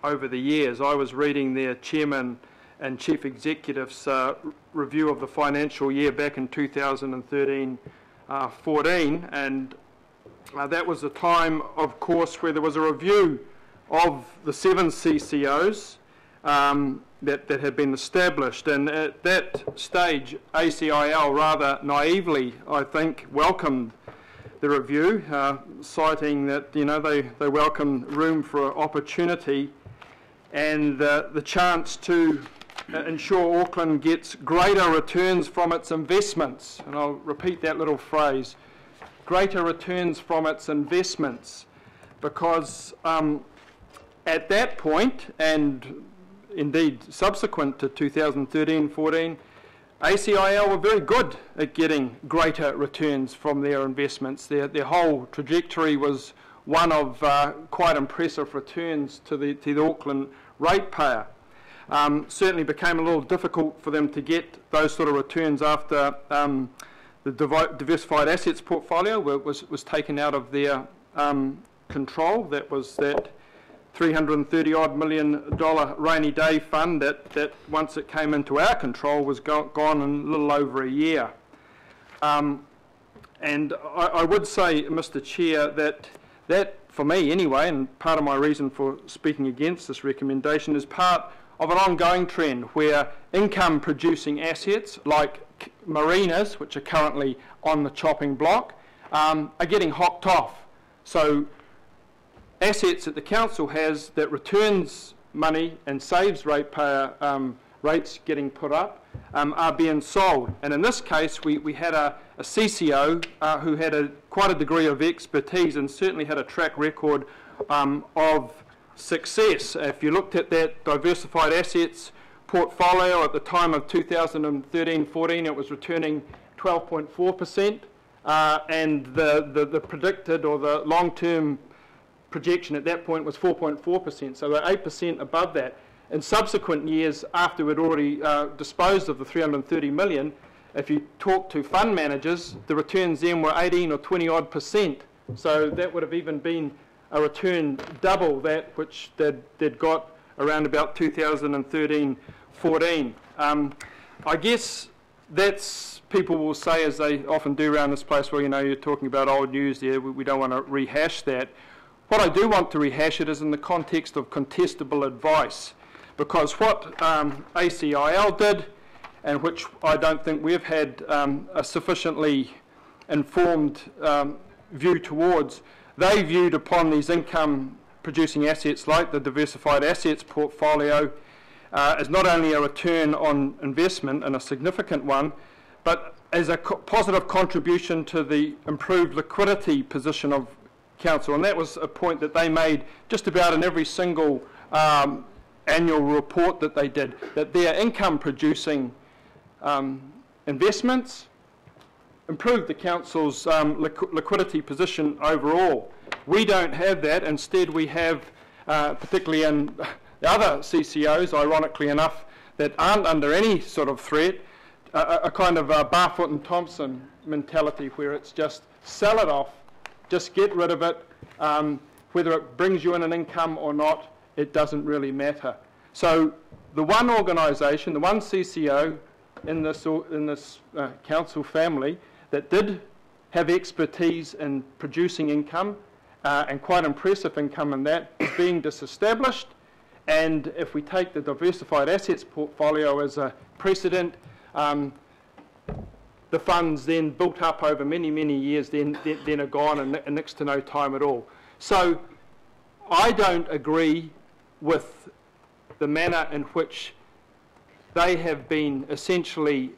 G: over the years. I was reading their Chairman and Chief Executive's review of the financial year back in 2013-14, and that was a time, of course, where there was a review of the 7 CCOs that had been established, and at that stage ACIL rather naively, I think, welcomed the review, citing that they welcome room for opportunity and the chance to ensure Auckland gets greater returns from its investments. And I'll repeat that little phrase, greater returns from its investments, because at that point, and indeed subsequent to 2013-14, ACIL were very good at getting greater returns from their investments. Their whole trajectory was one of quite impressive returns to the Auckland ratepayer. Certainly became a little difficult for them to get those sort of returns after the diversified assets portfolio was taken out of their control. That was that $330 million rainy day fund that once it came into our control was gone in a little over a year. And I would say, Mr Chair, that for me anyway, and part of my reason for speaking against this recommendation, is part of an ongoing trend where income producing assets like marinas, which are currently on the chopping block, are getting hocked off. So assets that the council has that returns money and saves ratepayer rates getting put up are being sold. And in this case, we had a CCO who had quite a degree of expertise and certainly had a track record of success. If you looked at that diversified assets portfolio at the time of 2013-14, it was returning 12.4%, and the predicted or the long-term projection at that point was 4.4%, so they're 8% above that. In subsequent years, after we'd already disposed of the 330 million, if you talk to fund managers, the returns then were 18 or 20 odd %. So that would have even been a return double that which they'd got around about 2013-14. I guess that's, people will say, as they often do around this place, well, you're talking about old news there, we don't want to rehash that. What I do want to rehash it is in the context of contestable advice, because what ACIL did, and which I don't think we've had a sufficiently informed view towards, they viewed upon these income producing assets like the diversified assets portfolio as not only a return on investment, and a significant one, but as a positive contribution to the improved liquidity position of council. And that was a point that they made just about in every single annual report that they did, that their income producing investments improved the council's liquidity position overall. We don't have that. Instead, we have, particularly in the other CCOs, ironically enough, that aren't under any sort of threat, a kind of Barfoot and Thompson mentality where it's just sell it off, just get rid of it. Whether it brings you in an income or not, it doesn't really matter. So the one organisation, the one CCO in this council family that did have expertise in producing income and quite impressive income in that is being disestablished. And if we take the diversified assets portfolio as a precedent, the funds then built up over many, many years then are gone in next to no time at all. So I don't agree with the manner in which they have been essentially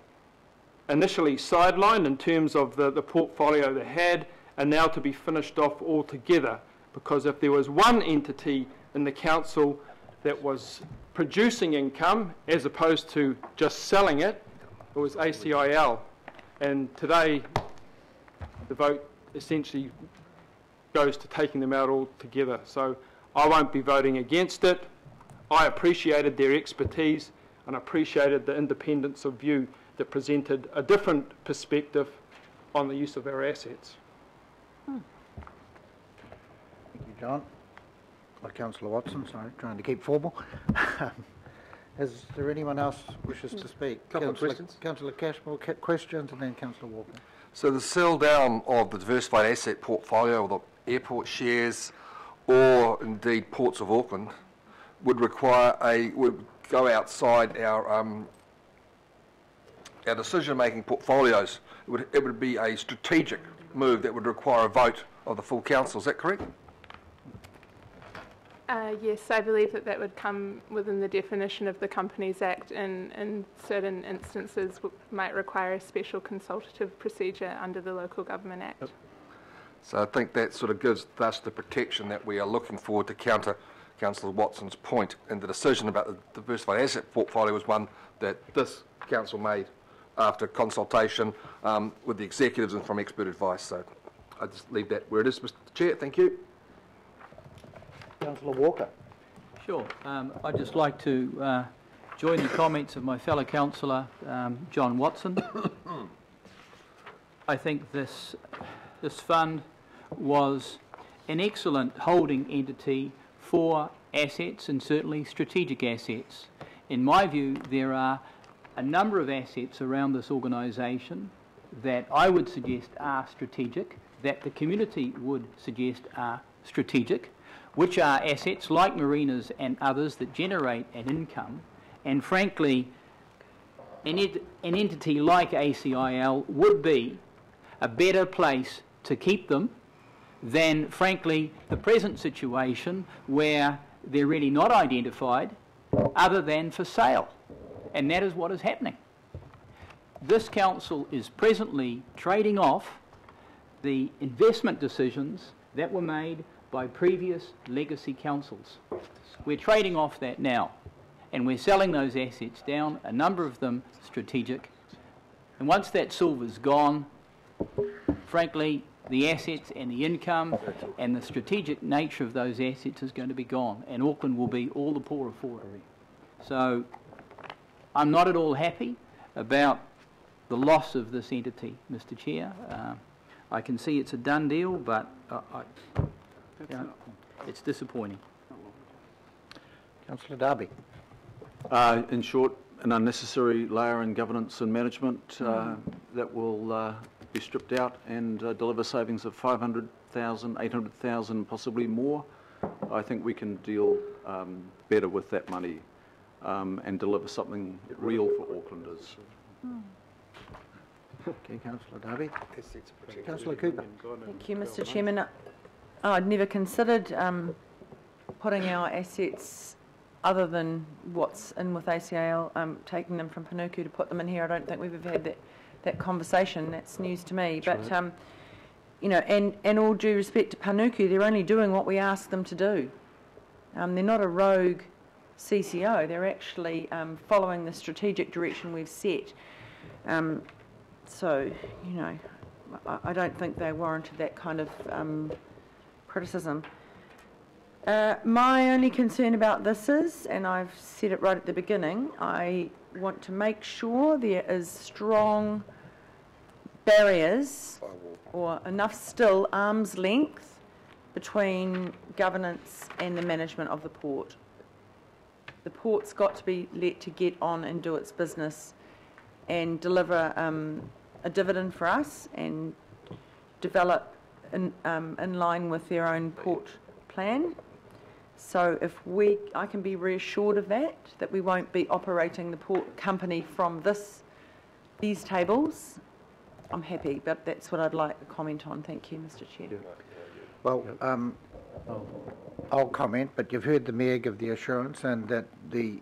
G: initially sidelined in terms of the portfolio they had, and now to be finished off altogether. Because if there was one entity in the council that was producing income as opposed to just selling it, it was ACIL. And today the vote essentially goes to taking them out altogether. So I won't be voting against it. I appreciated their expertise and appreciated the independence of view that presented a different perspective on the use of our assets.
D: Thank you, John. Councillor Watson, sorry, trying to keep formal. Is there anyone else wishes to speak?
O: Couple of questions.
D: Councillor Cashmore, questions, and then Councillor Walker.
O: So the sell down of the diversified asset portfolio, or the airport shares, or indeed Ports of Auckland, would go outside our decision-making portfolios. It would be a strategic move that would require a vote of the full council. Is that correct?
N: Yes, I believe that would come within the definition of the Companies Act, and in certain instances might require a special consultative procedure under the Local Government Act. Yep.
O: So I think that sort of gives us the protection that we are looking for to counter Councillor Watson's point, and the decision about the diversified asset portfolio was one that this council made after consultation with the executives and from expert advice. So I just leave that where it is, Mr. Chair. Thank you.
D: Councillor Walker.
C: Sure. I'd just like to join the comments of my fellow councillor, John Watson. I think this fund was an excellent holding entity for assets, and certainly strategic assets. In my view, there are a number of assets around this organisation that I would suggest are strategic, that the community would suggest are strategic, which are assets like marinas and others that generate an income. And frankly, an entity like ACIL would be a better place to keep them than, frankly, the present situation where they're really not identified other than for sale. And that is what is happening. This council is presently trading off the investment decisions that were made by previous legacy councils. We're trading off that now, and we're selling those assets down, a number of them strategic. And once that silver's gone, frankly, the assets and the income and the strategic nature of those assets is going to be gone, and Auckland will be all the poorer for it. So I'm not at all happy about the loss of this entity, Mr. Chair. I can see it's a done deal, but it's disappointing.
D: Councillor Darby.
K: In short, an unnecessary layer in governance and management that will be stripped out and deliver savings of 500,000, 800,000, possibly more. I think we can deal better with that money and deliver something real for Aucklanders.
D: Okay, Councillor Darby. Councillor Cooper.
B: Thank you, Mr. Chairman. I'd never considered putting our assets, other than what's in with ACIL, taking them from Panuku to put them in here. I don't think we've ever had that conversation. That's news to me. That's but, right. You know, and all due respect to Panuku, they're only doing what we ask them to do. They're not a rogue CCO. They're actually following the strategic direction we've set. So, you know, I don't think they warranted that kind of criticism. My only concern about this is, and I've said it right at the beginning, I want to make sure there is strong barriers, or enough still arm's length, between governance and the management of the port. the port's got to be let to get on and do its business and deliver a dividend for us and develop in line with their own port plan. So if I can be reassured of that we won't be operating the port company from these tables, I'm happy, but that's what I'd like to comment on. Thank you, Mr. Chair.
D: Well, I'll comment, but you've heard the Mayor give the assurance and that they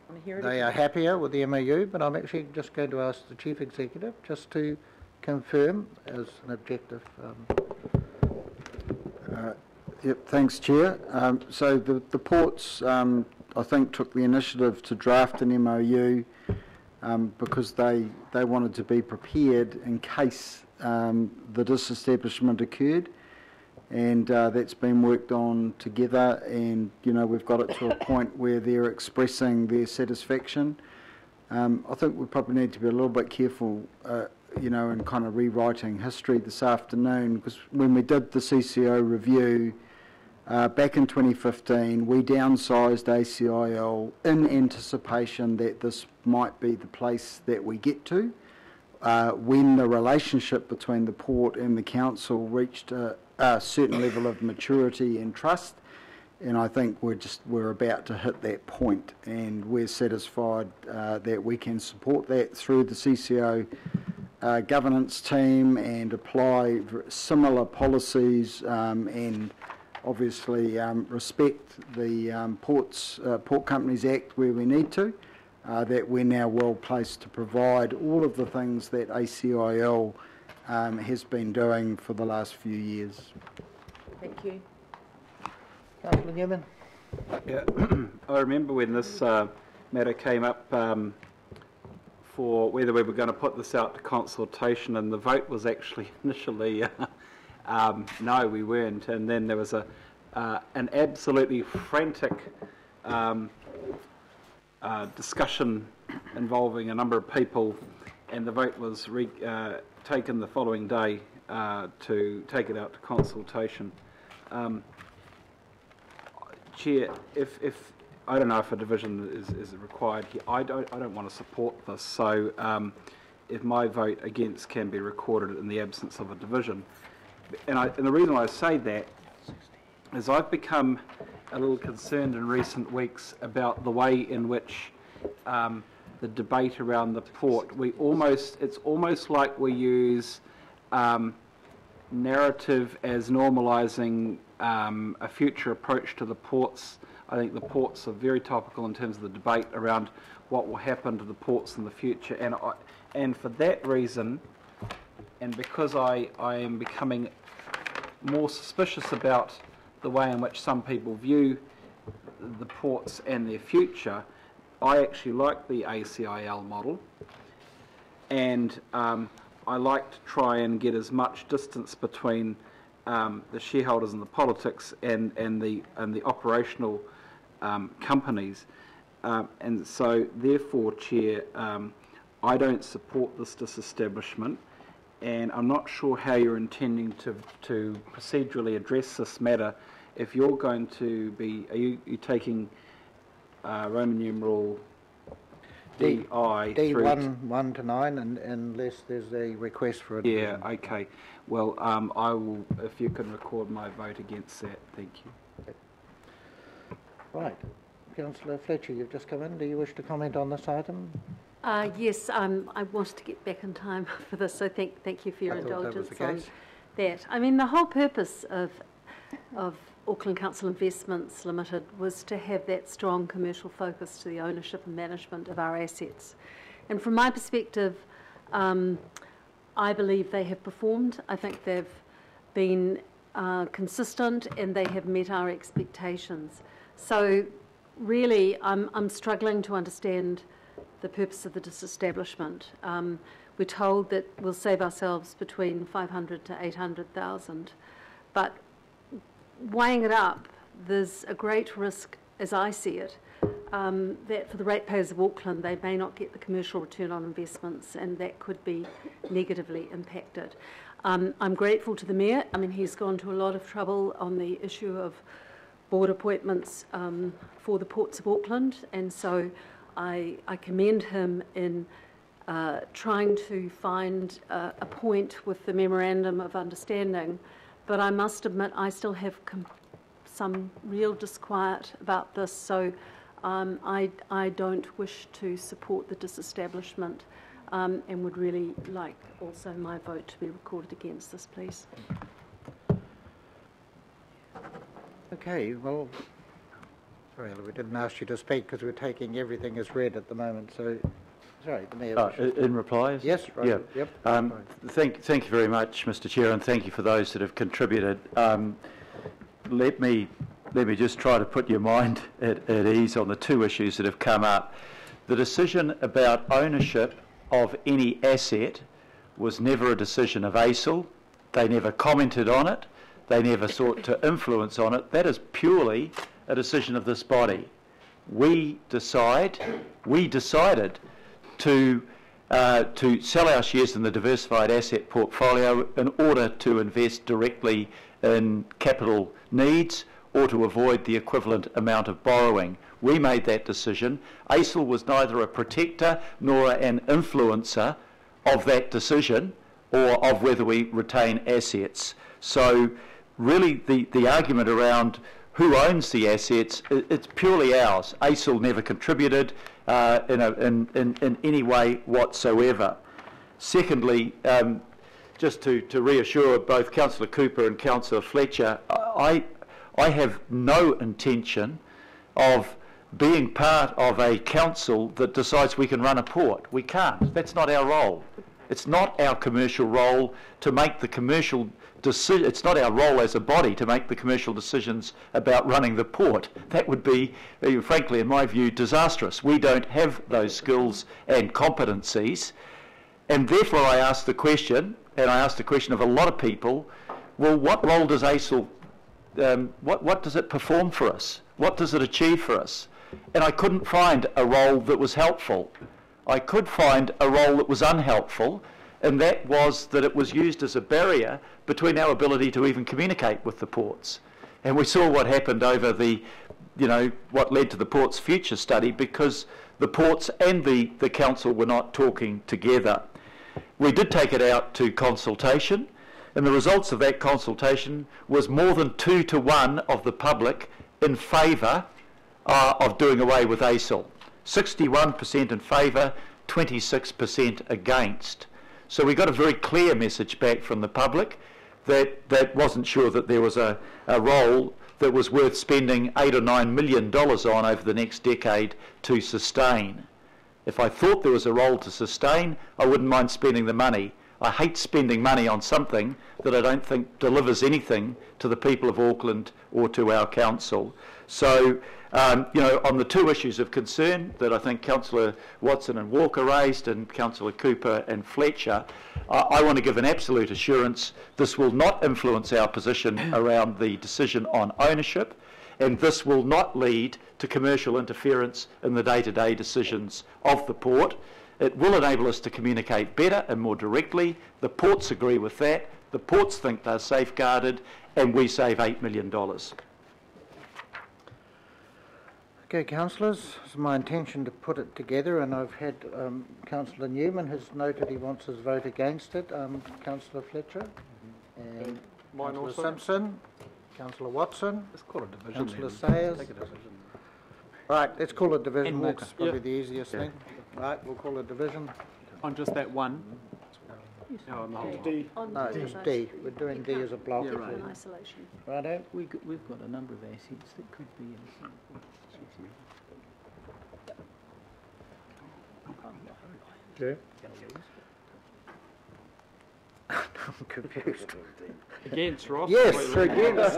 D: are happier with the MOU, but I'm actually just going to ask the Chief Executive just to confirm as an objective.
V: Yep, thanks, Chair. So the ports, I think, took the initiative to draft an MOU because they wanted to be prepared in case the disestablishment occurred, and that's been worked on together, and we've got it to a point where they're expressing their satisfaction. I think we probably need to be a little bit careful in kind of rewriting history this afternoon, because when we did the CCO review back in 2015, we downsized ACIL in anticipation that this might be the place that we get to when the relationship between the port and the council reached a certain level of maturity and trust, and I think we're about to hit that point, and we're satisfied that we can support that through the CCO governance team and apply similar policies and obviously respect the Port Companies Act where we need to, that we're now well placed to provide all of the things that ACIL has been doing for the last few years.
B: Thank you.
D: Councillor Newman.
H: Yeah, I remember when this matter came up for whether we were going to put this out to consultation, and the vote was actually initially no, we weren't, and then there was an absolutely frantic discussion involving a number of people, and the vote was taken the following day to take it out to consultation. Chair, if I don't know if a division is required here, I don't want to support this. So if my vote against can be recorded in the absence of a division, and the reason I say that is I've become a little concerned in recent weeks about the way in which the debate around the port, it's almost like we use narrative as normalising a future approach to the ports. I think the ports are very topical in terms of the debate around what will happen to the ports in the future, and for that reason, and because I am becoming more suspicious about the way in which some people view the ports and their future, I actually like the ACIL model, and I like to try and get as much distance between the shareholders and the politics and the operational companies, and so therefore, Chair, I don't support this disestablishment, and I'm not sure how you're intending to procedurally address this matter. If you're going to be, are you taking Roman numeral DI
D: D1 1 to 9, and unless there's a request for a division.
H: Yeah, okay. Well, I will, if you can record my vote against that, thank you.
D: Okay. Right. Councillor Fletcher, you've just come in. Do you wish to comment on this item?
P: Yes, I wanted to get back in time for this, so thank you for your indulgence on that. I mean, the whole purpose of Auckland Council Investments Limited was to have that strong commercial focus to the ownership and management of our assets. And from my perspective, I believe they have performed. I think they've been consistent and they have met our expectations. So really, I'm struggling to understand the purpose of the disestablishment. We're told that we'll save ourselves between 500 to 800,000, but weighing it up, there's a great risk, as I see it, that for the ratepayers of Auckland, they may not get the commercial return on investments, and that could be negatively impacted. I'm grateful to the Mayor. I mean, he's gone to a lot of trouble on the issue of board appointments for the Ports of Auckland, and so I commend him in trying to find a point with the Memorandum of Understanding, but I must admit I still have some real disquiet about this, so I don't wish to support the disestablishment and would really like also my vote to be recorded against this, please.
D: Okay, well, sorry, we didn't ask you to speak because we're taking everything as read at the moment, so, sorry, the Mayor.
A: In reply?
D: Yes, right.
A: Yeah.
D: Yep.
A: Thank you very much, Mr. Chair, and thank you for those that have contributed. Let me just try to put your mind at ease on the two issues that have come up. The decision about ownership of any asset was never a decision of ACIL. They never commented on it. They never sought to influence on it. That is purely a decision of this body. We decided to sell our shares in the diversified asset portfolio in order to invest directly in capital needs or to avoid the equivalent amount of borrowing. We made that decision. ACIL was neither a protector nor an influencer of that decision or of whether we retain assets. So really the argument around who owns the assets, it's purely ours. ACIL never contributed in any way whatsoever. Secondly, just to reassure both Councillor Cooper and Councillor Fletcher, I have no intention of being part of a council that decides we can run a port. We can't. That's not our role. It's not our commercial role to make the commercial decision. It's not our role as a body to make the commercial decisions about running the port. That would be, frankly, in my view, disastrous. We don't have those skills and competencies, and therefore I ask the question, and I ask the question of a lot of people, well, what role does ACIL, what does it perform for us? What does it achieve for us? And I couldn't find a role that was helpful. I could find a role that was unhelpful, and that was that it was used as a barrier between our ability to even communicate with the ports. And we saw what happened over the, what led to the Ports Future study, because the ports and the council were not talking together. We did take it out to consultation, and the results of that consultation was more than 2 to 1 of the public in favour of doing away with ACIL. 61% in favour, 26% against. So we got a very clear message back from the public that wasn't sure that there was a role that was worth spending $8 or $9 million on over the next decade to sustain. If I thought there was a role to sustain, I wouldn't mind spending the money. I hate spending money on something that I don't think delivers anything to the people of Auckland or to our council. So, on the two issues of concern that I think Councillor Watson and Walker raised and Councillor Cooper and Fletcher, I want to give an absolute assurance this will not influence our position around the decision on ownership, and this will not lead to commercial interference in the day-to-day decisions of the port. It will enable us to communicate better and more directly. The ports agree with that. The ports think they're safeguarded, and we save $8 million.
D: Okay, councillors, it's my intention to put it together, and I've had Councillor Newman has noted he wants his vote against it. Councillor Fletcher, and
G: mine
D: Councillor
G: also.
D: Simpson, Councillor Watson,
J: Let's call it division.
D: Councillor Sayers.
J: Take a division.
D: Right, let's call it division.
J: And
D: That's
J: Walker.
D: probably the easiest thing. Right, we'll call it division.
J: On just that one?
D: No, on the whole.
G: D.
D: No, just D. We're doing D as a block.
J: Yeah, right.
P: In isolation.
D: Righto.
C: We've got a number of assets that could be in.
J: Okay.
D: I'm confused.
G: Against, Ross?
D: Yes,
G: Wait,
D: against.
G: Ross.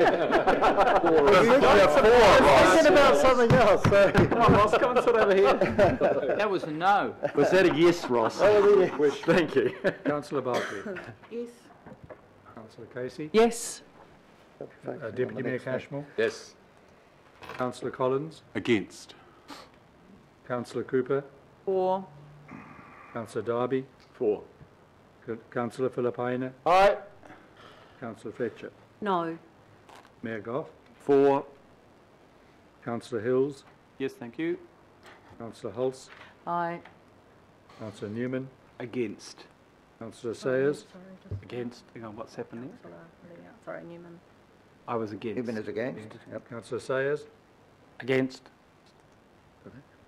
D: Thinking about something else.
C: Come on, Ross, come and sit over here. That was a no.
A: Was that a yes, Ross? Thank you.
J: Councillor Barkley.
R: Yes.
J: Councillor Casey.
F: Yes.
J: Deputy Mayor Cashmore.
O: Yes.
J: Councillor Collins.
K: Against.
J: Councillor Cooper.
B: For.
J: Councillor Darby.
K: For.
J: Councillor Philippaina.
A: Aye.
J: Councillor Fletcher.
P: No.
J: Mayor Goff.
A: For.
S: Councillor Hills.
J: Yes, thank you.
S: Councillor Hulse.
B: Aye.
S: Councillor Newman.
H: Against.
S: Councillor Sayers.
H: Against. Hang on, what's happened there?
T: Sorry, Newman.
H: I was against.
D: Newman is against.
S: Yep. Councillor Sayers.
Q: Against.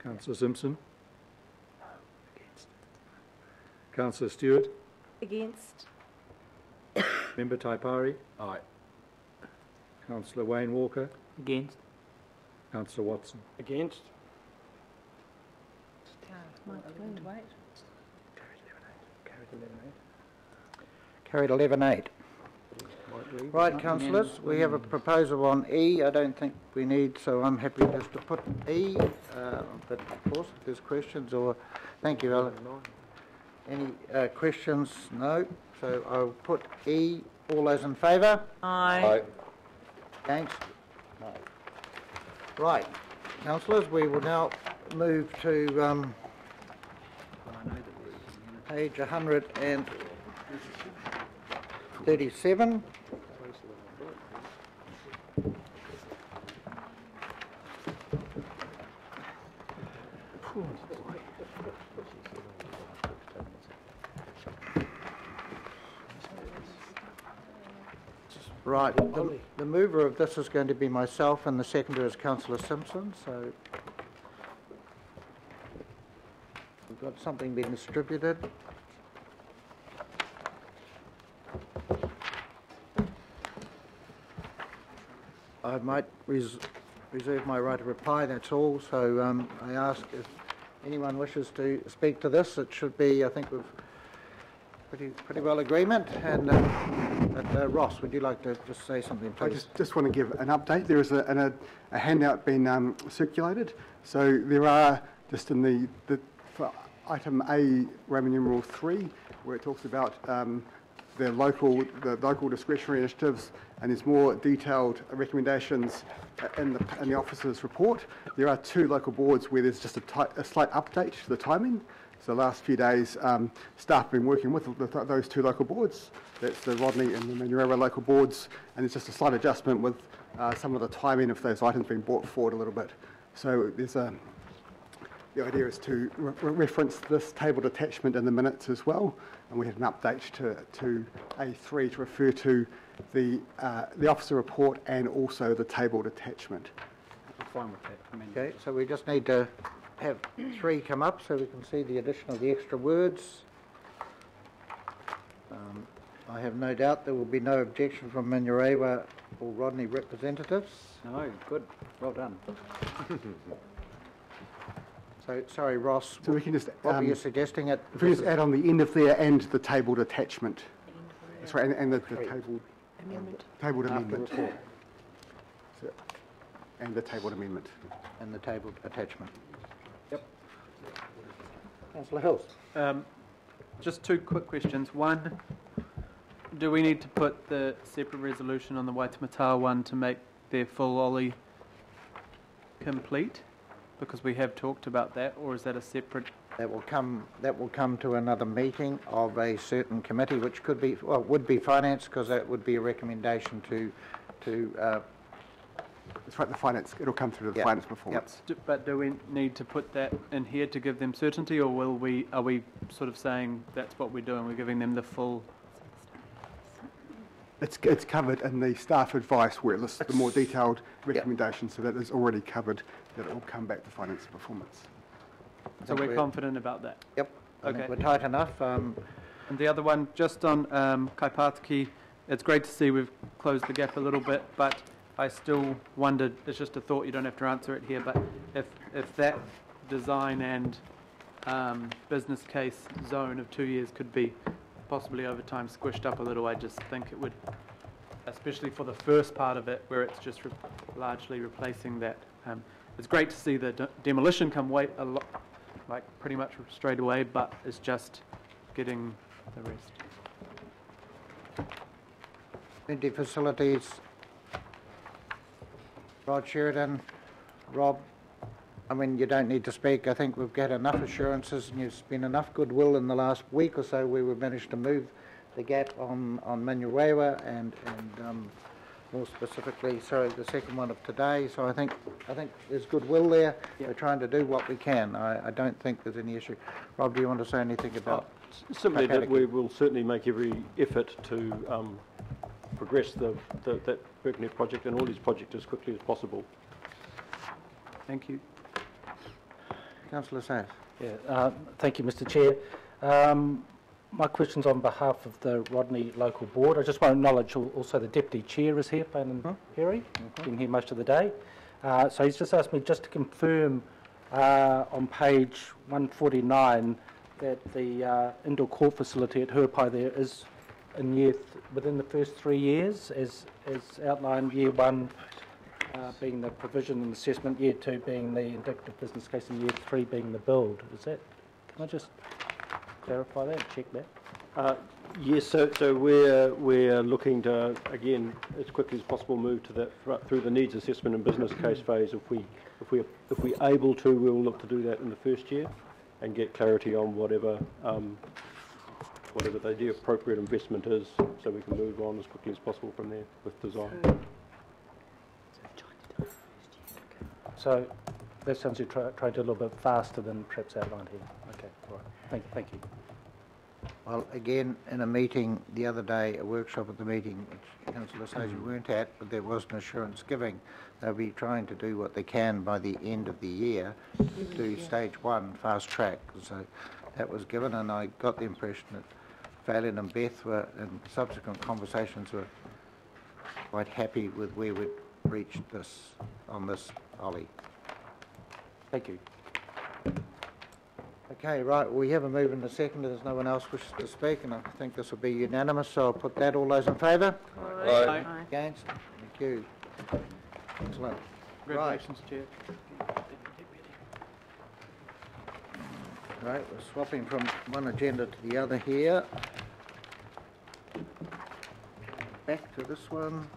S: Councillor Simpson. Councillor Stewart.
T: Against.
S: Member Taipari.
H: Aye.
S: Councillor Wayne Walker.
C: Against.
S: Councillor Watson.
Q: Against.
D: Carried 11-8. Right, councillors, we have a proposal on E. I don't think we need, so I'm happy just to put E. But of course, if there's questions or... Thank you, Alan. Any questions? No. So I'll put E. All those in favour?
B: Aye.
D: Against? No. Right, councillors, we will now move to page 137. Right, the mover of this is going to be myself and the seconder is Councillor Simpson, so we've got something being distributed. I might reserve my right of reply, that's all, so I ask if anyone wishes to speak to this. It should be, I think we've pretty well agreement. And Ross, would you like to just say something, please?
U: I just want to give an update. There is a handout being circulated. So there are, just in the for item A, Roman numeral 3, where it talks about the local discretionary initiatives, and there's more detailed recommendations in the officer's report. There are 2 local boards where there's just a slight update to the timing. So the last few days, staff have been working with those 2 local boards. That's the Rodney and the Manurewa local boards, and it's just a slight adjustment with some of the timing of those items being brought forward a little bit. So there's the idea is to reference this tabled attachment in the minutes as well, and we have an update to A3 to refer to the officer report and also the tabled attachment.
H: I'm fine with that.
D: Okay, so we just need to have 3 come up so we can see the addition of the extra words. I have no doubt there will be no objection from Manurewa or Rodney representatives.
H: No, good. Well done.
U: So, sorry, Ross. So we can just...
D: What were you suggesting? If
U: we just add on the end of there and the tabled attachment. Sorry, and the tabled amendment. So, and the tabled amendment.
D: And the tabled attachment.
U: Yep.
D: Councillor Hills.
J: Just 2 quick questions. One, do we need to put the separate resolution on the Waitemata one to make their full OLI complete? Because we have talked about that, or is that a separate?
D: That will come to another meeting of a certain committee, which could be, well, would be finance, because that would be a recommendation to.
U: That's right, the finance. It'll come through the finance performance.
J: Yep. But do we need to put that in here to give them certainty, or are we sort of saying that's what we're doing? We're giving them the full.
U: It's covered in the staff advice where it lists the more detailed recommendations, so that is already covered, that it will come back to finance performance.
J: So we're confident about that?
D: Yep.
J: Okay.
D: We're tight enough.
J: And the other one, just on Kaipatiki, it's great to see we've closed the gap a little bit, but I still wondered, it's just a thought, you don't have to answer it here, but if that design and business case zone of 2 years could be possibly over time squished up a little, I just think it would, especially for the first part of it where it's just largely replacing that. It's great to see the demolition come a lot, like pretty much straight away, but it's just getting the rest.
D: Community facilities. Rod Sheridan, Rob, I mean, you don't need to speak. I think we've got enough assurances and there's been enough goodwill in the last week or so where we've managed to move the gap on Manurewa and more specifically, sorry, the second one of today. So I think there's goodwill there. We're trying to do what we can. I don't think there's any issue. Rob, do you want to say anything about?
E: Simply that we will certainly make every effort to progress that Birkenhead project and all these projects as quickly as possible.
J: Thank you.
D: Councillor Sayers.
Q: Yeah, thank you, Mr. Chair. My question's on behalf of the Rodney Local Board. I just want to acknowledge also the Deputy Chair is here, Phelan Perry, been here most of the day. So he's just asked me just to confirm on page 149 that the indoor court facility at Huapai there is in within the first 3 years, as outlined, year 1 being the provision and assessment, year 2 being the indicative business case, and year 3 being the build. Is that? Can I just clarify that, check that?
E: Yes, so we're looking to, again, as quickly as possible, move to that through the needs assessment and business case phase. If we're able to, we'll look to do that in the first year and get clarity on whatever the appropriate investment is, so we can move on as quickly as possible from there with design.
Q: So that sounds like you're trying to do a little bit faster than perhaps outlined here. Okay, all right. Thank you.
D: Well, again, in a meeting the other day, a workshop at the meeting, which Councillor says you weren't at, but there was an assurance giving. They'll be trying to do what they can by the end of the year to do stage 1 fast track. So that was given, and I got the impression that Phelan and Beth were, in subsequent conversations, were quite happy with where we'd reached this on this, Ollie.
Q: Thank you.
D: Okay, right, we have a move in a second. There's no one else wishes to speak, and I think this will be unanimous, so I'll put that. All those in favour?
J: Aye.
D: Against? Thank you. Excellent.
J: Congratulations, Chair.
D: Right, we're swapping from one agenda to the other here. Back to this one.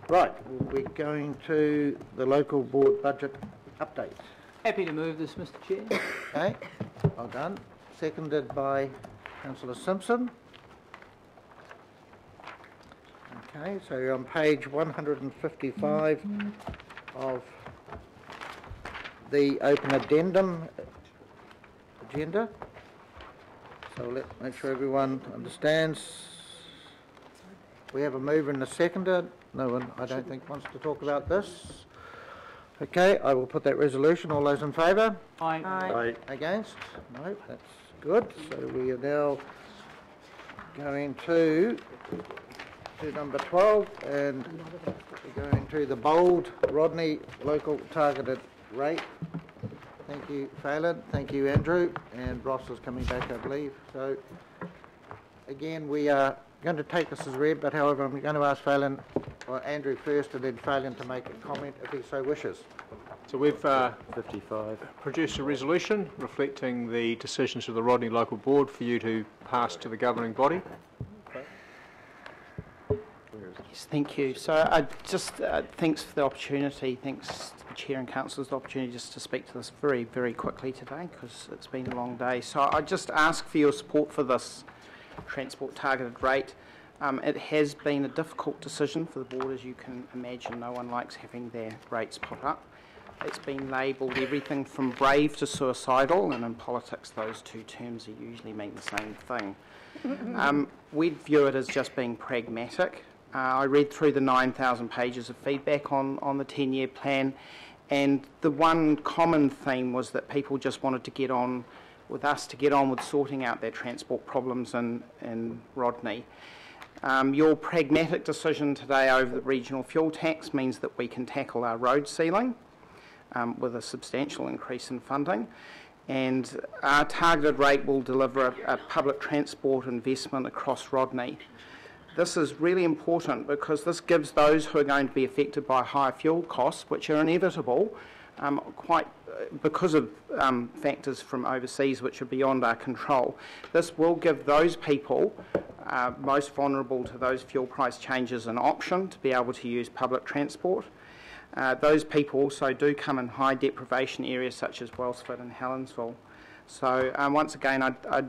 D: Right, we're going to the local board budget update.
C: Happy to move this, Mr. Chair.
D: Okay, well done. Seconded by Councillor Simpson. Okay, so you're on page 155 of the open addendum agenda. So let's make sure everyone understands. We have a mover and a seconder. No one, I don't think, wants to talk about this. Okay, I will put that resolution. All those in favour?
C: Aye.
E: Aye.
D: Against? No, that's good. So we are now going to number 12, and we're going to the bold Rodney local targeted rate. Thank you, Phelan. Thank you, Andrew. And Ross is coming back, I believe. So again, we are going to take this as read, but however, I'm going to ask Phelan, or Andrew first, and then Phelan to make a comment if he so wishes.
L: So we've produced a resolution reflecting the decisions of the Rodney Local Board for you to pass to the governing body.
I: Yes, thank you. So I just thanks for the opportunity. Thanks to the Chair and Councillors for the opportunity just to speak to this very, very quickly today, because it's been a long day. So I just ask for your support for this transport targeted rate. It has been a difficult decision for the board, as you can imagine. No one likes having their rates put up. It's been labelled everything from brave to suicidal, and in politics those two terms usually mean the same thing. We'd view it as just being pragmatic. I read through the 9,000 pages of feedback on the 10-year plan, and the one common theme was that people just wanted to get on with sorting out their transport problems in Rodney. Your pragmatic decision today over the regional fuel tax means that we can tackle our road ceiling with a substantial increase in funding, and our targeted rate will deliver a public transport investment across Rodney. This is really important because this gives those who are going to be affected by higher fuel costs, which are inevitable, because of factors from overseas which are beyond our control. This will give those people most vulnerable to those fuel price changes an option to be able to use public transport. Those people also do come in high deprivation areas such as Wellsford and Helensville. So once again, I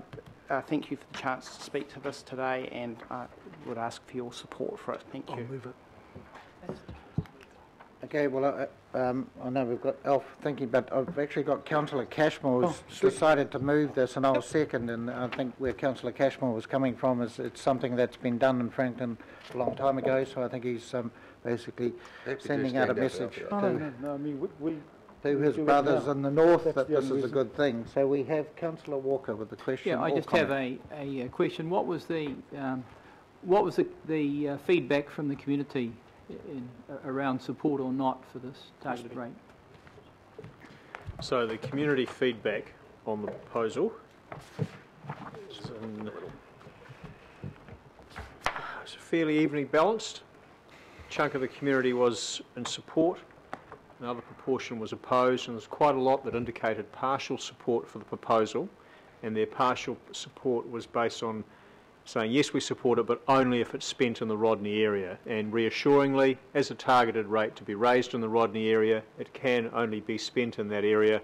I: thank you for the chance to speak to this today, and I would ask for your support for it. Thank you.
L: I'll move it.
D: Okay, well, I know we've got Alf thinking, but I've actually got Councillor Cashmore who's decided to move this, and I'll second, and I think where Councillor Cashmore was coming from is it's something that's been done in Frankton a long time ago, so I think he's basically sending out a message to his brothers in the north that this is a good thing. So we have Councillor Walker with the question.
C: Yeah, I just have a question. What was the feedback from the community around support or not for this targeted rate?
L: So the community feedback on the proposal it's fairly evenly balanced. A chunk of the community was in support, another proportion was opposed, and there's quite a lot that indicated partial support for the proposal, and their partial support was based on saying, yes, we support it, but only if it's spent in the Rodney area. And reassuringly, as a targeted rate to be raised in the Rodney area, it can only be spent in that area.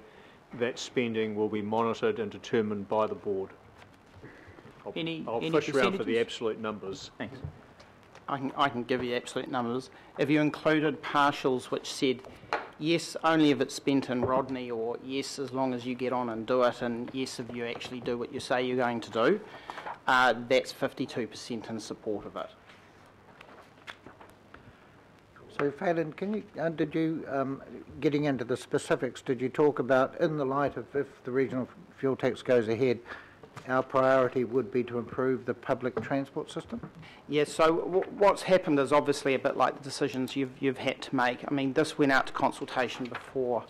L: That spending will be monitored and determined by the board. I'll fish around for the absolute numbers.
C: Thanks.
I: I can give you absolute numbers. If you included partials which said, yes, only if it's spent in Rodney, or yes, as long as you get on and do it, and yes, if you actually do what you say you're going to do, that's 52% in support of it.
D: So, Phelan, can you, did you, getting into the specifics, did you talk about, in the light of if the regional fuel tax goes ahead, our priority would be to improve the public transport system?
I: Yes, so what's happened is obviously a bit like the decisions you've had to make. I mean, this went out to consultation before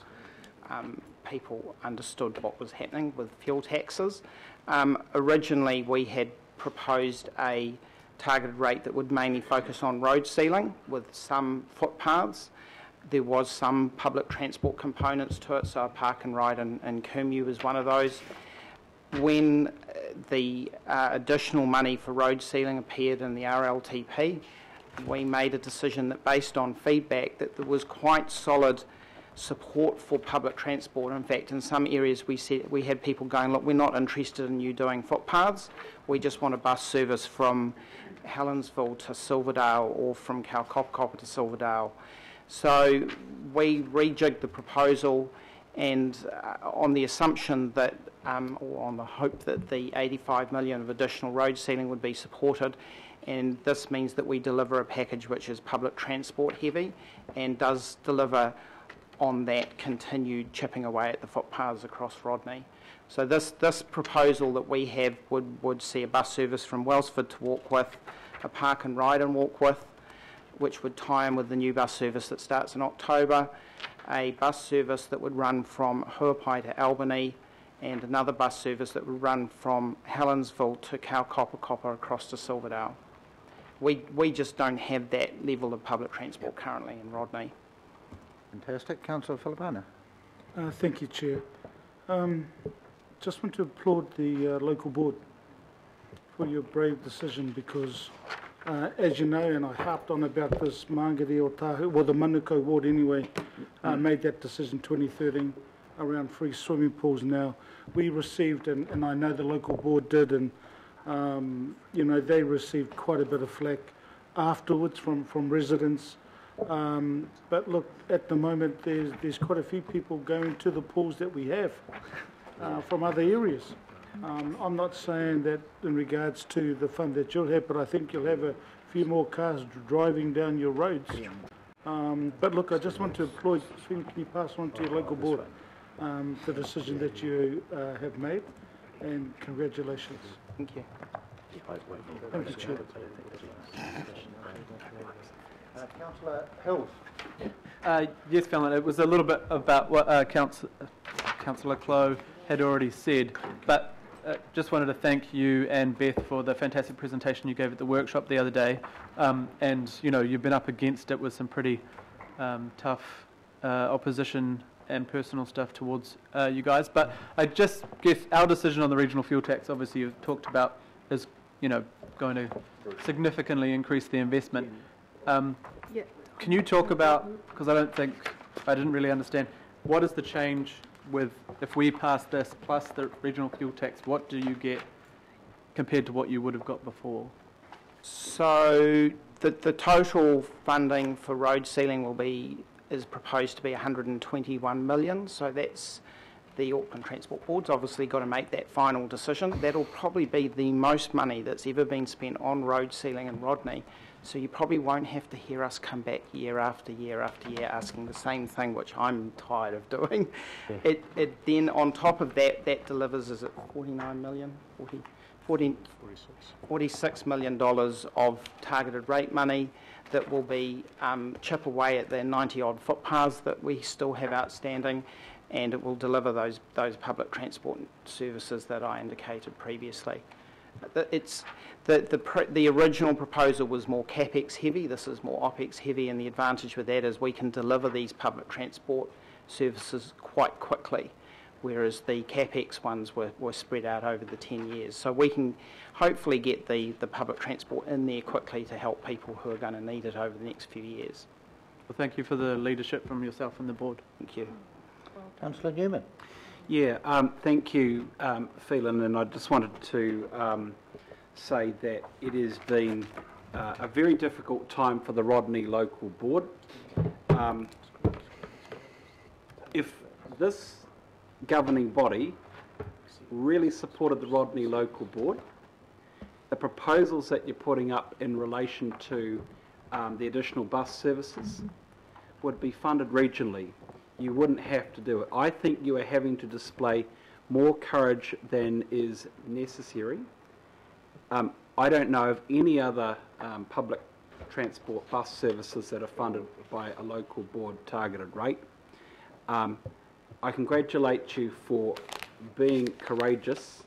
I: people understood what was happening with fuel taxes. Originally, we had proposed a targeted rate that would mainly focus on road sealing with some footpaths. There was some public transport components to it, so a park and ride in Kumeu was one of those. When the additional money for road sealing appeared in the RLTP, we made a decision that, based on feedback, that there was quite solid support for public transport. In fact, in some areas we had people going, look, we're not interested in you doing footpaths, we just want a bus service from Helensville to Silverdale or from Kaukopapa to Silverdale. So we rejigged the proposal, and on the assumption that, or on the hope that the 85 million of additional road sealing would be supported, and this means that we deliver a package which is public transport heavy and does deliver on that continued chipping away at the footpaths across Rodney. So this proposal that we have would see a bus service from Wellsford to Warkworth, a park and ride in Warkworth, which would tie in with the new bus service that starts in October, a bus service that would run from Huapai to Albany, and another bus service that would run from Helensville to Kaukopapa across to Silverdale. We just don't have that level of public transport currently in Rodney.
D: Fantastic. Councillor Filipano.
M: Thank you, Chair. Just want to applaud the local board for your brave decision, because as you know, and I harped on about this, Mangere o Tahu, well, the Manukau ward anyway, made that decision 2013 around free swimming pools. Now, we received, and I know the local board did, and you know, they received quite a bit of flack afterwards from residents. But look, at the moment, there's quite a few people going to the pools that we have from other areas. I'm not saying that in regards to the fund that you'll have, but I think you'll have a few more cars driving down your roads. But look, I just want to applaud, can you pass on to your local board the decision that you have made, and congratulations.
I: Thank you.
M: Thank you, Chair.
D: Councillor Hills.
J: Yes, Fallon, it was a little bit about what Councillor Clow had already said, but just wanted to thank you and Beth for the fantastic presentation you gave at the workshop the other day. And, you know, you've been up against it with some pretty tough opposition and personal stuff towards you guys. But I just guess our decision on the regional fuel tax, obviously you've talked about, is, you know, going to significantly increase the investment. Can you talk about, because I didn't really understand, what is the change with, if we pass this plus the regional fuel tax, what do you get compared to what you would have got before?
I: So The total funding for road sealing is proposed to be 121 million, so that's the Auckland Transport Board's obviously got to make that final decision. That'll probably be the most money that's ever been spent on road sealing in Rodney, so you probably won't have to hear us come back year after year after year asking the same thing, which I'm tired of doing. Yeah. It then, on top of that, that delivers, is it 49 million? 46 million dollars of targeted rate money that will be chip away at the 90 odd footpaths that we still have outstanding, and it will deliver those public transport services that I indicated previously. The original proposal was more CapEx heavy. This is more OpEx heavy, and the advantage with that is we can deliver these public transport services quite quickly, whereas the CapEx ones were spread out over the 10 years. So we can hopefully get the public transport in there quickly to help people who are going to need it over the next few years.
J: Well, thank you for the leadership from yourself and the board.
I: Thank you.
D: Councillor Newman.
H: Yeah, thank you, Phelan, and I just wanted to say that it has been a very difficult time for the Rodney Local Board. If this governing body really supported the Rodney Local Board, the proposals that you're putting up in relation to the additional bus services would be funded regionally. You wouldn't have to do it. I think you are having to display more courage than is necessary. I don't know of any other public transport bus services that are funded by a local board targeted rate. I congratulate you for being courageous.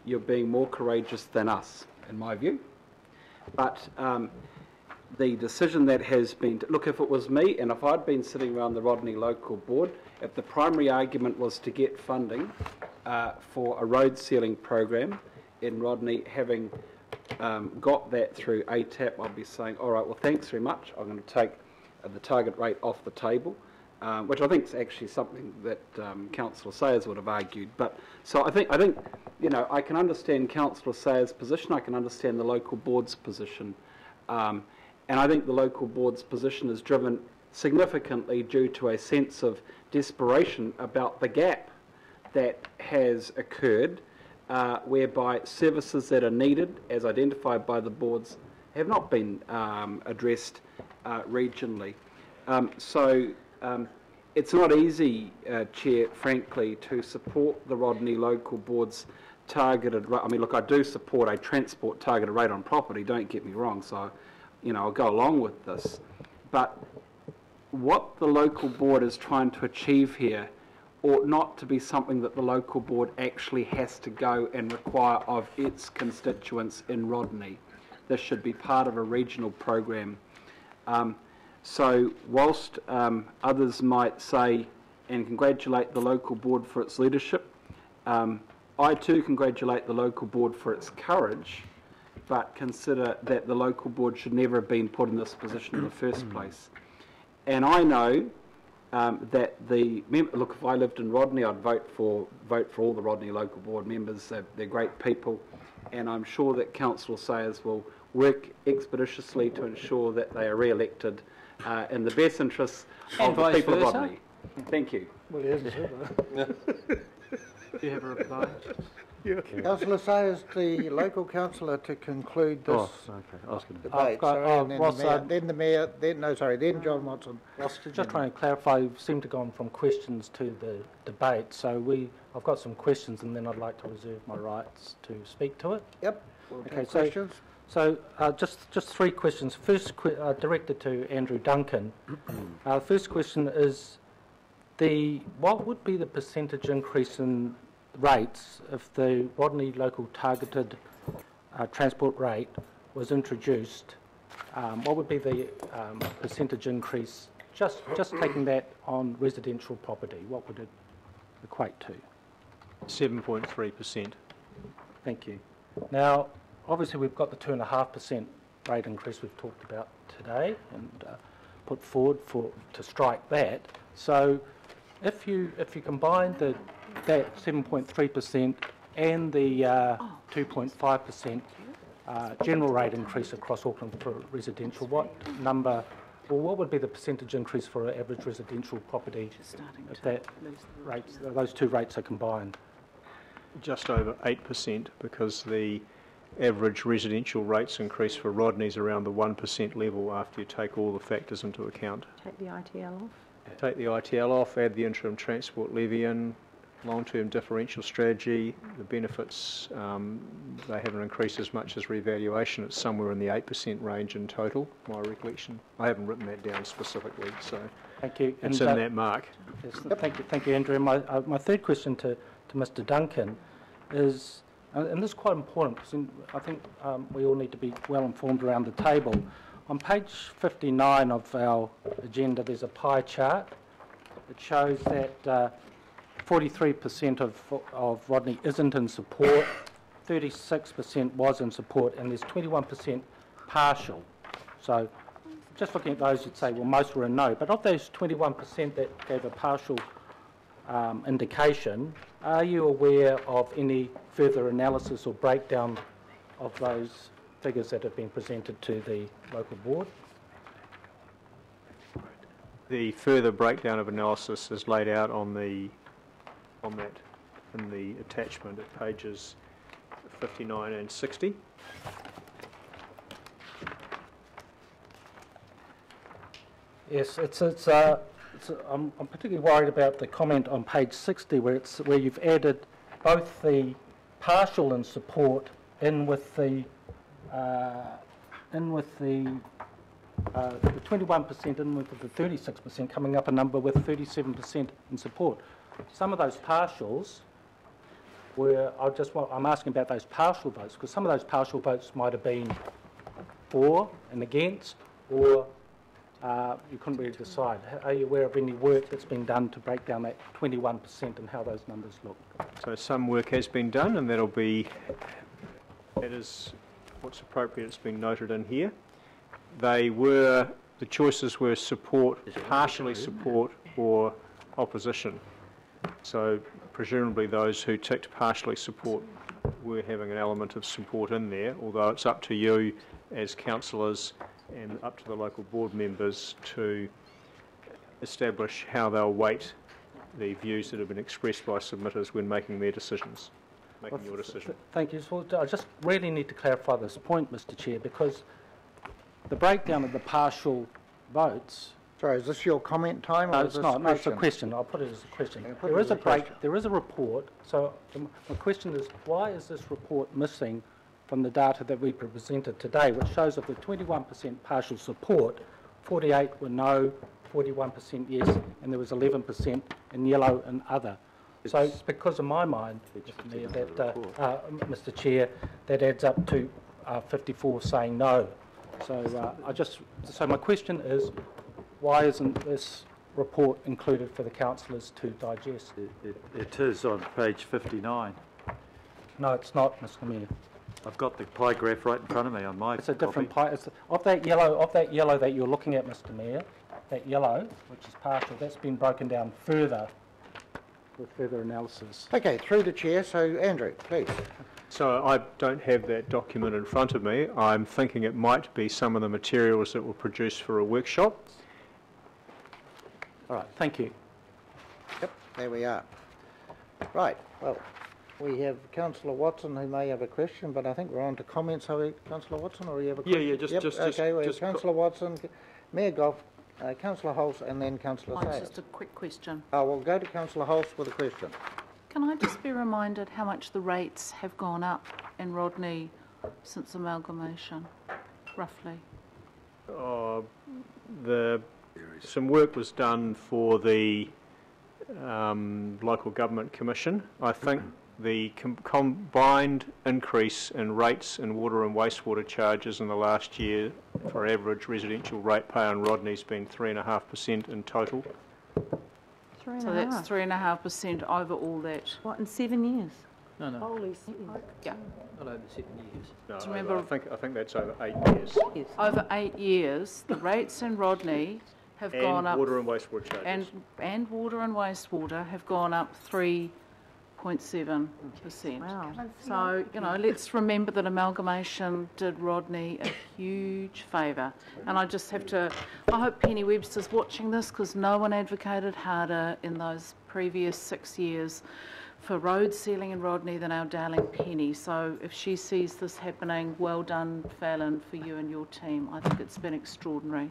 H: You're being more courageous than us, in my view. But the decision that has been... Look, if it was me and if I'd been sitting around the Rodney Local Board, if the primary argument was to get funding for a road sealing program in Rodney, having got that through ATAP, I'd be saying, all right, well, thanks very much. I'm going to take the target rate off the table, which I think is actually something that Councillor Sayers would have argued. But so I think you know, I can understand Councillor Sayers' position. I can understand the local board's position. And I think the local board's position is driven significantly due to a sense of desperation about the gap that has occurred, whereby services that are needed, as identified by the boards, have not been addressed regionally. It's not easy, Chair, frankly, to support the Rodney Local Board's targeted rate. I mean, look, I do support a transport targeted rate on property, don't get me wrong, so, you know, I'll go along with this. But what the local board is trying to achieve here ought not to be something that the local board actually has to go and require of its constituents in Rodney. This should be part of a regional program. So whilst others might say and congratulate the local board for its leadership, I too congratulate the local board for its courage, but consider that the local board should never have been put in this position in the first place. And I know that look, if I lived in Rodney, I'd vote for all the Rodney local board members. They're great people, and I'm sure that Councillor Sayers will work expeditiously to ensure that they are re-elected in the best interests of the people of Rodney. Thank you.
D: Well, he hasn't said that.
J: Do you have a reply?
D: Yeah. Councillor Sayers, the local councillor, to conclude this debate. Then John Watson.
Q: I was just trying to clarify. We seem to go on from questions to the debate. So I've got some questions, and then I'd like to reserve my rights to speak to it.
D: Yep.
Q: Okay.
D: Questions.
Q: So just three questions. First, directed to Andrew Duncan. First question is, what would be the percentage increase in rates if the Rodney local targeted transport rate was introduced? What would be the percentage increase, just taking that on residential property? What would it equate to?
L: 7.3%.
Q: Thank you. Now, obviously we've got the 2.5% rate increase we've talked about today and put forward to strike that. So if you combine that 7.3% and the 2.5%, general rate increase across Auckland for residential, what number, or what would be the percentage increase for an average residential property if that rates, those two rates are combined?
L: Just over 8%, because the average residential rates increase for Rodney's around the 1% level after you take all the factors into account.
B: Take the ITL off.
L: Take the ITL off, add the interim transport levy in, long-term differential strategy, the benefits, they haven't increased as much as revaluation. It's somewhere in the 8% range in total, my recollection. I haven't written that down specifically, so
Q: thank you.
L: It's in that mark.
Q: Yes, thank you, Andrew. My third question to Mr. Duncan is, and this is quite important because I think we all need to be well informed around the table. On page 59 of our agenda, there's a pie chart. It shows that 43% of Rodney isn't in support, 36% was in support, and there's 21% partial. So just looking at those, you'd say, well, most were a no. But of those 21% that gave a partial indication, are you aware of any further analysis or breakdown of those figures that have been presented to the local board?
L: The further breakdown of analysis is laid out on that in the attachment at pages 59 and 60.
Q: Yes, I'm particularly worried about the comment on page 60 where you've added both the partial in support in with the 21% in with the 36%, coming up a number with 37% in support. Some of those partials were, I'm asking about those partial votes, because some of those partial votes might have been for and against, or you couldn't really decide. Are you aware of any work that's been done to break down that 21% and how those numbers look?
L: So some work has been done, and that is what's appropriate. It's been noted in here. The choices were support, partially support, or opposition. So presumably those who ticked partially support were having an element of support in there, although it's up to you as councillors and up to the local board members to establish how they'll weight the views that have been expressed by submitters when making their decisions, your decision.
Q: Thank you. So I just really need to clarify this point, Mr. Chair, because the breakdown of the partial votes.
D: Sorry, is this your comment time?
Q: No,
D: or
Q: it's
D: is this
Q: not.
D: a
Q: No, it's a
D: question?
Q: question. I'll put it as a question.
D: There
Q: There is a report. So my question is, why is this report missing from the data that we presented today, which shows of the 21% partial support, 48 were no, 41% yes, and there was 11% in yellow and other. So it's because of my mind, Mr. Chair, that adds up to 54 saying no. So so my question is, why isn't this report included for the councillors to digest?
N: It is on page 59.
Q: No, it's not, Mr. Mayor.
N: I've got the pie graph right in front of me on my
Q: It's a different pie. Of that yellow that you're looking at, Mr. Mayor, that yellow, which is partial, that's been broken down further with further analysis.
D: Okay, through the chair. So Andrew, please.
L: So I don't have that document in front of me. I'm thinking it might be some of the materials that were produced for a workshop.
Q: All right, thank you.
D: Yep, there we are. Right, well, we have Councillor Watson who may have a question, but I think we're on to comments. Are we, Councillor Watson, or do you have a question?
N: Yeah, just
D: okay, we have Councillor Watson, Mayor Goff, Councillor Hulse, and then Councillor Sayers.
V: Just a quick question.
D: Oh, we'll go to Councillor Hulse with a question.
V: Can I just be reminded how much the rates have gone up in Rodney since amalgamation, roughly?
L: Some work was done for the Local Government Commission. I think the combined increase in rates in water and wastewater charges in the last year for average residential ratepayer in Rodney has been 3.5% in total.
V: So that's 3.5% over all that.
B: What, in 7 years?
C: No.
V: Holy yeah.
C: Not over 7 years.
L: No,
V: So remember,
L: I think that's over 8 years.
V: over 8 years, the rates in Rodney have gone up.
L: Water and wastewater charges.
V: And water and wastewater have gone up 3 0.7%.
B: Wow.
V: So, you know, let's remember that amalgamation did Rodney a huge favour. And I just have to, I hope Penny Webster's watching this, because no one advocated harder in those previous 6 years for road sealing in Rodney than our darling Penny. So if she sees this happening, well done, Fallon, for you and your team. I think it's been extraordinary.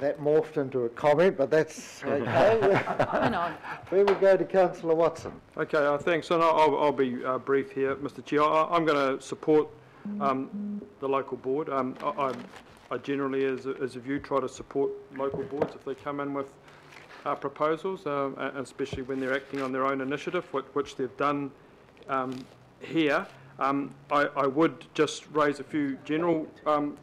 G: That morphed into a comment, but that's okay.
V: I know.
G: We will go to Councillor Watson.
E: Okay, thanks. And I'll be brief here, Mr Chair. I'm going to support the local board. I generally, as a view, try to support local boards if they come in with proposals, especially when they're acting on their own initiative, which they've done here. I would just raise a few general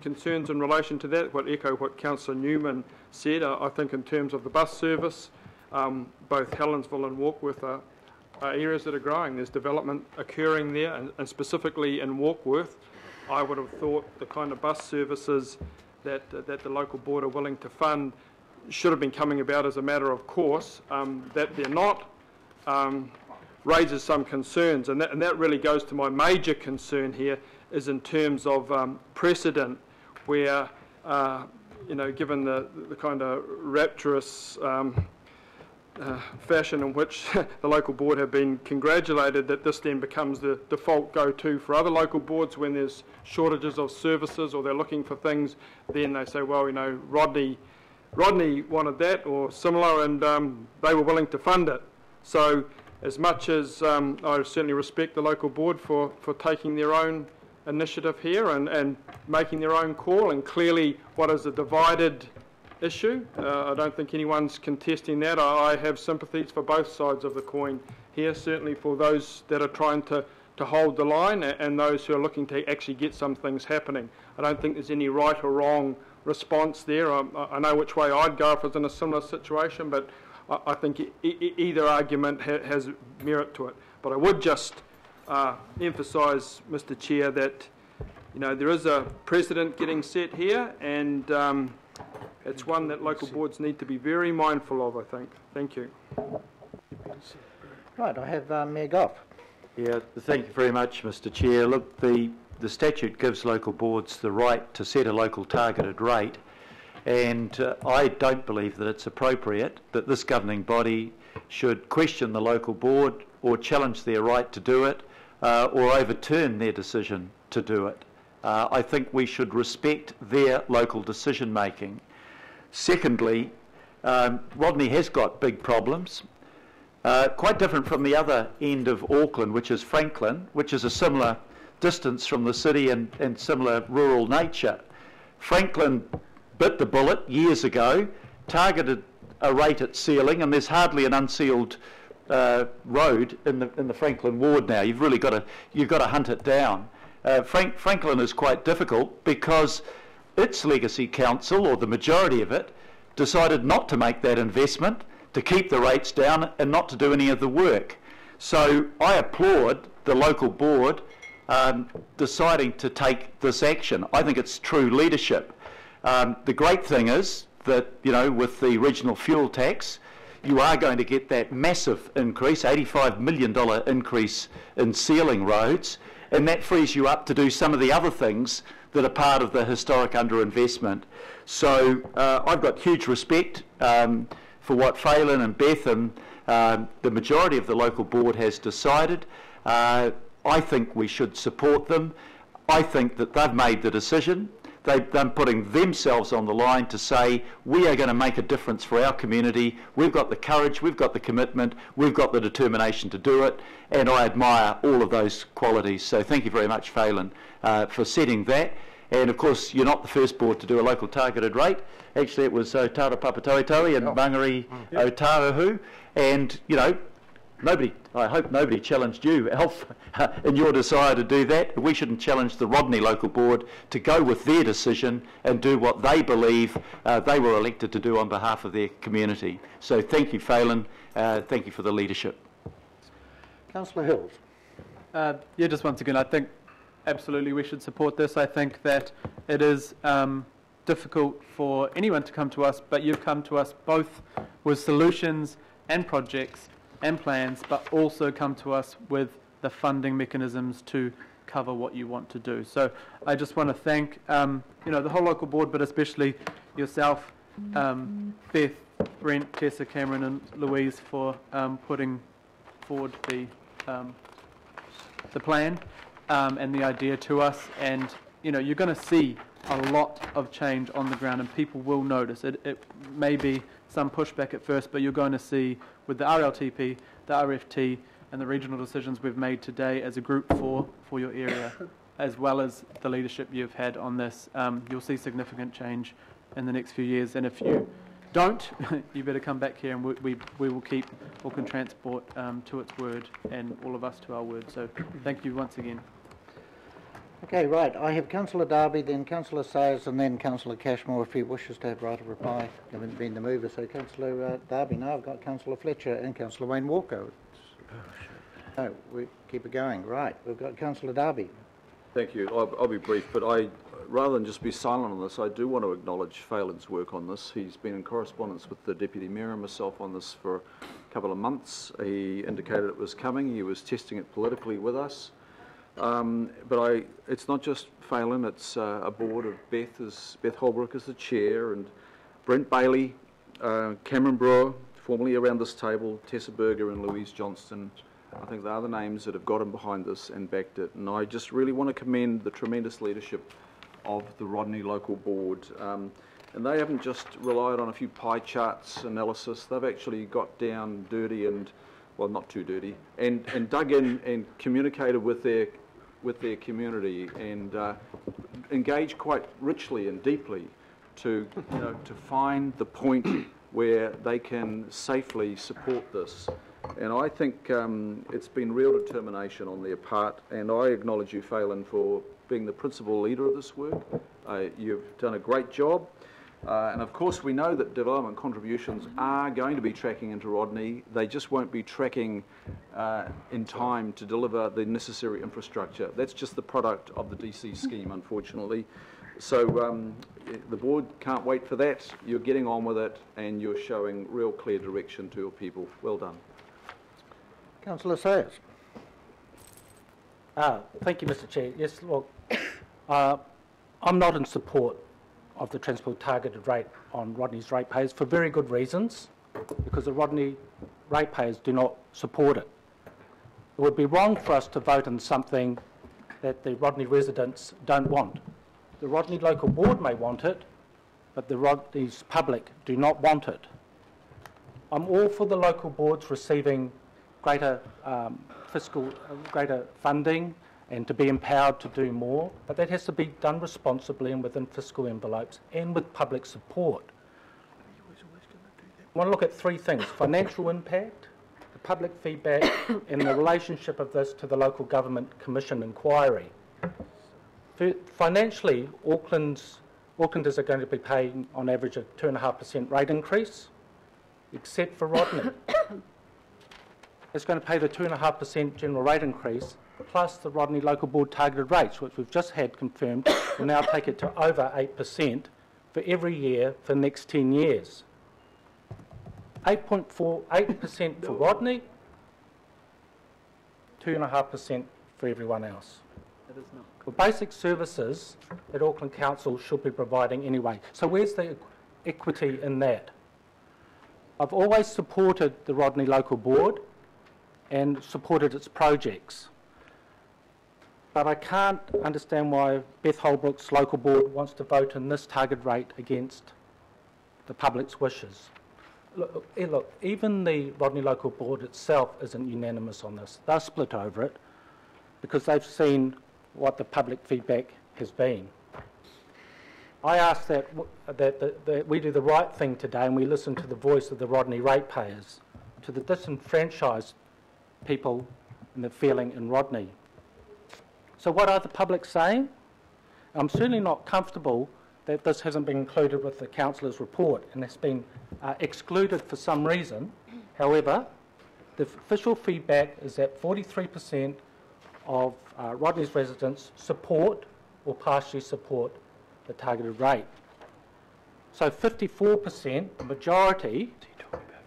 E: concerns in relation to that, echo what Councillor Newman said. I think in terms of the bus service, both Helensville and Warkworth are areas that are growing. There's development occurring there, and specifically in Warkworth, I would have thought the kind of bus services that the local board are willing to fund should have been coming about as a matter of course. That they're not raises some concerns, and that really goes to my major concern here, is in terms of precedent, where you know, given the kind of rapturous fashion in which the local board have been congratulated, that this then becomes the default go-to for other local boards when there's shortages of services or they're looking for things. Then they say, well, you know, Rodney wanted that or similar, and they were willing to fund it. So as much as I certainly respect the local board for taking their own initiative here and making their own call, and clearly what is a divided issue, I don't think anyone's contesting that. I have sympathies for both sides of the coin here, certainly for those that are trying to hold the line and those who are looking to actually get some things happening. I don't think there's any right or wrong response there. I know which way I'd go if I was in a similar situation, but I think either argument has merit to it. But I would just emphasise, Mr Chair, that you know, there is a precedent getting set here, and it's one that local boards need to be very mindful of, I think. Thank you.
G: Right, I have Mayor Goff.
A: Yeah, thank you very much, Mr Chair. Look, the statute gives local boards the right to set a local targeted rate, and I don't believe that it's appropriate that this governing body should question the local board or challenge their right to do it or overturn their decision to do it. I think we should respect their local decision making. Secondly, Rodney has got big problems, quite different from the other end of Auckland, which is Franklin, which is a similar distance from the city and similar rural nature. Franklin bit the bullet years ago, targeted a rate at sealing, and there's hardly an unsealed road in the Franklin ward now. You've really got to hunt it down. Franklin is quite difficult because its legacy council, or the majority of it, decided not to make that investment, to keep the rates down and not to do any of the work. So I applaud the local board deciding to take this action. I think it's true leadership. The great thing is that, you know, with the regional fuel tax, you are going to get that massive increase, $85 million increase in sealing roads, and that frees you up to do some of the other things that are part of the historic underinvestment. So I've got huge respect for what Phelan and Beth and the majority of the local board has decided. I think we should support them. I think that they've made the decision. They're putting themselves on the line to say, we are going to make a difference for our community. We've got the courage, we've got the commitment, we've got the determination to do it, and I admire all of those qualities. So thank you very much, Phelan, for setting that. And of course, you're not the first board to do a local targeted rate. Actually, it was Otara Papatoetoe and Mangere Otahuhu. And, you know, I hope nobody challenged you, Alf, in your desire to do that. We shouldn't challenge the Rodney local board to go with their decision and do what they believe they were elected to do on behalf of their community. So thank you, Phelan. Thank you for the leadership.
G: Councillor Hills.
J: Yeah, just once again, I think absolutely we should support this. I think that it is difficult for anyone to come to us, but you've come to us both with solutions and projects and plans, but also come to us with the funding mechanisms to cover what you want to do. So I just want to thank the whole local board, but especially yourself, Beth, Brent, Tessa, Cameron and Louise for putting forward the plan and the idea to us. And you're going to see a lot of change on the ground, and people will notice it. It may be some pushback at first, but you're going to see with the RLTP, the RFT and the regional decisions we've made today as a group for your area, as well as the leadership you've had on this, you'll see significant change in the next few years. And if you don't, you better come back here, and we will keep Auckland Transport to its word, and all of us to our word. So thank you once again.
D: Okay, right. I have Councillor Darby, then Councillor Sayers, and then Councillor Cashmore if he wishes to have right of reply, having been the mover. So Councillor Darby, now I've got Councillor Fletcher and Councillor Wayne Walker. No, we keep it going. Right, we've got Councillor Darby.
K: Thank you. I'll be brief, but rather than just be silent on this, I do want to acknowledge Phelan's work on this. He's been in correspondence with the Deputy Mayor and myself on this for a couple of months. He indicated it was coming. He was testing it politically with us. But it's not just Phelan, it's a board of Beth Holbrook as the chair, and Brent Bailey, Cameron Brewer, formerly around this table, Tessa Berger and Louise Johnston. I think they are the names that have gotten behind this and backed it. And I just really want to commend the tremendous leadership of the Rodney local board. And they haven't just relied on a few pie charts analysis. They've actually got down dirty and, well, not too dirty, and dug in and communicated with their community and engaged quite richly and deeply to find the point where they can safely support this. And I think it's been real determination on their part, and I acknowledge you, Phelan, for being the principal leader of this work. You've done a great job. And of course we know that development contributions are going to be tracking into Rodney. They just won't be tracking in time to deliver the necessary infrastructure. That's just the product of the DC scheme, unfortunately. So the board can't wait for that. You're getting on with it, and you're showing real clear direction to your people. Well done.
D: Councillor Sayers.
Q: Thank you, Mr. Chair. Yes, look, I'm not in support of the transport targeted rate on Rodney's ratepayers for very good reasons, because the Rodney ratepayers do not support it. It would be wrong for us to vote on something that the Rodney residents don't want. The Rodney local board may want it, but the Rodney's public do not want it. I'm all for the local boards receiving greater greater funding and to be empowered to do more, but that has to be done responsibly and within fiscal envelopes and with public support. I want to look at three things: financial impact, the public feedback, and the relationship of this to the local government commission inquiry. Financially, Aucklanders are going to be paying on average a 2.5% rate increase, except for Rodney. It's going to pay the 2.5% general rate increase, plus the Rodney local board targeted rates, which we've just had confirmed, will now take it to over 8% for every year for the next 10 years. 8% for Rodney, 2.5% for everyone else.
C: That is not
Q: For basic services that Auckland Council should be providing anyway. So where's the equity in that? I've always supported the Rodney local board and supported its projects. But I can't understand why Beth Holbrook's local board wants to vote in this target rate against the public's wishes. Look, even the Rodney local board itself isn't unanimous on this. They're split over it because they've seen what the public feedback has been. I ask that we do the right thing today and we listen to the voice of the Rodney ratepayers, to the disenfranchised people and the feeling in Rodney. So what are the public saying? I'm certainly not comfortable that this hasn't been included with the councillor's report and it's been excluded for some reason. However, the official feedback is that 43% of Rodney's residents support or partially support the targeted rate. So 54%, the majority,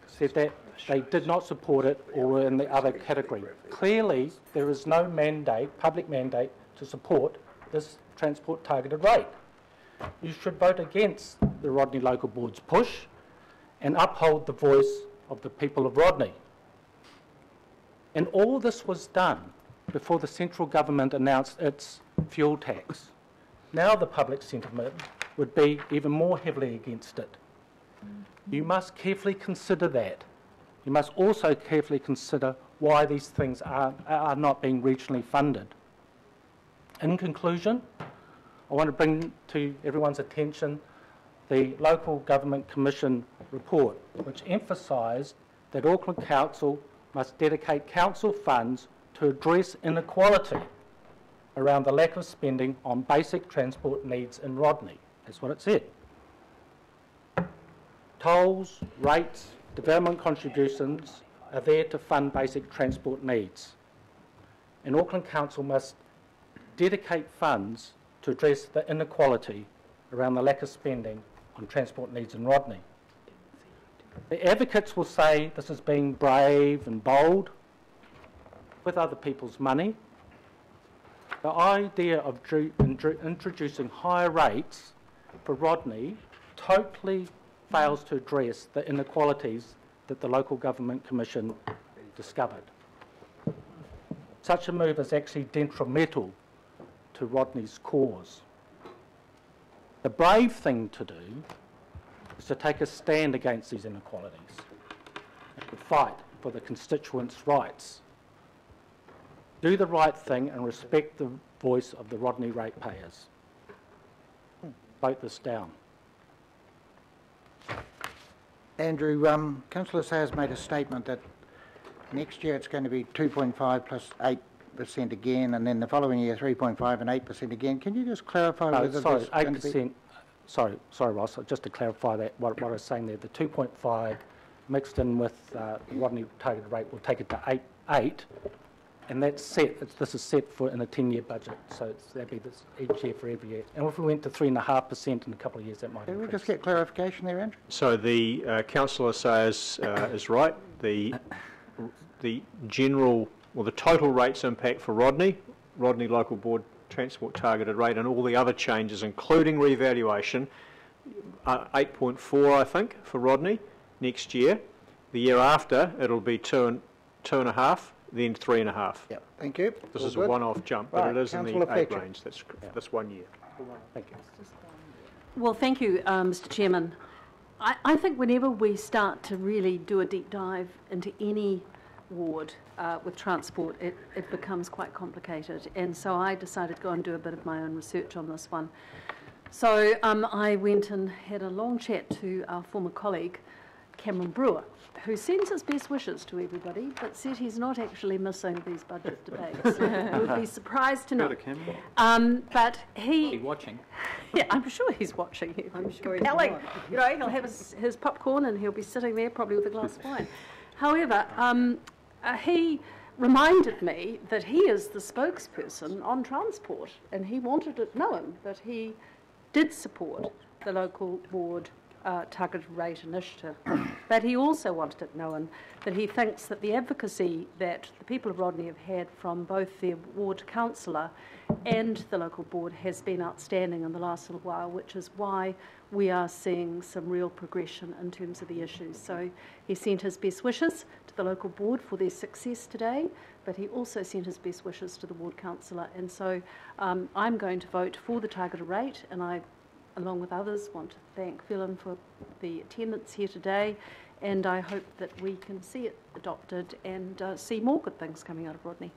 Q: said that they did not support it or were in the other category. Clearly, there is no mandate, public mandate, to support this transport targeted rate. You should vote against the Rodney Local Board's push and uphold the voice of the people of Rodney. And all this was done before the central government announced its fuel tax. Now the public sentiment would be even more heavily against it. You must carefully consider that. You must also carefully consider why these things are not being regionally funded. In conclusion, I want to bring to everyone's attention the Local Government Commission report, which emphasised that Auckland Council must dedicate council funds to address inequality around the lack of spending on basic transport needs in Rodney. That's what it said. Tolls, rates, development contributions are there to fund basic transport needs. And Auckland Council must dedicate funds to address the inequality around the lack of spending on transport needs in Rodney. The advocates will say this is being brave and bold with other people's money. The idea of introducing higher rates for Rodney totally fails to address the inequalities that the Local Government Commission discovered. Such a move is actually detrimental to Rodney's cause. The brave thing to do is to take a stand against these inequalities and to fight for the constituents' rights. Do the right thing and respect the voice of the Rodney ratepayers. Vote this down.
D: Andrew, Councillor Sayers made a statement that next year it's going to be 2.5 plus 8% again, and then the following year 3.5 and 8% again. Can you just clarify whether
Q: sorry,
D: there's
Q: 8%.
D: going to be...
Q: Sorry, Ross. Just to clarify that, what I was saying there, the 2.5 mixed in with the Rodney targeted rate will take it to 8, and that's set. This is set for in a 10-year budget, so that'd be this each year for every year. And if we went to 3.5% in a couple of years, that might.
D: Can we just get clarification there, Andrew?
L: So the Councillor Sayers is right. The general, well, the total rates impact for Rodney Local Board transport targeted rate and all the other changes, including revaluation, 8.4, I think, for Rodney next year. The year after, it'll be 2.5, then 3.5.
D: Yeah, thank you.
L: This
D: All
L: is
D: good.
L: a one-off jump, but
D: Right,
L: it is in the
D: Councillor
L: 8
D: Fletcher.
L: range. That's this 1 year.
Q: Thank you.
P: Well, thank you, Mr. Chairman. I think whenever we start to really do a deep dive into any ward with transport, it becomes quite complicated. And so I decided to go and do a bit of my own research on this one. So I went and had a long chat to our former colleague, Cameron Brewer, who sends his best wishes to everybody, but said he's not actually missing these budget debates. You would be surprised to know. But he...
C: Be watching.
P: Yeah, I'm sure he's watching. I'm sure he's compelling. You know, he'll have his popcorn and he'll be sitting there probably with a glass of wine. However, he reminded me that he is the spokesperson on transport, and he wanted it known that he did support the local board targeted rate initiative, but he also wanted it known that he thinks that the advocacy that the people of Rodney have had from both their ward councillor and the local board has been outstanding in the last little while, which is why we are seeing some real progression in terms of the issues. So he sent his best wishes to the local board for their success today, but he also sent his best wishes to the ward councillor. And so I'm going to vote for the targeted rate, and I, along with others, want to thank Phelan for the attendance here today, and I hope that we can see it adopted and see more good things coming out of Rodney.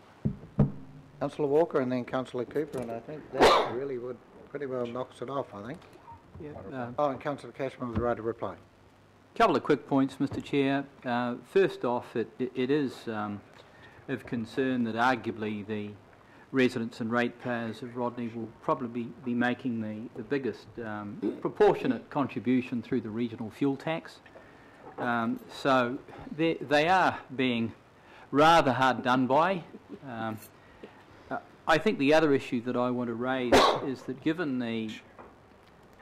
D: Councillor Walker and then Councillor Cooper, and I think that really would pretty well knocks it off, I think.
C: Yeah,
D: Oh, and Councillor Cashman with the right to reply.
C: A couple of quick points, Mr. Chair. First off, it is of concern that arguably the residents and ratepayers of Rodney will probably be making the biggest proportionate contribution through the regional fuel tax. So they are being rather hard done by. I think the other issue that I want to raise is that given the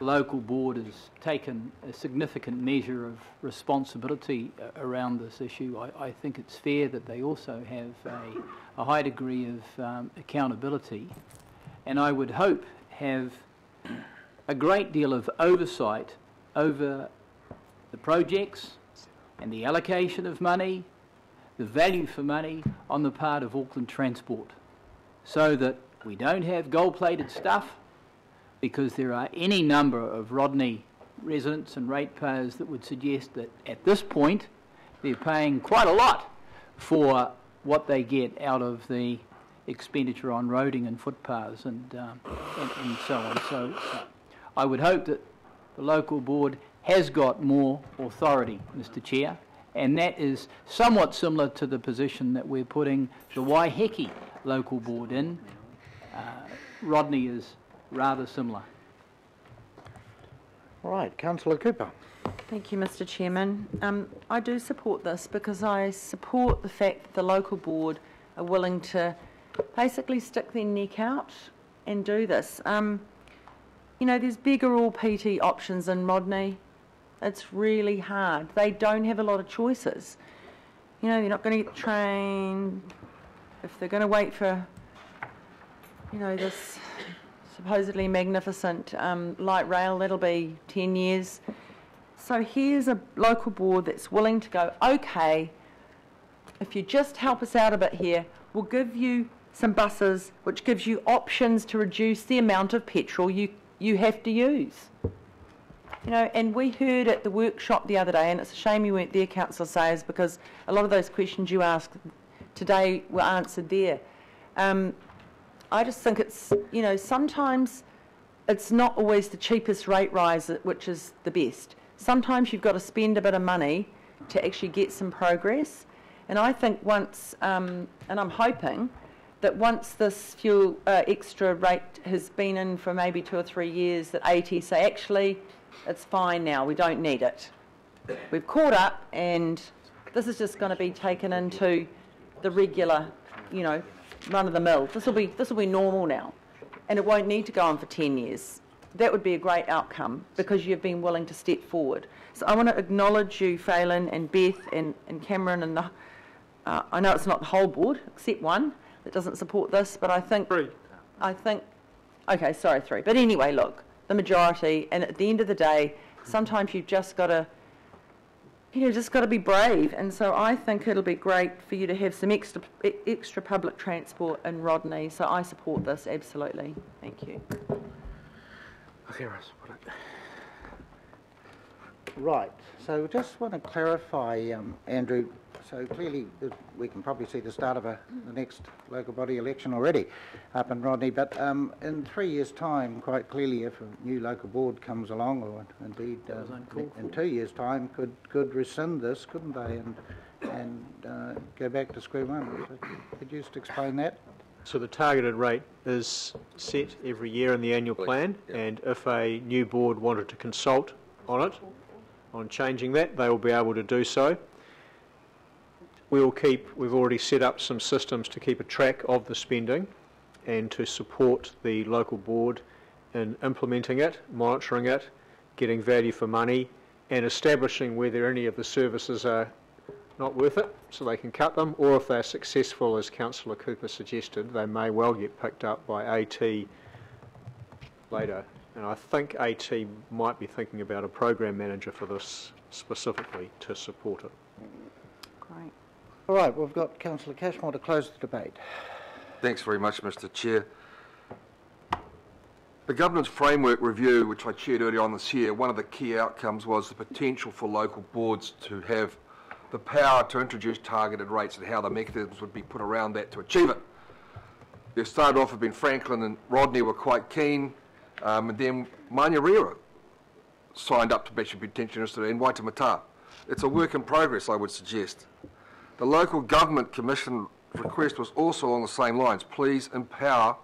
C: local board has taken a significant measure of responsibility around this issue. I think it's fair that they also have a high degree of accountability, and I would hope have a great deal of oversight over the projects and the allocation of money, the value for money on the part of Auckland Transport, so that we don't have gold-plated stuff, because there are any number of Rodney residents and ratepayers that would suggest that at this point they're paying quite a lot for what they get out of the expenditure on roading and footpaths and so on. So I would hope that the local board has got more authority, Mr. Chair, and that is somewhat similar to the position that we're putting the Waiheke local board in. Rodney is rather similar.
D: Right, Councillor Cooper.
B: Thank you, Mr. Chairman. I do support this because I support the fact that the local board are willing to basically stick their neck out and do this. You know, there's bigger all PT options in Rodney. It's really hard. They don't have a lot of choices. You know, they're not going to get the train. If they're going to wait for, you know, this supposedly magnificent light rail, that'll be 10 years. So here's a local board that's willing to go, okay, if you just help us out a bit here, we'll give you some buses, which gives you options to reduce the amount of petrol you have to use. You know, and we heard at the workshop the other day, and it's a shame you weren't there, Councillor Sayers, because a lot of those questions you asked today were answered there. I just think it's, you know, sometimes it's not always the cheapest rate rise which is the best. Sometimes you've got to spend a bit of money to actually get some progress. And I think once, and I'm hoping that once this fuel extra rate has been in for maybe 2 or 3 years, that AT say, actually, it's fine now, we don't need it. We've caught up, and this is just going to be taken into the regular, you know, run-of-the-mill. This will be normal now, and it won't need to go on for 10 years. That would be a great outcome because you've been willing to step forward. So I want to acknowledge you, Phelan and Beth and Cameron, and I know it's not the whole board except one that doesn't support this, but I think okay, sorry, 3. But anyway, look, the majority, and at the end of the day, sometimes you've just got to, you know, just got to be brave. And so I think it'll be great for you to have some extra public transport in Rodney. So I support this absolutely. Thank you.
D: Okay, right. So just want to clarify, Andrew. So clearly, we can probably see the start of the next local body election already up in Rodney. But in 3 years' time, quite clearly, if a new local board comes along, or indeed in 2 years' time, could rescind this, couldn't they, and go back to square one? So could you just explain that?
L: So the targeted rate is set every year in the annual plan, and if a new board wanted to consult on it, on changing that, they will be able to do so. We've already set up some systems to keep a track of the spending and to support the local board in implementing it, monitoring it, getting value for money, and establishing whether any of the services are not worth it, so they can cut them, or if they're successful, as Councillor Cooper suggested, they may well get picked up by AT later. And I think AT might be thinking about a program manager for this specifically to support it.
B: Great.
D: All right, we've got Councillor Cashmore to close the debate.
O: Thanks very much, Mr. Chair. The Governance Framework Review, which I chaired earlier on this year, one of the key outcomes was the potential for local boards to have the power to introduce targeted rates and how the mechanisms would be put around that to achieve it. It started off with being Franklin and Rodney were quite keen, and then Manurewa signed up to be potentially interested in Waitemata. It's a work in progress, I would suggest. The Local Government Commission request was also along the same lines. Please empower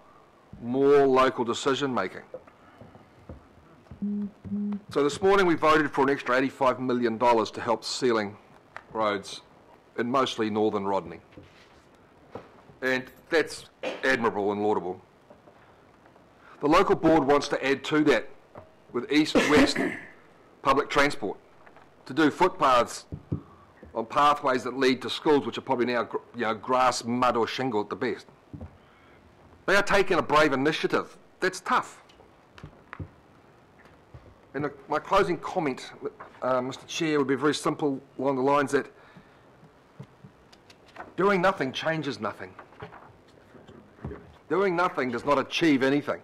O: more local decision making. So this morning we voted for an extra $85 million to help sealing roads in mostly northern Rodney. And that's admirable and laudable. The local board wants to add to that with east-west public transport, to do footpaths on pathways that lead to schools, which are probably now grass, mud or shingle at the best. They are taking a brave initiative. That's tough. And my closing comment, Mr. Chair, would be very simple along the lines that doing nothing changes nothing. Doing nothing does not achieve anything.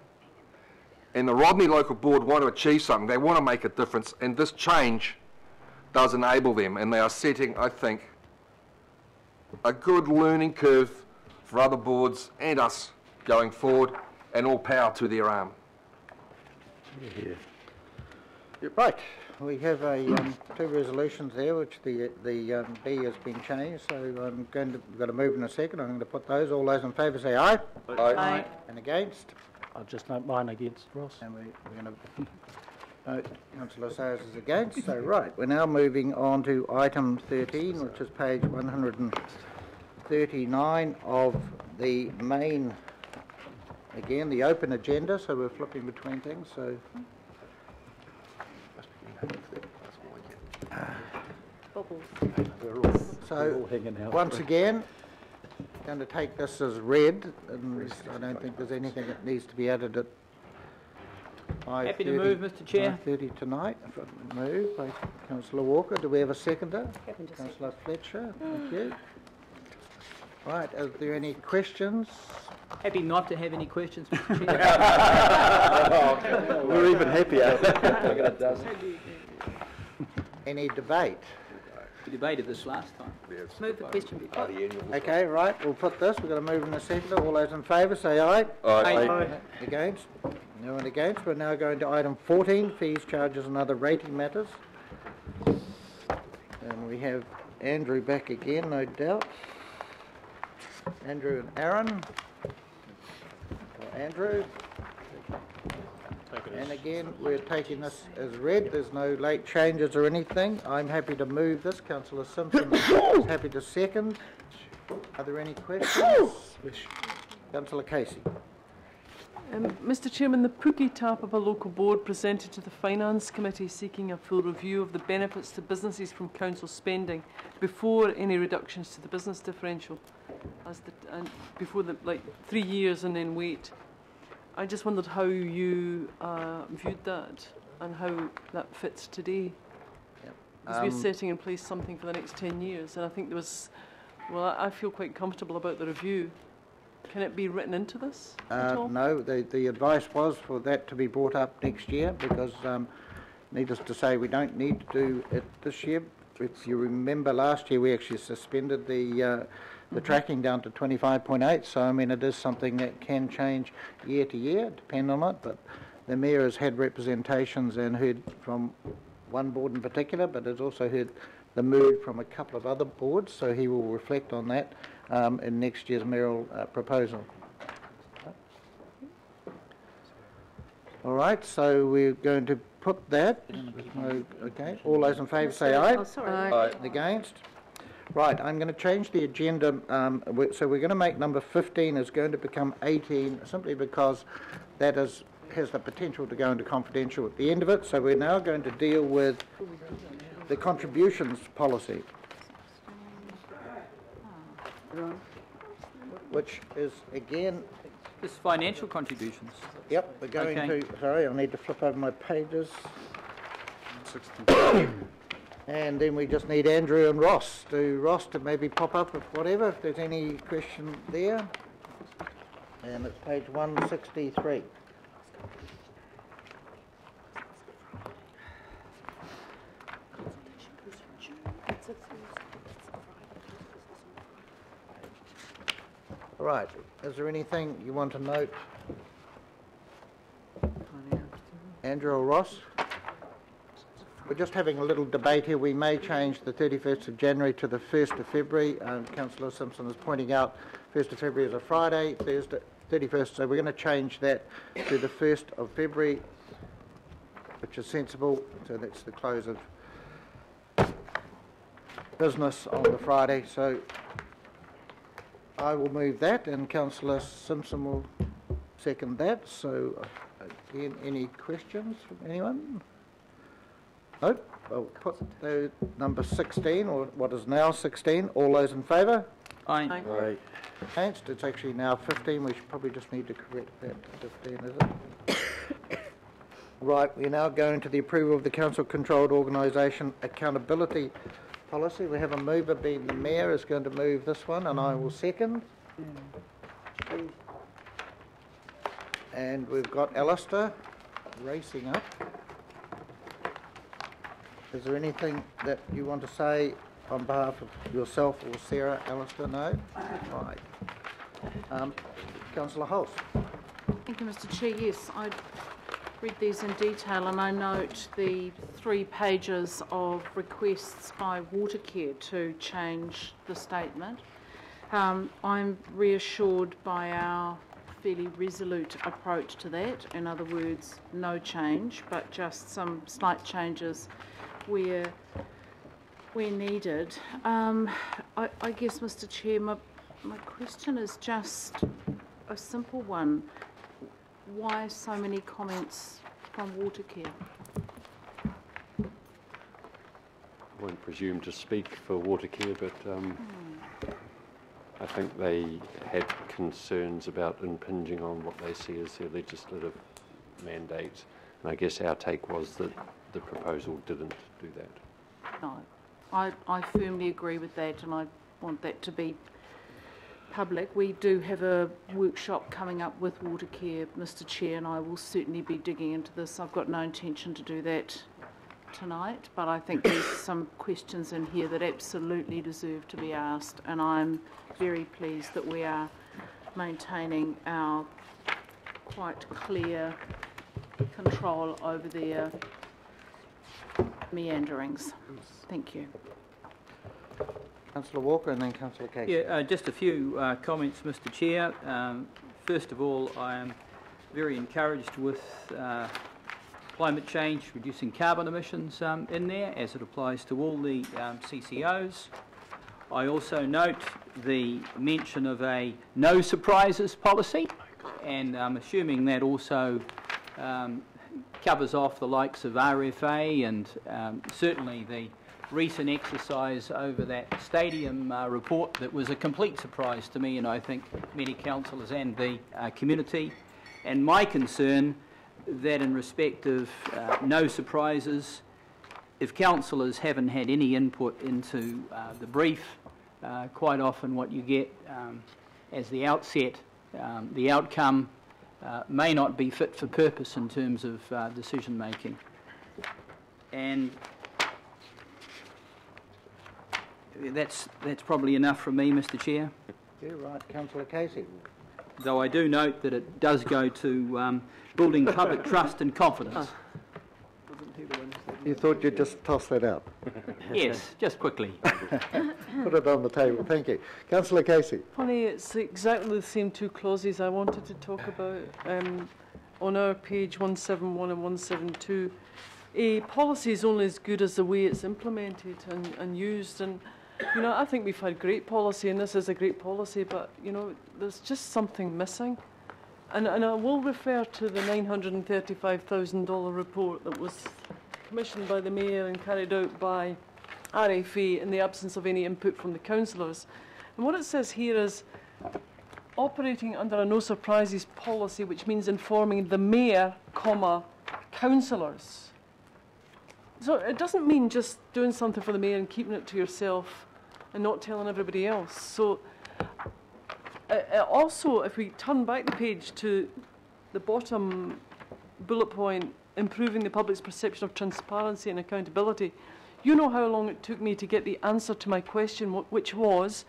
O: And the Rodney Local Board want to achieve something. They want to make a difference, and this change does enable them, and they are setting, I think, a good learning curve for other boards and us going forward, and all power to their arm.
D: Right, we have two resolutions there, which the B has been changed, so I'm going to, we've got to move in a second. I'm going to put those. All those in favour say aye.
Q: Aye.
D: And against?
Q: I'll just note mine against, Ross.
D: And we're going to note Councillor Sayers is against. So, right, we're now moving on to item 13, which is page 139 of the main, again, the open agenda, so we're flipping between things, so... So, once again, going to take this as read, and I don't think there's anything that needs to be added at 5:30.
C: Happy to move, Mr. Chair.
D: 5:30 tonight. Moved by Councillor Walker. Do we have a seconder? Councillor Fletcher. Thank you. Right, are there any questions?
C: Happy not to have any questions, Mr. Chair.
N: We're even happier.
D: Any debate?
C: We debated this last time.
P: Move the question be put.
D: Okay, right, we'll put this. We're going to move in a second. All those in favour say aye.
C: Aye.
D: Against? No one against. We're now going to item 14, fees, charges and other rating matters. And we have Andrew back again, no doubt. Andrew and Aaron. Andrew. And again, we're taking this as read. There's no late changes or anything. I'm happy to move this. Councillor Simpson is happy to second. Are there any questions? Councillor Casey.
F: Mr. Chairman, the Pookie Tāpapa Local Board presented to the Finance Committee seeking a full review of the benefits to businesses from council spending before any reductions to the business differential, before 3 years and then wait. I just wondered how you viewed that and how that fits today. Because we're setting in place something for the next 10 years, and I think there was, well, I feel quite comfortable about the review. Can it be written into this at all?
D: No, the advice was for that to be brought up next year because, needless to say, we don't need to do it this year. If you remember last year, we actually suspended the tracking down to 25.8, so I mean it is something that can change year to year, depend on it, but the Mayor has had representations and heard from one board in particular, but has also heard the mood from a couple of other boards, so he will reflect on that in next year's mayoral proposal. All right, so we're going to put that. Okay, all those in favour say aye.
P: Aye.
D: Against? Right, I'm going to change the agenda, so we're going to make number 15 is going to become 18, simply because that has the potential to go into confidential at the end of it, so we're now going to deal with the contributions policy, which is, again...
C: This is financial contributions.
D: Yep, we're going to... Sorry, I need to flip over my pages. And then we just need Andrew and Ross. Ross to maybe pop up with whatever, if there's any question there. And it's page 163. All right, is there anything you want to note? Andrew or Ross? We're just having a little debate here. We may change the 31st of January to the 1st of February. Councillor Simpson is pointing out 1st of February is a Friday, Thursday, 31st, so we're going to change that to the 1st of February, which is sensible. So that's the close of business on the Friday. So I will move that and Councillor Simpson will second that. So Any questions from anyone? No? I'll put the number 16, or what is now 16. All those in favour?
C: Aye.
N: Aye.
D: Against? It's actually now 15. We should probably just need to correct that to 15, is it? Right, we're now going to the approval of the Council-controlled organisation accountability policy. We have a mover, being the Mayor, is going to move this one, and I will second. And we've got Alistair racing up. Is there anything that you want to say on behalf of yourself or Sarah, Alistair? No? Right. Councillor Hulse.
V: Thank you, Mr Chair. Yes, I read these in detail and I note the 3 pages of requests by Watercare to change the statement. I'm reassured by our fairly resolute approach to that. In other words, no change, but just some slight changes where needed. I guess, Mr Chair, my question is just a simple one. Why so many comments from Watercare?
R: I won't presume to speak for Watercare, but I think they had concerns about impinging on what they see as their legislative mandate. And I guess our take was that the proposal didn't do that.
V: No, I firmly agree with that, and I want that to be public. We do have a workshop coming up with Watercare, Mr Chair, and I will certainly be digging into this. I've got no intention to do that tonight, but I think there's some questions in here that absolutely deserve to be asked, and I'm very pleased that we are maintaining our quite clear control over their meanderings. Thank you.
D: Councillor Walker and then Councillor Casey.
C: Yeah, just a few comments, Mr Chair. First of all, I am very encouraged with climate change, reducing carbon emissions in there, as it applies to all the CCOs. I also note the mention of a no surprises policy, and I'm assuming that also covers off the likes of RFA and certainly the recent exercise over that stadium report that was a complete surprise to me and I think many councillors and the community. And my concern that in respect of no surprises, if councillors haven't had any input into the brief, quite often what you get as the outset, the outcome may not be fit for purpose in terms of decision making. And that's probably enough from me, Mr Chair.
D: Yeah, right. Councillor Casey.
C: Though I do note that it does go to building public trust and confidence.
D: You thought you'd just toss that out?
C: Yes, just quickly.
D: Put it on the table. Thank you. Councillor Casey.
F: Funny, it's exactly the same 2 clauses I wanted to talk about on our page 171 and 172. A policy is only as good as the way it's implemented and used. And, you know, I think we've had great policy, and this is a great policy, but, you know, there's just something missing. And I will refer to the $935,000 report that was commissioned by the Mayor and carried out by RFA in the absence of any input from the councillors. And what it says here is operating under a no surprises policy, which means informing the Mayor, councillors. So it doesn't mean just doing something for the Mayor and keeping it to yourself and not telling everybody else. So also, if we turn back the page to the bottom bullet point, improving the public's perception of transparency and accountability, you know how long it took me to get the answer to my question, which was,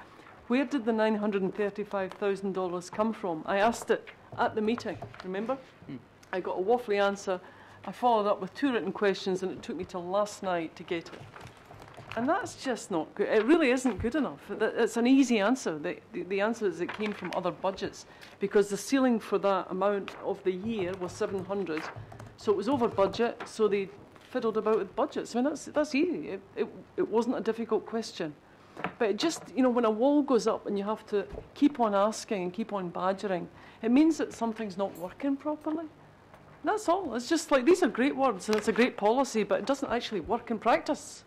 F: where did the $935,000 come from? I asked it at the meeting, remember? I got a waffly answer. I followed up with 2 written questions, and it took me till last night to get it. And that's just not good. It really isn't good enough. It's an easy answer. The answer is it came from other budgets, because the ceiling for that amount of the year was 700. So it was over budget, so they fiddled about with budgets. I mean, that's easy. It wasn't a difficult question. But it just, you know, when a wall goes up and you have to keep on asking and keep on badgering, it means that something's not working properly. That's all. It's just like, these are great words and it's a great policy, but it doesn't actually work in practice.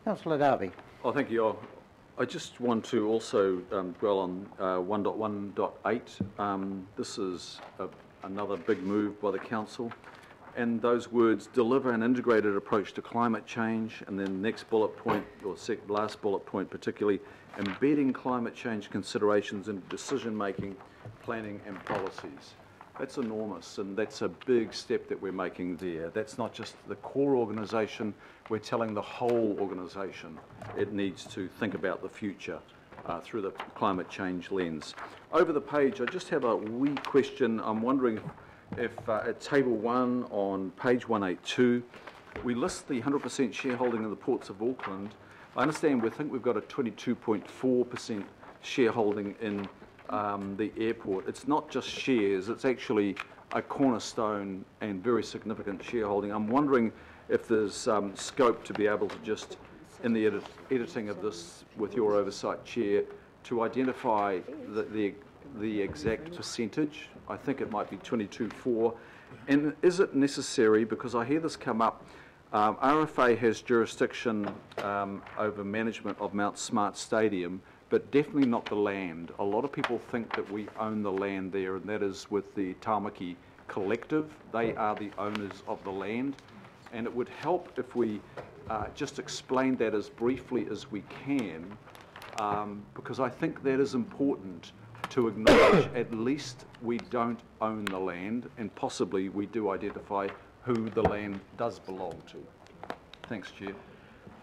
D: Councillor Darby.
K: Oh, thank you. I just want to also dwell on 1.1.8. This is another big move by the council. And those words, deliver an integrated approach to climate change, and then next bullet point, or last bullet point particularly, embedding climate change considerations into decision-making, planning and policies. That's enormous, and that's a big step that we're making there. That's not just the core organisation, we're telling the whole organisation it needs to think about the future through the climate change lens. Over the page, I just have a wee question. I'm wondering if at table 1 on page 182, we list the 100% shareholding of the Ports of Auckland. I understand we think we've got a 22.4% shareholding in the airport. It's not just shares, it's actually a cornerstone and very significant shareholding. I'm wondering if there's scope to be able to just, in the editing of this with your oversight, Chair, to identify the exact percentage. I think it might be 22.4. And is it necessary, because I hear this come up, RFA has jurisdiction over management of Mount Smart Stadium, but definitely not the land. A lot of people think that we own the land there, and that is with the Tāmaki Collective. They are the owners of the land, and it would help if we just explained that as briefly as we can, because I think that is important to acknowledge at least we don't own the land, and possibly we do identify who the land does belong to. Thanks, Chair.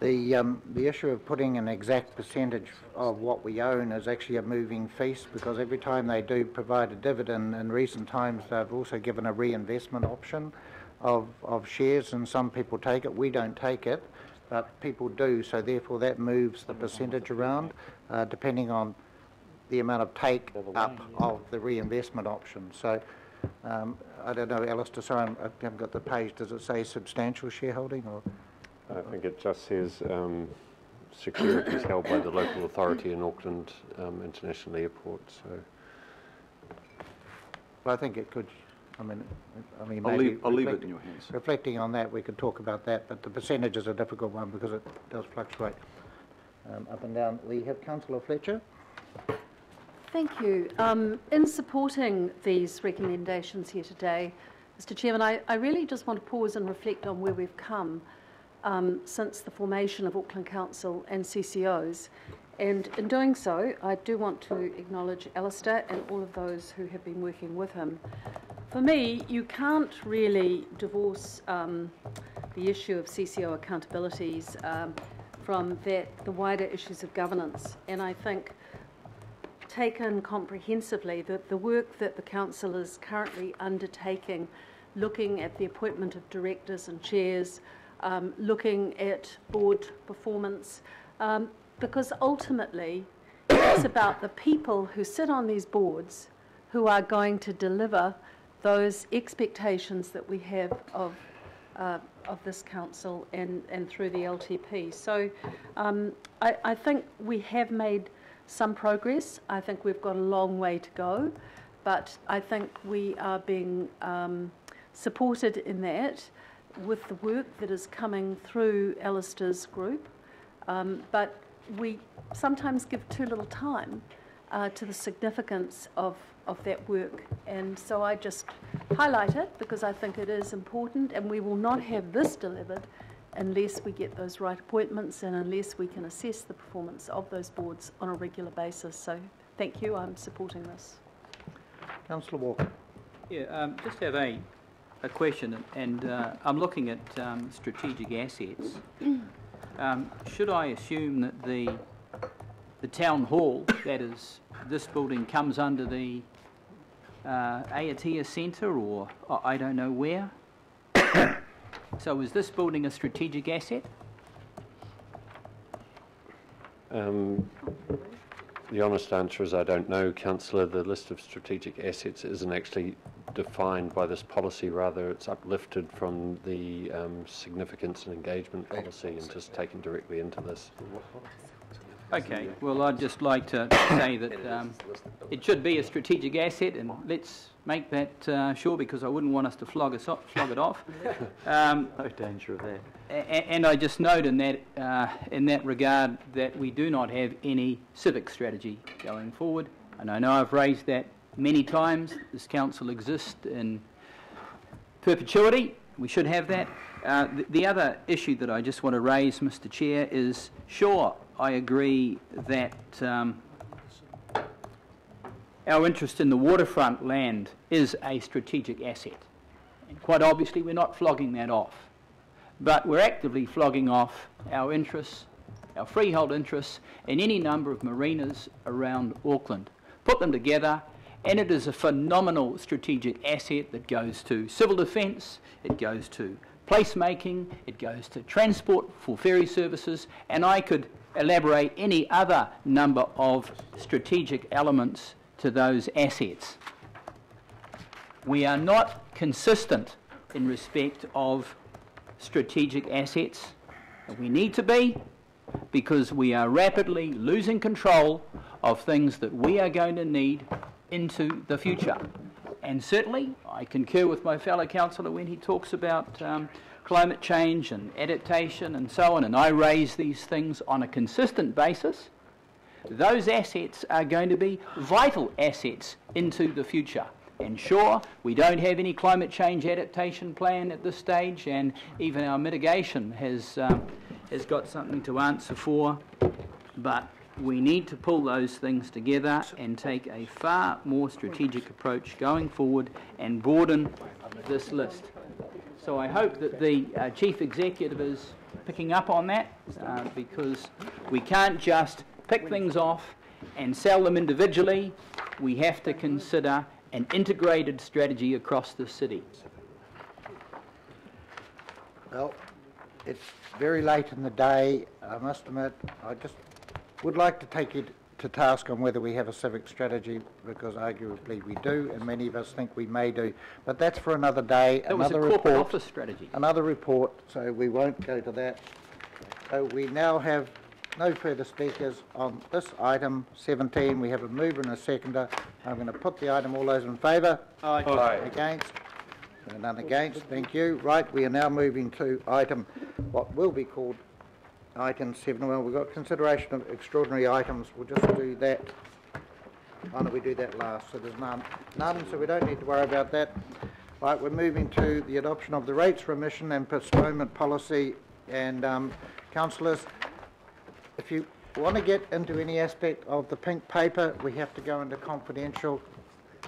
D: The issue of putting an exact percentage of what we own is actually a moving feast, because every time they do provide a dividend, in recent times they've also given a reinvestment option of shares, and some people take it. We don't take it, but people do, so therefore that moves the percentage around depending on the amount of take up of the reinvestment option. So I don't know, Alistair, sorry, I haven't got the page. Does it say substantial shareholding? Or
R: I think it just says securities held by the local authority in Auckland International Airport. So,
D: well, I think it could. I mean,
K: I'll leave it in your hands.
D: Reflecting on that, we could talk about that, but the percentage is a difficult one because it does fluctuate up and down. We have Councillor Fletcher.
P: Thank you. In supporting these recommendations here today, Mr. Chairman, I really just want to pause and reflect on where we've come since the formation of Auckland Council and CCOs. And in doing so, I do want to acknowledge Alistair and all of those who have been working with him. For me, you can't really divorce the issue of CCO accountabilities from the wider issues of governance. And I think, taken comprehensively, the work that the Council is currently undertaking, looking at the appointment of directors and chairs, looking at board performance, because ultimately it's about the people who sit on these boards who are going to deliver those expectations that we have of this council and through the LTP. So I think we have made some progress. I think we've got a long way to go, but I think we are being supported in that with the work that is coming through Alistair's group, but we sometimes give too little time to the significance of that work, and so I just highlight it because I think it is important, and we will not have this delivered unless we get those right appointments and unless we can assess the performance of those boards on a regular basis. So thank you, I'm supporting this.
D: Councillor Walker.
C: Yeah, just have a question, and I'm looking at strategic assets. Should I assume that the town hall, that is, this building comes under the Aotea Centre, or I don't know where? So is this building a strategic asset?
R: The honest answer is I don't know, Councillor. The list of strategic assets isn't actually defined by this policy, rather it's uplifted from the significance and engagement policy and just taken directly into this.
C: Okay, well I'd just like to say that it should be a strategic asset, and let's make that sure, because I wouldn't want us to flog it off.
N: No danger of that.
C: And I just note in that regard that we do not have any civic strategy going forward. And I know I've raised that many times. This council exists in perpetuity. We should have that. The other issue that I just want to raise, Mr. Chair, is sure, I agree that our interest in the waterfront land is a strategic asset. And quite obviously we're not flogging that off. But we're actively flogging off our interests, our freehold interests, in any number of marinas around Auckland. Put them together, and it is a phenomenal strategic asset that goes to civil defence, it goes to placemaking, it goes to transport for ferry services, and I could elaborate any other number of strategic elements to those assets. We are not consistent in respect of strategic assets. We need to be, because we are rapidly losing control of things that we are going to need into the future. And certainly I concur with my fellow councillor when he talks about climate change and adaptation and so on, and I raise these things on a consistent basis. Those assets are going to be vital assets into the future. And sure, we don't have any climate change adaptation plan at this stage, and even our mitigation has got something to answer for, but we need to pull those things together and take a far more strategic approach going forward and broaden this list. So I hope that the Chief Executive is picking up on that, because we can't just pick things off and sell them individually. We have to consider an integrated strategy across the city.
D: Well, it's very late in the day. I must admit, I just would like to take you to task on whether we have a civic strategy, because arguably we do, and many of us think we may do. But that's for another day, another report. It was a corporate office strategy. Another report, so we won't go to that. So we now have no further speakers on this item 17. We have a mover and a seconder. I'm going to put the item. All those in favour? Aye. Aye. Against? None against. Thank you. Right, we are now moving to item, what will be called item 7. Well, we've got consideration of extraordinary items. We'll just do that. Why don't we do that last? So there's none, so we don't need to worry about that. Right, we're moving to the adoption of the rates remission and postponement policy. And councillors, if you want to get into any aspect of the pink paper, we have to go into confidential.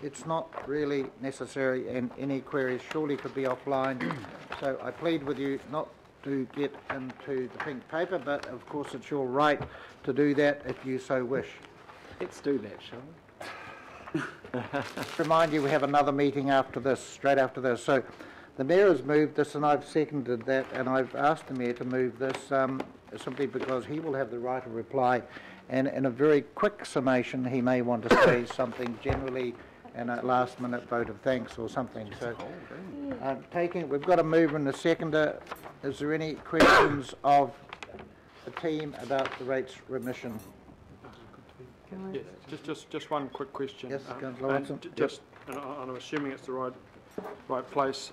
D: It's not really necessary, and any queries surely could be offline. So I plead with you not to get into the pink paper, but of course it's your right to do that if you so wish.
H: Let's do that, shall we?
D: Remind you, we have another meeting after this, straight after this. So the Mayor has moved this, and I've seconded that, and I've asked the Mayor to move this simply because he will have the right of reply, and in a very quick summation he may want to say something generally and a last-minute vote of thanks or something. So we've got a mover and a seconder. Is there any questions of the team about the rates remission?
S: Yes, just one quick question.
D: Yes, Councillor Watson.
S: And I'm assuming it's the right place.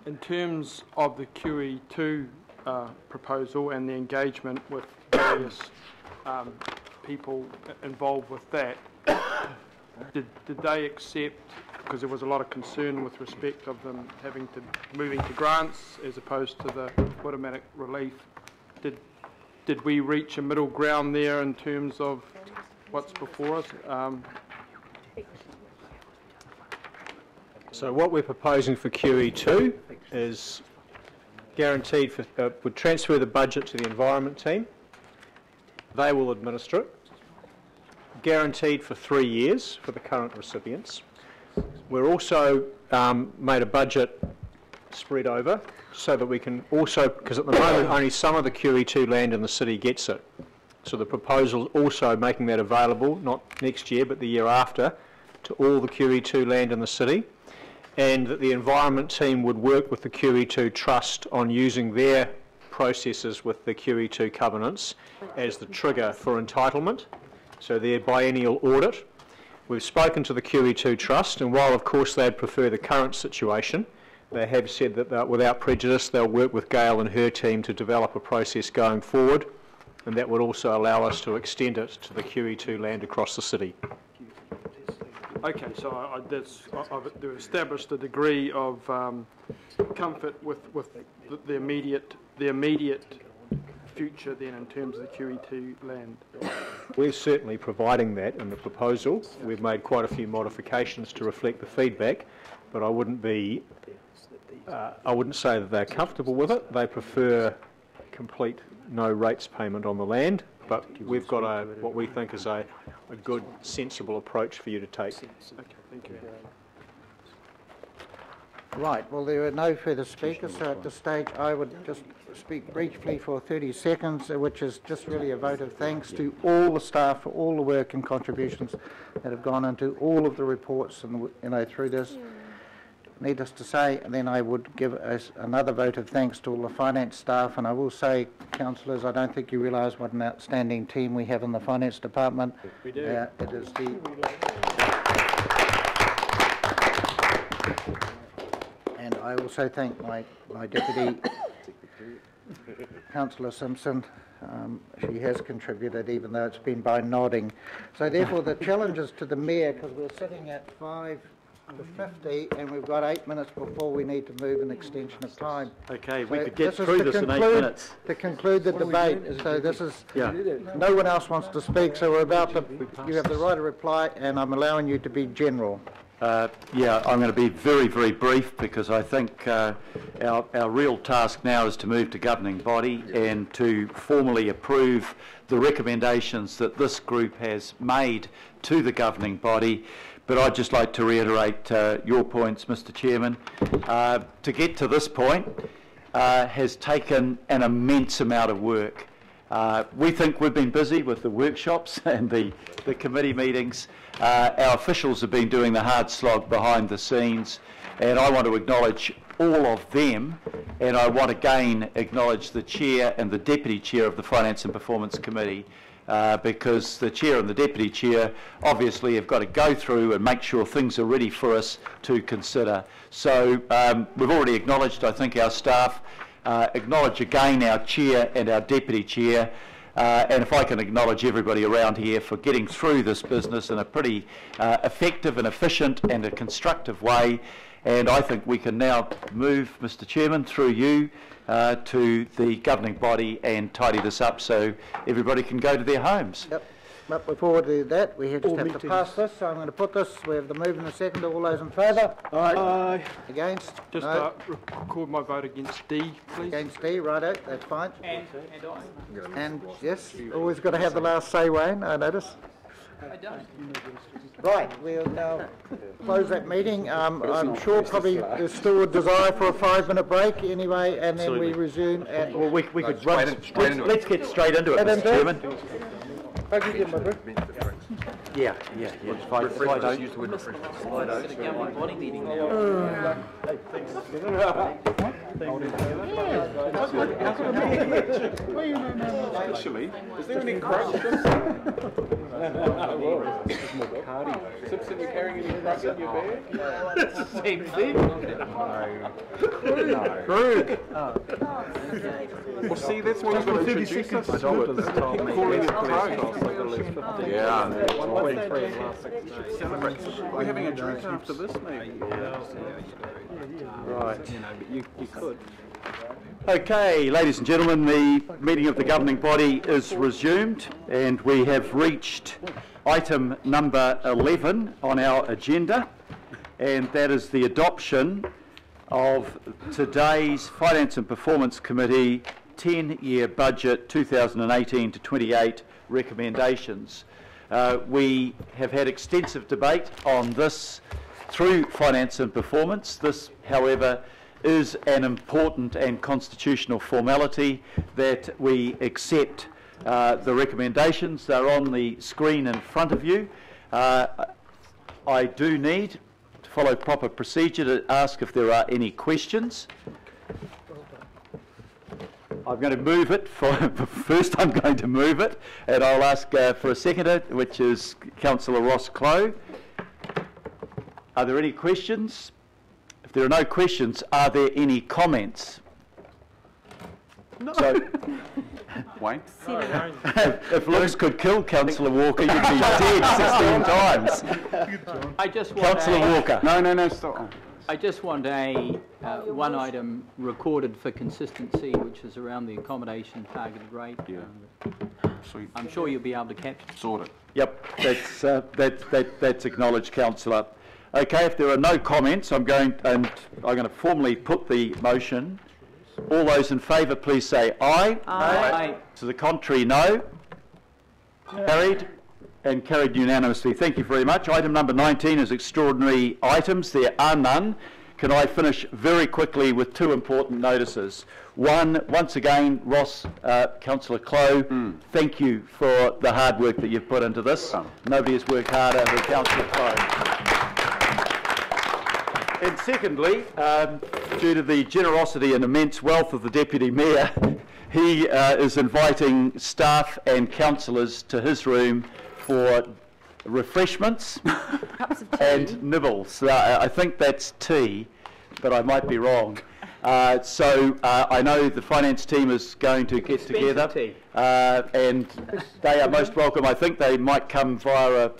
S: In terms of the QE2 proposal and the engagement with various people involved with that, did they accept, because there was a lot of concern with respect of them moving to grants as opposed to the automatic relief, did we reach a middle ground there in terms of what's before us?
L: So what we're proposing for QE2 is guaranteed would transfer the budget to the environment team. They will administer it. Guaranteed for 3 years for the current recipients. We're also made a budget spread over so that we can also, because at the moment only some of the QE2 land in the city gets it. So the proposal is also making that available, not next year but the year after, to all the QE2 land in the city, and that the environment team would work with the QE2 Trust on using their processes with the QE2 covenants as the trigger for entitlement, so their biennial audit, We've spoken to the QE2 Trust, and while of course they'd prefer the current situation, they have said that without prejudice they'll work with Gail and her team to develop a process going forward, and that would also allow us to extend it to the QE2 land across the city.
S: Okay, so they've established a degree of comfort with the immediate future then in terms of the QE2 land.
L: We're certainly providing that in the proposal. We've made quite a few modifications to reflect the feedback, but I wouldn't say that they're comfortable with it. They prefer complete no rates payment on the land, but we've got what we think is a good, sensible approach for you to take.
S: Okay, thank you.
D: Right, well, there are no further speakers, so at this stage I would just speak briefly for 30 seconds, which is just really a vote of thanks to all the staff for all the work and contributions that have gone into all of the reports and, through this. Needless to say, and then I would give us another vote of thanks to all the finance staff, and I will say, councillors, I don't think you realise what an outstanding team we have in the finance department.
S: We do.
D: It is and I also thank my deputy, Councillor Simpson. She has contributed, even though it's been by nodding. So therefore, the challenges to the Mayor, because we're sitting at 5 to 50, and we've got 8 minutes before we need to move an extension of time.
A: Okay,
D: so
A: we could get through this in 8 minutes.
D: To conclude the debate, so this is, no one else wants to speak, so we're about to, you have the right to reply, and I'm allowing you to be general.
A: I'm going to be very, very brief, because I think our real task now is to move to governing body and to formally approve the recommendations that this group has made to the governing body. But I'd just like to reiterate your points, Mr. Chairman. To get to this point has taken an immense amount of work. We think we've been busy with the workshops and the committee meetings. Our officials have been doing the hard slog behind the scenes, and I want to acknowledge all of them, and I want to again acknowledge the Chair and the Deputy Chair of the Finance and Performance Committee, because the Chair and the Deputy Chair obviously have got to go through and make sure things are ready for us to consider. So we've already acknowledged, I think, our staff. Acknowledge again our Chair and our Deputy Chair, and if I can acknowledge everybody around here for getting through this business in a pretty effective and efficient and a constructive way. And I think we can now move, Mr. Chairman, through you to the governing body and tidy this up so everybody can go to their homes.
D: Yep. But before we do that, we just have to pass this, so I'm going to put this, we have the move and the second. All those in favour?
S: Aye.
D: Against?
S: Just
D: no.
S: Record my vote against D, please.
D: Against D, righto, that's fine.
C: And I.
D: And yes, always got to have the last say, Wayne, I notice.
C: I don't.
D: Right, we'll now close that meeting. I'm sure probably there's still a desire for a 5-minute break anyway, and then we resume at...
A: Well, we could run... Let's get straight into it, Mr. Chairman. Yeah, it's fine.
O: Use the word refreshment.
C: It's a governing body meeting now.
K: Actually, is there any corruption? Simpson, you carrying any crap in your bag?
A: Same thing.
K: Krug. Well, see, that's what he's going to introduce us to. Calling it Krug. Yeah. We're having a drink after this, maybe.
A: Right.
K: But you could.
A: Okay, ladies and gentlemen, the meeting of the governing body is resumed, and we have reached item number 11 on our agenda, and that is the adoption of today's Finance and Performance Committee 10-year budget 2018 to 28 recommendations. We have had extensive debate on this through Finance and Performance. This, however, is an important and constitutional formality that we accept the recommendations. They're on the screen in front of you. I do need to follow proper procedure to ask if there are any questions. I'm going to move it. First I'm going to move it, and I'll ask for a seconder, which is Councillor Ross Clow. Are there any questions? If there are no questions, are there any comments? No. So,
H: Wayne?
A: if looks could kill Councillor Walker, you'd be dead 16 times.
C: I just want
A: Councillor Walker.
H: No, stop.
C: I just want a one item recorded for consistency, which is around the accommodation targeted rate.
H: Yeah. Sweet.
C: I'm sure you'll be able to capture.
H: Sort it.
A: Yep, that's acknowledged, Councillor. Okay, if there are no comments, I'm going to formally put the motion. All those in favour, please say aye.
C: Aye.
A: To the contrary, no. Carried, and carried unanimously. Thank you very much. Item number 19 is extraordinary items. There are none. Can I finish very quickly with two important notices? One, once again, Ross, Councillor Clow, thank you for the hard work that you've put into this. Nobody has worked harder than Councillor Clow. And secondly, due to the generosity and immense wealth of the Deputy Mayor, he is inviting staff and councillors to his room for refreshments and nibbles. I think that's tea, but I might be wrong. So I know the finance team is going to get together, and they are most welcome. I think they might come via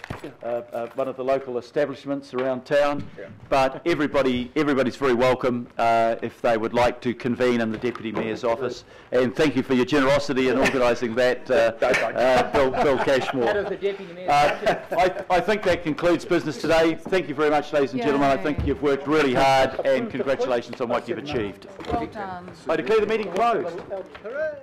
A: one of the local establishments around town, but everybody's very welcome if they would like to convene in the Deputy Mayor's office. And thank you for your generosity in organising that, Bill Cashmore. I think that concludes business today. Thank you very much, ladies and gentlemen. I think you've worked really hard, and congratulations on what you've achieved.
V: Well done.
A: I declare the meeting closed.
G: Hooray!